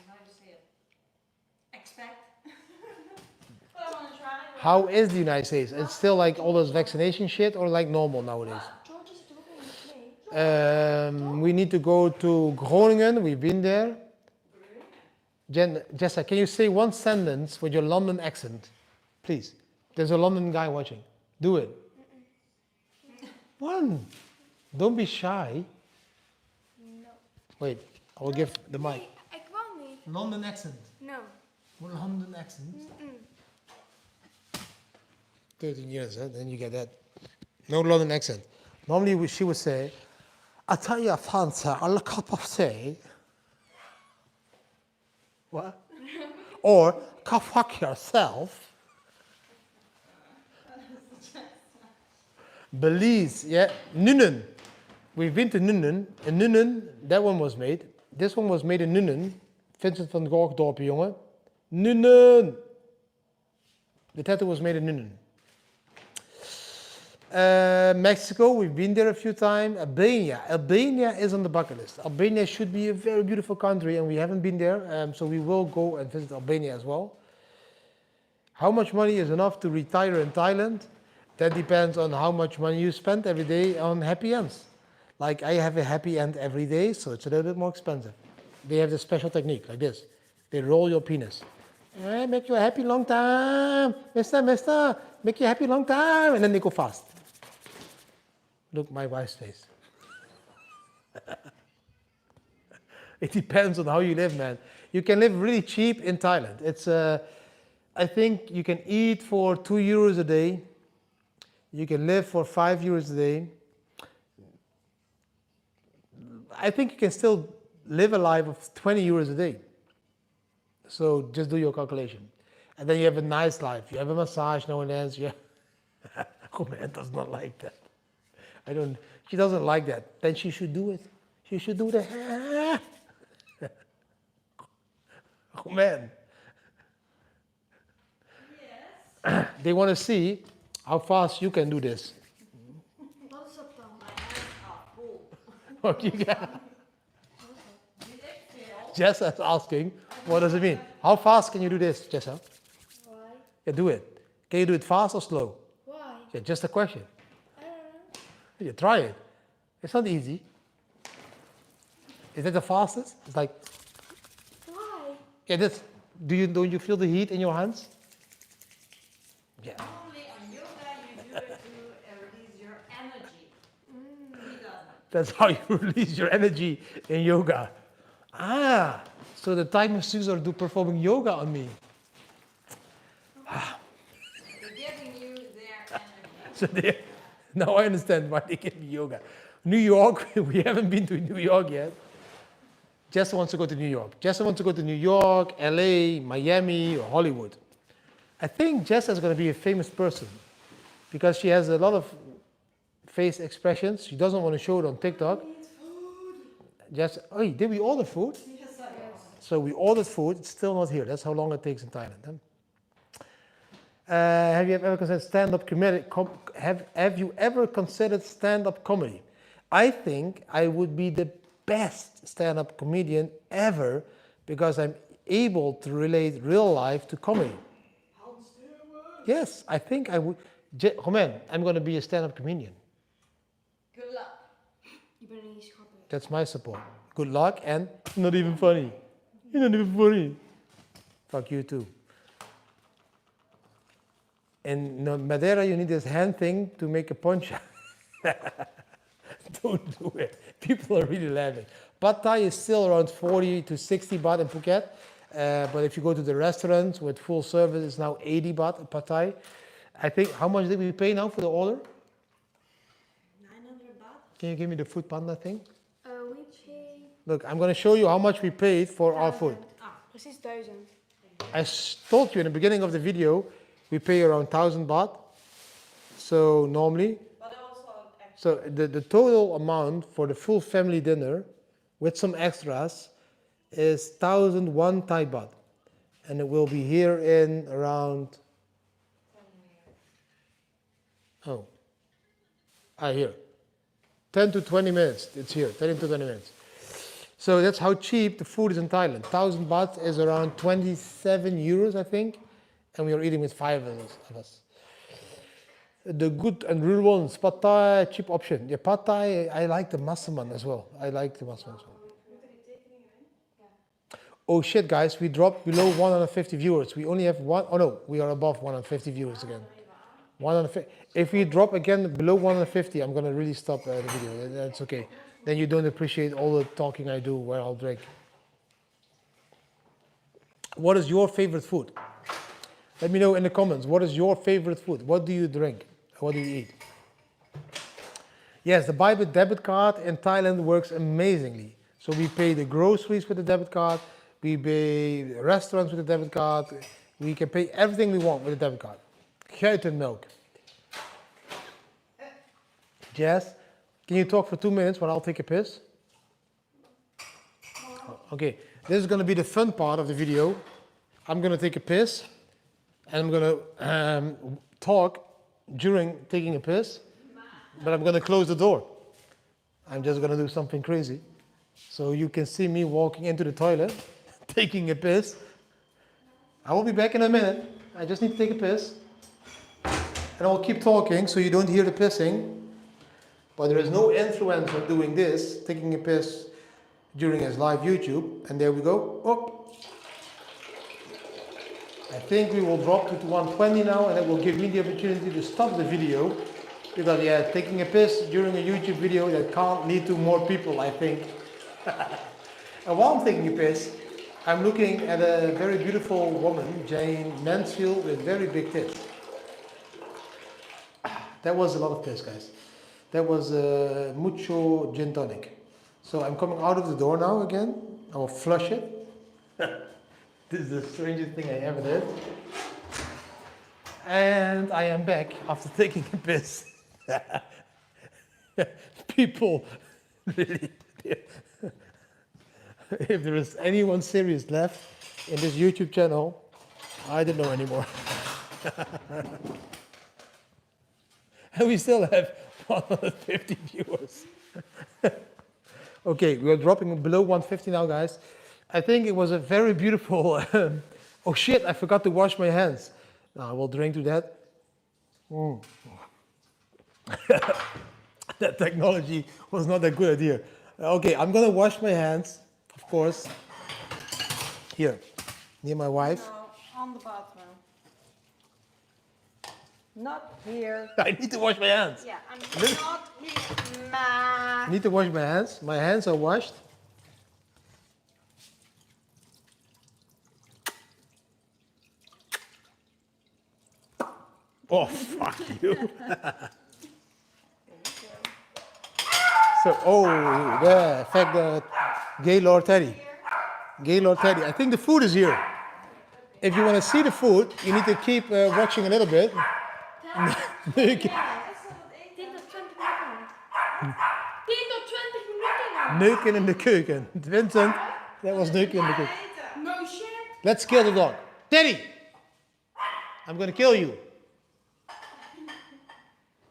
how to say it. Expect. But I want to try. How is the United States? It's still like all this vaccination shit or like normal nowadays? George is talking with me. We need to go to Groningen, we've been there. Jessa, can you say one sentence with your London accent? Please. There's a London guy watching. Do it. One. Don't be shy. No. Wait, I will give the mic. Nee, ik wil niet. London accent. No. London accent. 13 years, huh? Then you get that. No London accent. Normally she would say, I tell you a fancy, a cup of tea. What? Or, go fuck yourself. Belize, yeah. Nuenen. We've been to Nuenen. In Nuenen, that one was made. This one was made in Nuenen. Vincent van Gogh dorpje, jongen. Nuenen. The tattoo was made in Nuenen. Mexico, we've been there a few times. Albania is on the bucket list. Albania should be a very beautiful country and we haven't been there, so we will go and visit Albania as well. How much money is enough to retire in Thailand? That depends on how much money you spend every day on happy ends. Like I have a happy end every day, so it's a little bit more expensive. They have this special technique like this. They roll your penis. Make you a happy long time. Mister, make you a happy long time. And then they go fast. Look, my wife's face. It depends on how you live, man. You can live really cheap in Thailand. It's, I think you can eat for €2 a day. You can live for €5 a day. I think you can still live a life of €20 a day. So just do your calculation. And then you have a nice life. You have a massage, no one else. Yeah. Oh man, does not like that. She doesn't like that. Then she should do it. She should do the. Oh man. Yes. They want to see how fast you can do this. Wat is dat dan? What you got? Jessa's asking, what does it mean? How fast can you do this, Jessa? Why? Yeah, do it. Can you do it fast or slow? Why? Yeah, just a question. I don't know. Yeah, try it. It's not easy. Is that the fastest? It's like Yeah, don't you feel the heat in your hands? Yeah. Normally on yoga you do it to release your energy. He doesn't. That's how you release your energy in yoga. Ah, so the Thai masseurs are performing yoga on me. They're giving you their energy. So now I understand why they give me yoga. New York, we haven't been to New York yet. Jess wants to go to New York. Jess wants to go to New York, LA, Miami, or Hollywood. I think Jess is going to be a famous person because she has a lot of face expressions. She doesn't want to show it on TikTok. Jess, oh, did we order food? Yes, I am. So we ordered food. It's still not here. That's how long it takes in Thailand. Have you ever considered stand-up comedy? Have you ever considered stand-up comedy? I think I would be the best stand-up comedian ever because I'm able to relate real life to comedy. Yes, I think I would. Romain, I'm going to be a stand-up comedian. Good luck. Je bent niet grappig. That's my support. Good luck and not even funny. You're not even funny. Fuck you too. In Madeira, you need this hand thing to make a poncha. Don't do it. People are really laughing. Pad Thai is still around 40 to 60 baht in Phuket. But if you go to the restaurants with full service, it's now 80 baht Pad Thai. I think, how much did we pay now for the order? 900 baht. Can you give me the Food Panda thing? We paid Look, I'm going to show you how much we paid for our food. precies 1000. I told you in the beginning of the video, we pay around 1,000 baht. So normally, But also so the total amount for the full family dinner with some extras is 1,001 Thai baht. And it will be here in around, here. 10 to 20 minutes, it's here, 10 to 20 minutes. So that's how cheap the food is in Thailand. 1,000 baht is around 27 euros, I think. And we are eating with 5 of us. The good and real ones, Pad Thai, cheap option. Yeah, Pad Thai, I like the Massaman as well. I like the Massaman as well. Oh shit, guys, we dropped below 150 viewers. We only have we are above 150 viewers again. 150. If we drop again below 150, I'm gonna really stop the video. That's okay. Then you don't appreciate all the talking I do where I'll drink. What is your favorite food? Let me know in the comments. What is your favorite food? What do you drink? What do you eat? Yes, the buy with debit card in Thailand works amazingly. So we pay the groceries with the debit card. We pay restaurants with the debit card. We can pay everything we want with the debit card. Geiten milk. Jess, can you talk for 2 minutes while I'll take a piss? Okay, this is going to be the fun part of the video. I'm going to take a piss. And I'm going to talk during taking a piss. But I'm going to close the door. I'm just going to do something crazy. So you can see me walking into the toilet, taking a piss. I will be back in a minute. I just need to take a piss. And I'll keep talking so you don't hear the pissing. But there is no influencer doing this, taking a piss during his live YouTube. And there we go. Oh. I think we will drop to 120 now, and that will give me the opportunity to stop the video. Because yeah, taking a piss during a YouTube video, that can't lead to more people, I think. And while I'm taking a piss, I'm looking at a very beautiful woman, Jane Mansfield, with very big tits. That was a lot of piss, guys. That was mucho gin tonic. So I'm coming out of the door now again. I will flush it. This is the strangest thing I ever did. And I am back after taking a piss. People, really, if there is anyone serious left in this YouTube channel, I don't know anymore. And we still have 150 viewers. Okay, we are dropping below 150 now, guys. I think it was a very beautiful... oh shit, I forgot to wash my hands. Now I will drink to that. That technology was not a good idea. Okay, I'm gonna wash my hands, of course. Here. Near my wife. No, on the bathroom. Not here. I need to wash my hands. Yeah, I'm not here. Ma. I need to wash my hands. My hands are washed. Oh, fuck you. So, oh, yeah, in fact, Gaylord Teddy. Gaylord Teddy. I think the food is here. If you want to see the food, you need to keep watching a little bit. Dit is 20 minuten. Neuken in de keuken. Vincent, that was neuken in the keuken. No shit. Let's kill the dog. Teddy! I'm going to kill you.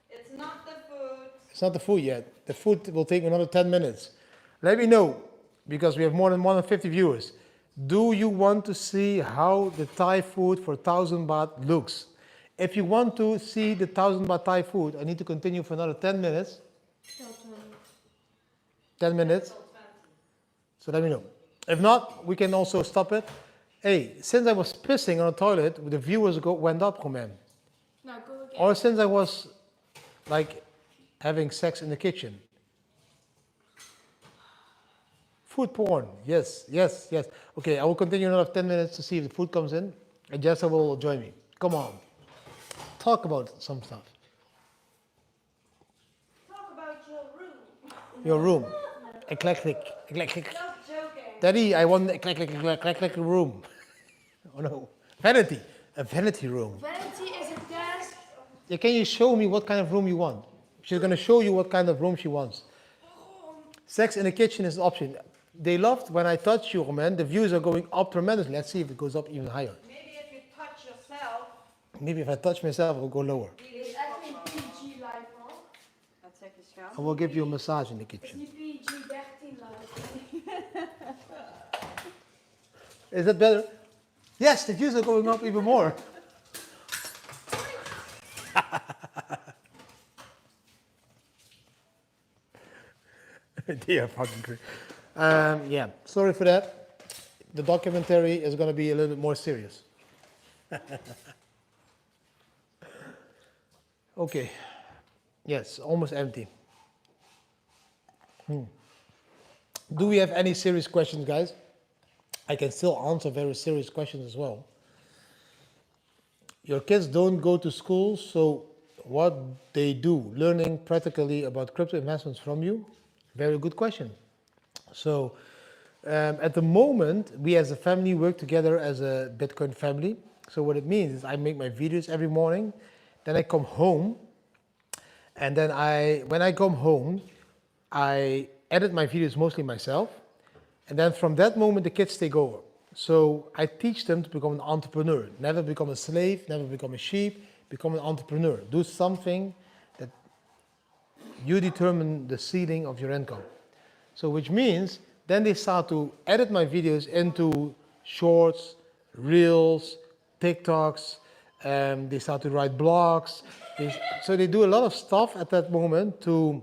It's not the food. It's not the food yet. The food will take another 10 minutes. Let me know, because we have more than 150 viewers. Do you want to see how the Thai food for 1,000 baht looks? If you want to see the 1,000 baht Thai food, I need to continue for another 10 minutes. 10 minutes. So let me know. If not, we can also stop it. Hey, since I was pissing on the toilet, the viewers went up, man. No, go again. Or since I was like having sex in the kitchen. Food porn, yes, yes, yes. Okay, I will continue another 10 minutes to see if the food comes in, and Jessa will join me. Come on, talk about some stuff. Talk about your room. Your room, eclectic. Just joking. Daddy, I want eclectic room. Oh no, vanity, a vanity room. Vanity is a desk. Yeah, can you show me what kind of room you want? She's gonna show you what kind of room she wants. Sex in the kitchen is an option. They loved when I touch you, man. The views are going up tremendously. Let's see if it goes up even higher. Maybe if you touch yourself. Maybe if I touch myself, it will go lower. Dit is echt geen PG live, man. Wat zeg je, schat? I will give you a massage in the Het is kitchen. niet PG 13 live. Is that better? Yes, the views are going up even more. They are fucking crazy. Yeah, sorry for that. The documentary is going to be a little bit more serious. Okay. Yes, almost empty. Do we have any serious questions, guys? I can still answer very serious questions as well. Your kids don't go to school, so what they do, learning practically about crypto investments from you? Very good question. So at the moment, we as a family work together as a Bitcoin family. So what it means is I make my videos every morning, then I come home, and then when I come home, I edit my videos mostly myself, and then from that moment the kids take over. So I teach them to become an entrepreneur. Never become a slave, never become a sheep, become an entrepreneur. Do something that you determine the ceiling of your income. So which means then they start to edit my videos into shorts, reels, TikToks, they start to write blogs. So they do a lot of stuff at that moment to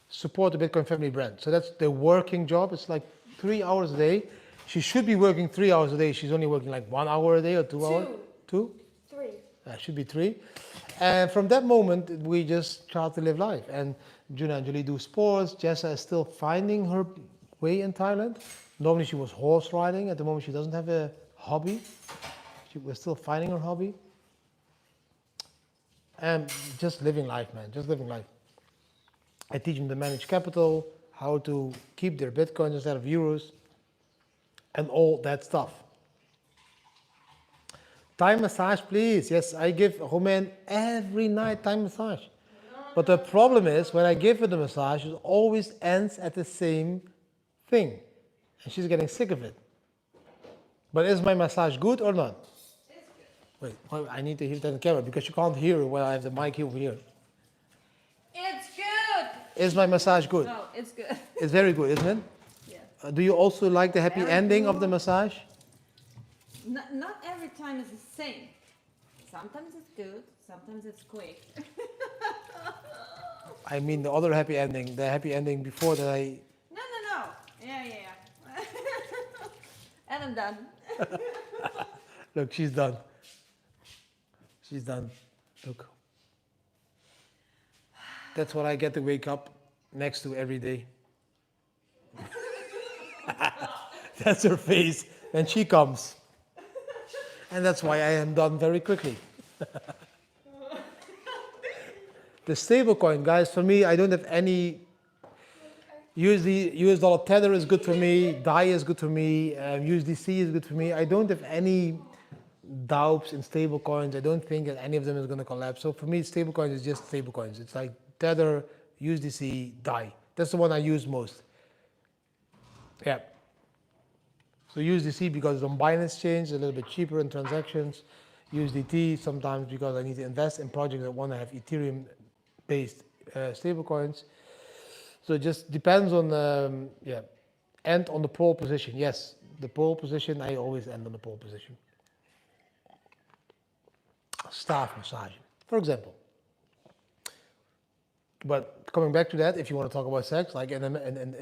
support the Bitcoin family brand. So that's the working job. It's like 3 hours a day. She should be working 3 hours a day. She's only working like 1 hour a day or 2 hours. 2? 3. Should be 3. And from that moment, we just try to live life. And Juna and Julie do sports. Jessa is still finding her way in Thailand. Normally she was horse riding. At the moment she doesn't have a hobby. We're still finding her hobby. And just living life, man. Just living life. I teach them to manage capital, how to keep their Bitcoins instead of euros, and all that stuff. Thai massage, please. Yes, I give Romain every night Thai massage. But the problem is, when I give her the massage, it always ends at the same thing. And she's getting sick of it. But is my massage good or not? It's good. Wait, I need to hear that on the camera because you can't hear when I have the mic over here. It's good. Is my massage good? No, it's good. It's very good, isn't it? Yeah. Do you also like the happy Very ending of good. the massage? Not every time is the same. Sometimes it's good, sometimes it's quick. I mean the other happy ending, the happy ending before that I... No. Yeah. And I'm done. Look, she's done. She's done. Look. That's what I get to wake up next to every day. That's her face when she comes. And that's why I am done very quickly. The stablecoin, guys, for me, I don't have any. USD, US dollar tether is good for me. DAI is good for me. USDC is good for me. I don't have any doubts in stablecoins. I don't think that any of them is going to collapse. So for me, stablecoins is just stablecoins. It's like tether, USDC, DAI. That's the one I use most. Yeah. So USDC because it's on Binance Exchange, a little bit cheaper in transactions. USDT sometimes because I need to invest in projects that want to have Ethereum-based stablecoins. So it just depends on end on the pole position. Yes, the pole position, I always end on the pole position. Staff massage, for example. But coming back to that, if you want to talk about sex, like in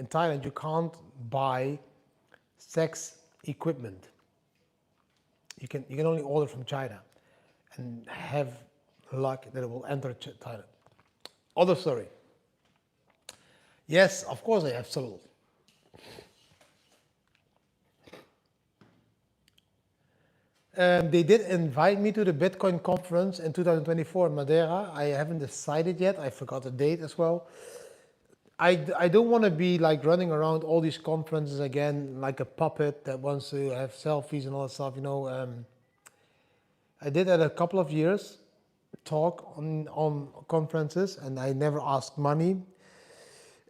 Thailand, you can't buy sex equipment. You can only order from China and have luck that it will enter Thailand. Other story. Yes, of course I have sold. They did invite me to the Bitcoin conference in 2024 in Madeira. I haven't decided yet. I forgot the date as well. I don't want to be like running around all these conferences again like a puppet that wants to have selfies and all that stuff. You know, I did that a couple of years, talk on conferences, and I never asked money.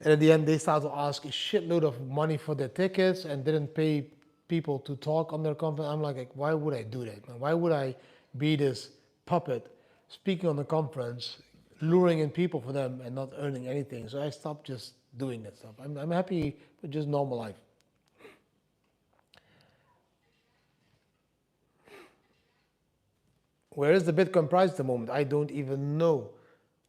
And at the end, they started to ask a shitload of money for their tickets and didn't pay people to talk on their conference. I'm like, why would I do that? Why would I be this puppet speaking on the conference, luring in people for them and not earning anything? So I stopped just doing that stuff. I'm happy with just normal life. Where is the Bitcoin price at the moment? I don't even know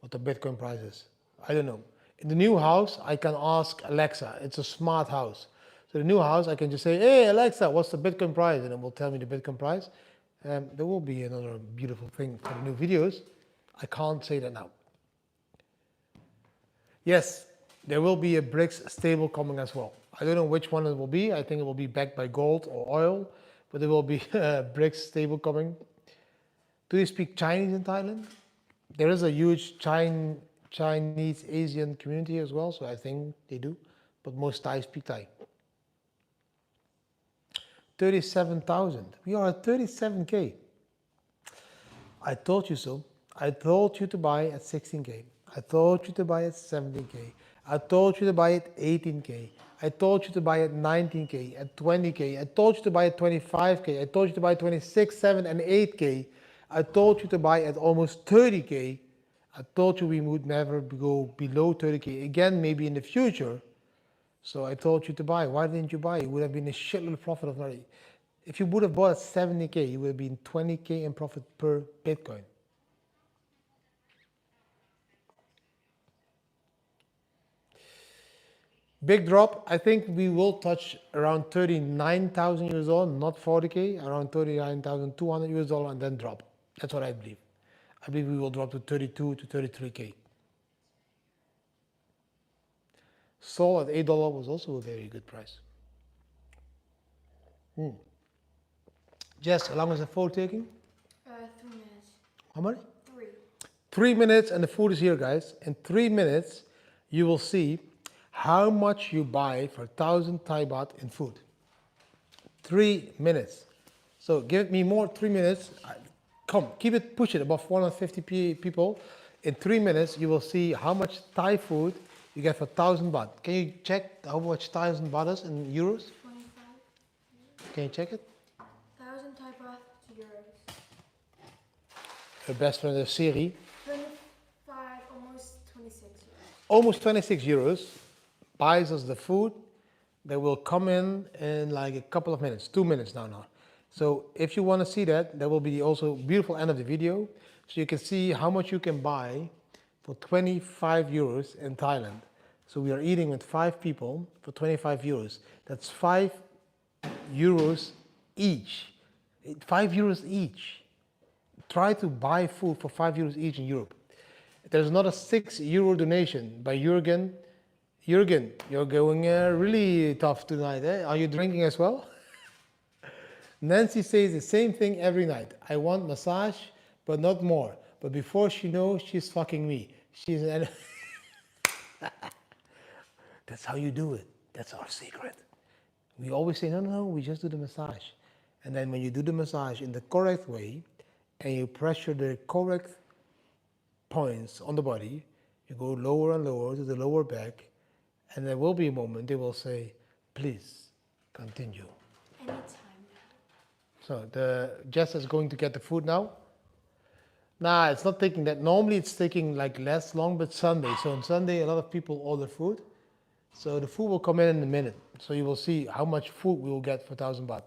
what the Bitcoin price is. I don't know. In the new house, I can ask Alexa. It's a smart house. So the new house, I can just say, hey, Alexa, what's the Bitcoin price? And it will tell me the Bitcoin price. There will be another beautiful thing for the new videos. I can't say that now. Yes, there will be a BRICS stable coming as well. I don't know which one it will be. I think it will be backed by gold or oil, but there will be a BRICS stable coming. Do you speak Chinese in Thailand? There is a huge Chinese Asian community as well, so I think they do, but most Thais speak Thai. 37,000. We are at 37K. I told you so. I told you to buy at 16K. I told you to buy at 17K. I told you to buy at 18K. I told you to buy at 19K, at 20K. I told you to buy at 25K. I told you to buy at 26, 7, and 8K. I told you to buy at almost 30K. I told you we would never go below 30K again, maybe in the future. So I told you to buy. Why didn't you buy? It would have been a shitload of profit of money. If you would have bought at 70K, it would have been 20K in profit per Bitcoin. Big drop. I think we will touch around 39,000 US dollars, not 40K, around 39,200 US dollars, and then drop. That's what I believe. I believe we will drop to 32 to 33K. Sol at $8 was also a very good price. Jess, how long is the phone taking? 3 minutes. How many? 3. 3 minutes, and the food is here, guys. In 3 minutes, you will see how much you buy for 1,000 Thai baht in food. 3 minutes. So give me more 3 minutes. Come, keep it, push it above 150 people. In 3 minutes, you will see how much Thai food you get for 1,000 baht. Can you check how much 1,000 baht is in euros? 25. Can you check it? 1,000 Thai baht to euros. Her best friend of serie. 25, almost 26 euros. Almost 26 euros buys us the food that will come in like a couple of minutes, 2 minutes now. So if you want to see that, there will be also beautiful end of the video. So you can see how much you can buy for 25 euros in Thailand. So we are eating with 5 people for 25 euros. That's 5 euros each. €5 each. Try to buy food for €5 each in Europe. There's another €6 donation by Jürgen. Jürgen, you're going really tough tonight, eh? Are you drinking as well? Nancy says the same thing every night. I want massage, but not more. But before she knows, she's fucking me. She's an... That's how you do it. That's our secret. We always say, no, we just do the massage. And then when you do the massage in the correct way, and you pressure the correct points on the body, you go lower and lower to the lower back, and there will be a moment they will say, please, continue. Anytime. So Jess is going to get the food now. Nah, it's not taking that. Normally it's taking like less long, but Sunday. So on Sunday, a lot of people order food. So the food will come in a minute. So you will see how much food we will get for 1,000 baht.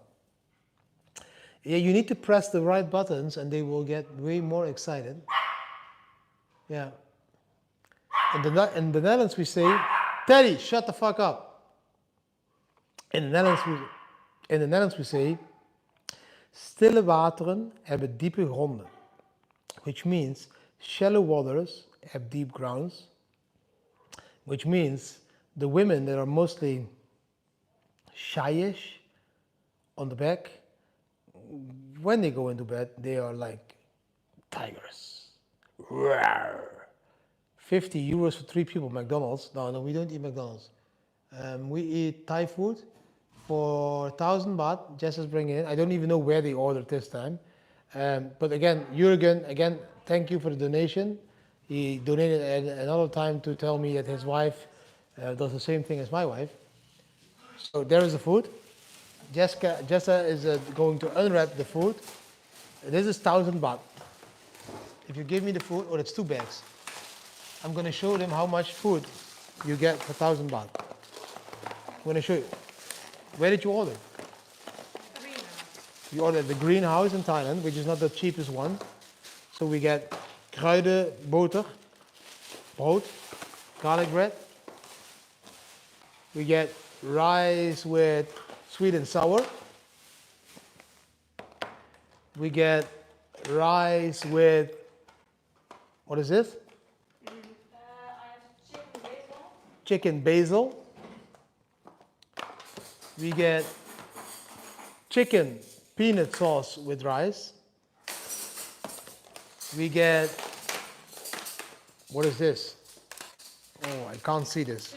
Yeah, you need to press the right buttons and they will get way more excited. Yeah. In the Netherlands we say, Teddy, shut the fuck up. In the Netherlands we say, stille wateren hebben diepe gronden. Which means shallow waters have deep grounds. Which means the women that are mostly shyish on the back, when they go into bed, they are like tigers. Rawr. €50 for 3 people, McDonald's. No, we don't eat McDonald's. We eat Thai food for 1,000 baht. Jess is bringing it. I don't even know where they ordered this time. But again, Jürgen, thank you for the donation. He donated another time to tell me that his wife does the same thing as my wife. So there is the food. Jessa is going to unwrap the food. This is 1,000 baht. If you give me the food, or it's 2 bags, I'm going to show them how much food you get for 1,000 baht. I'm going to show you. Where did you order? You ordered the greenhouse in Thailand, which is not the cheapest one. So we get kruiden, boter, brood, garlic bread. We get rice with sweet and sour. We get rice with, what is this? I have Chicken basil. We get chicken peanut sauce with rice. We get, what is this? Oh, I can't see this.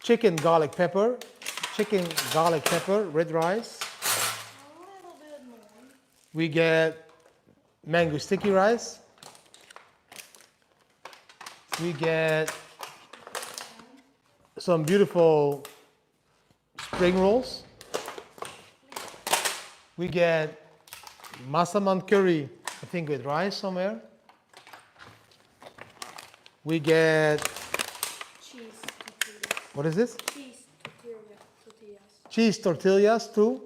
Chicken garlic pepper. Chicken garlic pepper, red rice. A little bit more. We get mango sticky rice. We get some beautiful spring rolls. We get masaman curry, I think with rice somewhere. We get, Cheese tortillas. what is this? Cheese tortillas. Cheese tortillas too.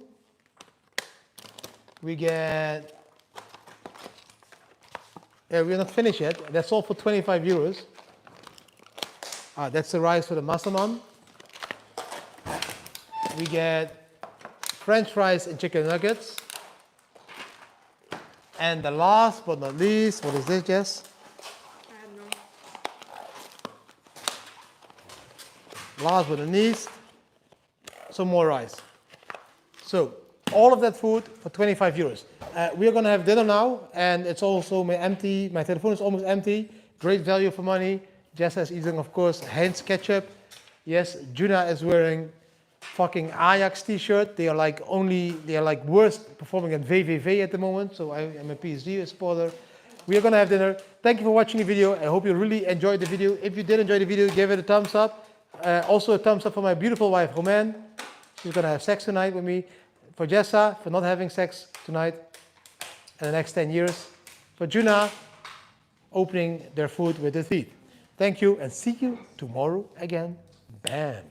We get, yeah, we're not finished yet. That's all for €25. That's the rice for the masaman. We get French fries and chicken nuggets. And the last but not least, what is this, Jess? I don't know. Last but not least, some more rice. So all of that food for €25. We are going to have dinner now, and it's also empty. My telephone is almost empty. Great value for money. Jessa is eating, of course, Heinz ketchup. Yes, Juna is wearing fucking Ajax t-shirt. They are like worst performing at VVV at the moment. So I am a PSG supporter. We are going to have dinner. Thank you for watching the video. I hope you really enjoyed the video. If you did enjoy the video, give it a thumbs up. Also a thumbs up for my beautiful wife, Romain. She's going to have sex tonight with me. For Jessa, for not having sex tonight in the next 10 years. For Juna, opening their food with their teeth. Thank you and see you tomorrow again. Bam.